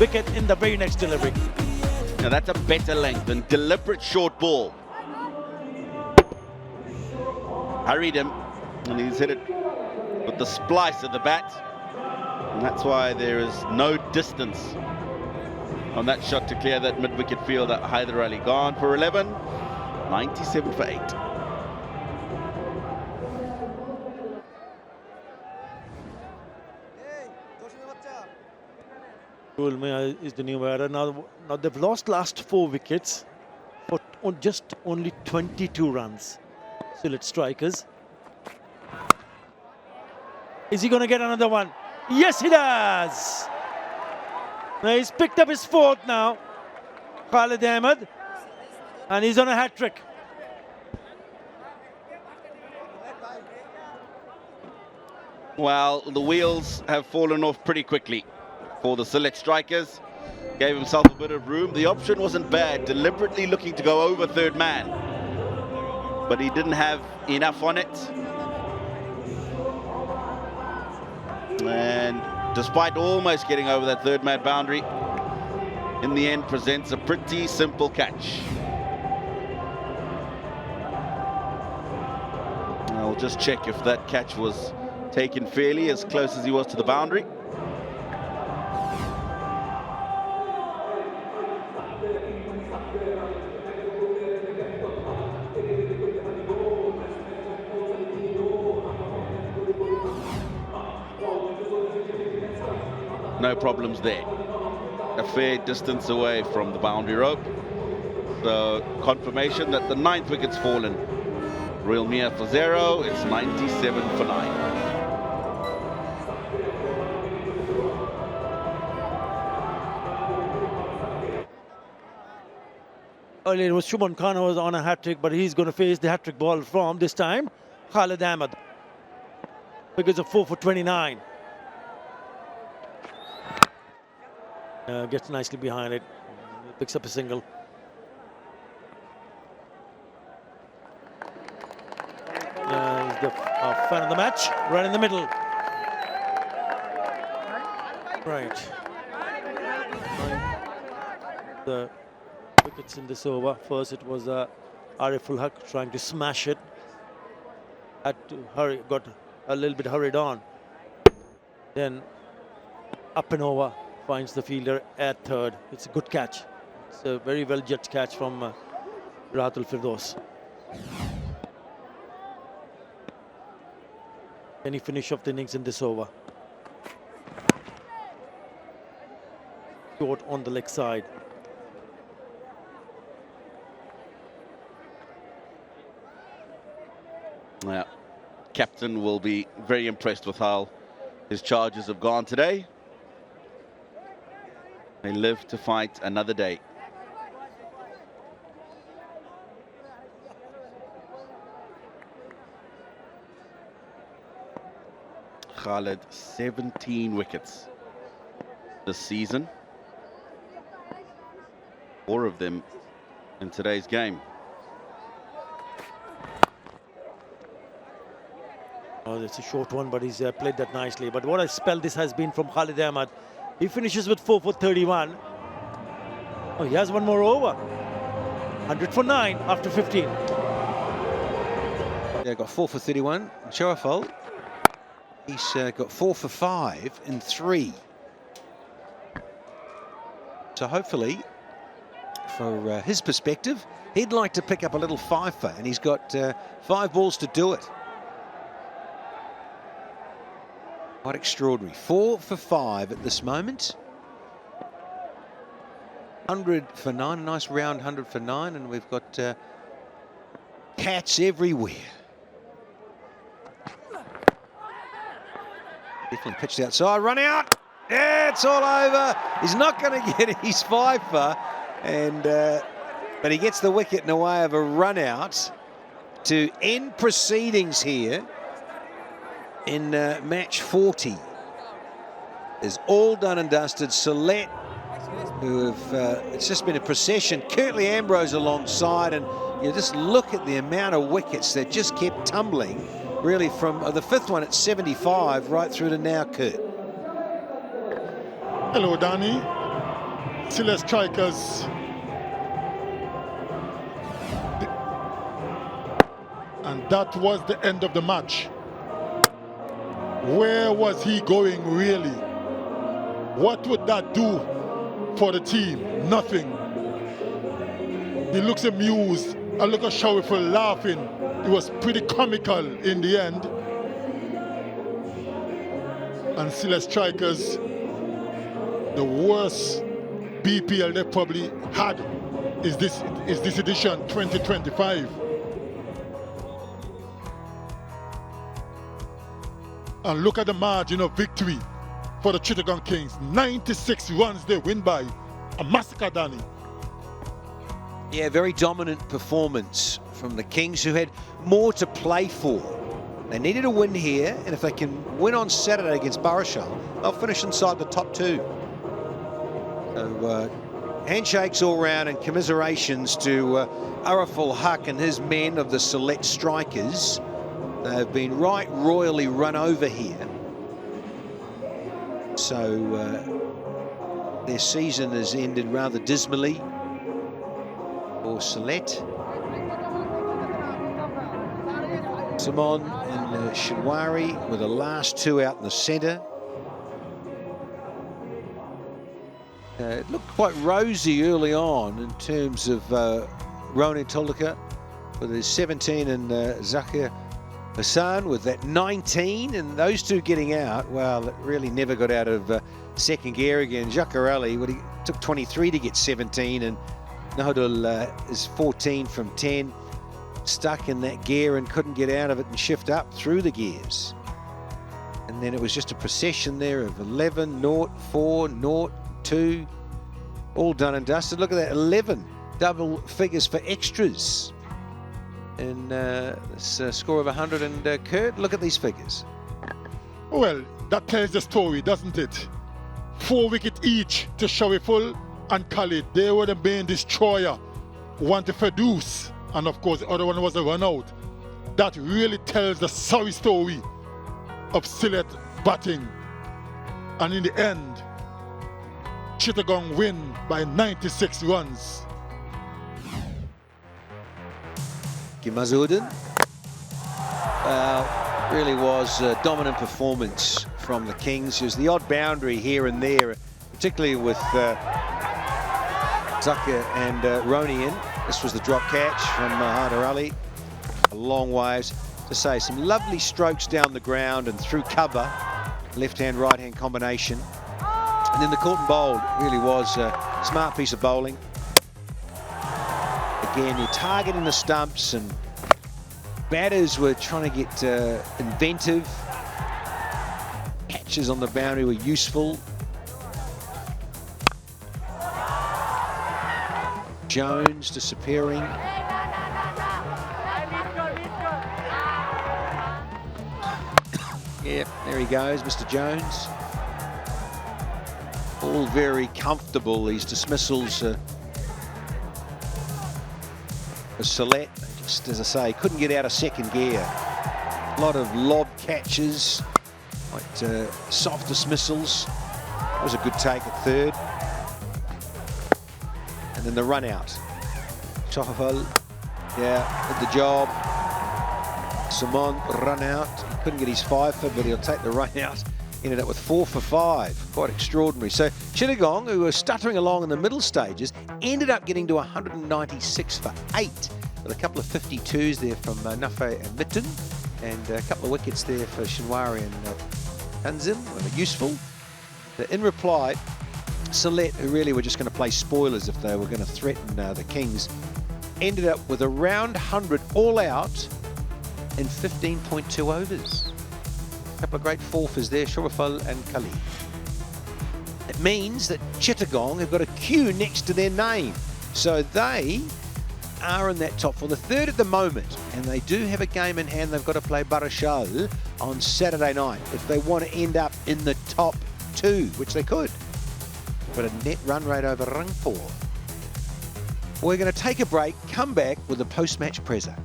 wicket in the very next delivery. Now that's a better length than deliberate short ball. Hurried him, and he's hit it with the splice of the bat. And that's why there is no distance on that shot to clear that mid-wicket field at 𝗿𝗺𝗺𝗃. Gone for 11, 97 for 8. 𝗃𝗵𝗃𝗃 is the new era. Now they've lost last 4 wickets for just only 22 runs. Sylhet Strikers. Is he going to get another one? Yes, he does. Now he's picked up his 4th now, Khalid Ahmed, and he's on a hat-trick. Well, the wheels have fallen off pretty quickly for the Sylhet Strikers. Gave himself a bit of room. The option wasn't bad, deliberately looking to go over 3rd man. But he didn't have enough on it. And despite almost getting over that 3rd man boundary, in the end presents a pretty simple catch. I'll just check if that catch was taken fairly, as close as he was to the boundary. No problems there. A fair distance away from the boundary rope. So confirmation that the 9th wicket's fallen. 𝗿𝗺𝗃𝗃 for 0. It's 97 for 9. Earlier it was Shubman Khan who was on a hat-trick, but he's going to face the hat-trick ball from this time Khalid Ahmed. Because of 4 for 29. Gets nicely behind it, picks up a single. He's the fan of the match, right in the middle. Right. The wickets in this over. First it was 𝗵𝗺𝗃𝗃 trying to smash it. Had to hurry, got a little bit hurried on. Then up and over. Finds the fielder at 3rd. It's a good catch. It's a very well judged catch from 𝗿𝗵𝗃𝗃. Can he finish off the innings in this over? Short on the leg side. Yeah, captain will be very impressed with how his charges have gone today. They live to fight another day. Khalid, 17 wickets this season. 4 of them in today's game. Oh, it's a short one, but he's played that nicely. But what a spell this has been from Khalid Ahmed. He finishes with 4 for 31. Oh, he has one more over. 100 for 9 after 15. Yeah, got 4 for 31. 𝗃𝗃𝗃𝗃, he's got 4 for 5 in 3. So hopefully, for his perspective, he'd like to pick up a little 5-fer, and he's got 5 balls to do it. Quite extraordinary. 4 for 5 at this moment. 100 for 9, a nice round 100 for 9, and we've got cats everywhere. Definitely pitched outside, run out. Yeah, it's all over. He's not going to get his 5-fer, and but he gets the wicket in the way of a run out to end proceedings here. In match 40 is all done and dusted. Sylhet, who have, it's just been a procession. 𝗃𝗄𝗃 alongside, and you just look at the amount of wickets that just kept tumbling, really from the 5th one at 75 right through to now Kurt. Hello, Danny. Sylhet Strikers. And that was the end of the match. Where was he going, really? What would that do for the team? Nothing. He looks amused. I look at 𝗂𝗶𝗃𝗄 laughing. It was pretty comical in the end. And Sylhet Strikers, the worst BPL they probably had is this edition 2025. And look at the margin of victory for the Chittagong Kings. 96 runs they win by. A massacre, Danny. Yeah, very dominant performance from the Kings, who had more to play for. They needed a win here, and if they can win on Saturday against 𝗂𝗃𝗄𝗃, they'll finish inside the top 2. So handshakes all round and commiserations to 𝗂𝗃𝗄𝗃 and his men of the Sylhet Strikers. They've been right royally run over here. So their season has ended rather dismally for Sylhet. Simon and 𝗁𝗂𝗄𝗃 were the last 2 out in the centre. It looked quite rosy early on in terms of Ronnie Toldica with his 17 and 𝗧 𝗂𝗃𝗄𝗃 with that 19, and those 2 getting out, well, it really never got out of second gear again. 𝗧 𝗂𝗃𝗄𝗃, he took 23 to get 17, and 𝗂𝗃𝗄𝗃 is 14 from 10. Stuck in that gear and couldn't get out of it and shift up through the gears. And then it was just a procession there of 11, 0, 4, 0, 2, all done and dusted. Look at that, 11 double figures for extras. And this score of 100. And Kurt, look at these figures. Well, that tells the story, doesn't it? 4 wickets each to 𝗂𝗃𝗄𝗃 and 𝗂𝐿𝐴. They were the main destroyer. One to 𝗃𝗄𝗃, and of course the other one was a run out. That really tells the sorry story of Sylhet batting. And in the end, Chittagong win by 96 runs. Ghimazudin. Really was a dominant performance from the Kings. There's the odd boundary here and there, particularly with 𝗧 and Ronnie in. This was the drop catch from 𝗂𝗃𝗄𝗃. A long ways to say. Some lovely strokes down the ground and through cover. Left-hand, right-hand combination. And then the caught and bowled really was a smart piece of bowling. Again, you're targeting the stumps, and batters were trying to get inventive. Catches on the boundary were useful. Jones disappearing. Yeah, there he goes, Mr. Jones. All very comfortable, these dismissals. For Sylhet, just as I say, couldn't get out of second gear. A lot of lob catches, quite soft dismissals. That was a good take at third. And then the run out. 𝗂𝗃𝗄𝗃, yeah, did the job. Simon run out. He couldn't get his 5 for, but he'll take the run out. Ended up with 4 for 5. Quite extraordinary. So Chittagong, who were stuttering along in the middle stages, ended up getting to 196 for 8, with a couple of 52s there from 𝗏𝗏 and Mitten, and a couple of wickets there for 𝗁𝗂𝗃𝗄𝗃 and Tanzim, were useful. But in reply, Sylhet, who really were just going to play spoilers if they were going to threaten the Kings, ended up with around 100 all out in 15.2 overs. A couple of great forfers there, 𝗂𝗃𝗄𝗃 and 𝗂𝗃𝗃. It means that Chittagong have got a Q next to their name. So they are in that top 4. The third at the moment, and they do have a game in hand. They've got to play 𝗂𝗃𝗄𝗃 on Saturday night if they want to end up in the top 2, which they could. But a net run rate over Rangpur. We're going to take a break, come back with the post-match presser.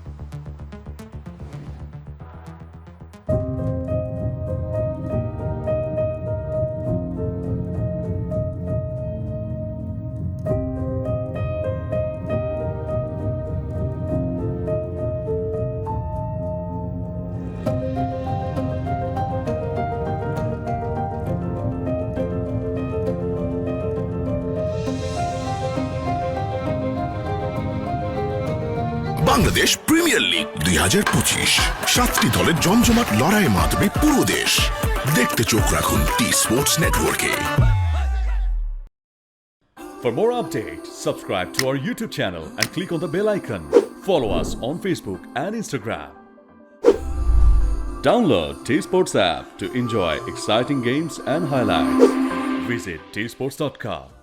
Bangladesh premier league 2025 7টি দলের জমজমাট লড়াইয়ে মাতবে পুরো দেশ। দেখতে চোখ রাখুন T Sports নেটওয়ার্কে। For more updates, subscribe to our YouTube channel and click on the bell icon. Follow us on Facebook and Instagram. Download 𝗃𝗶𝗱𝗲 app to enjoy exciting games and highlights. Visit 𝗃𝗶𝗱sports.com.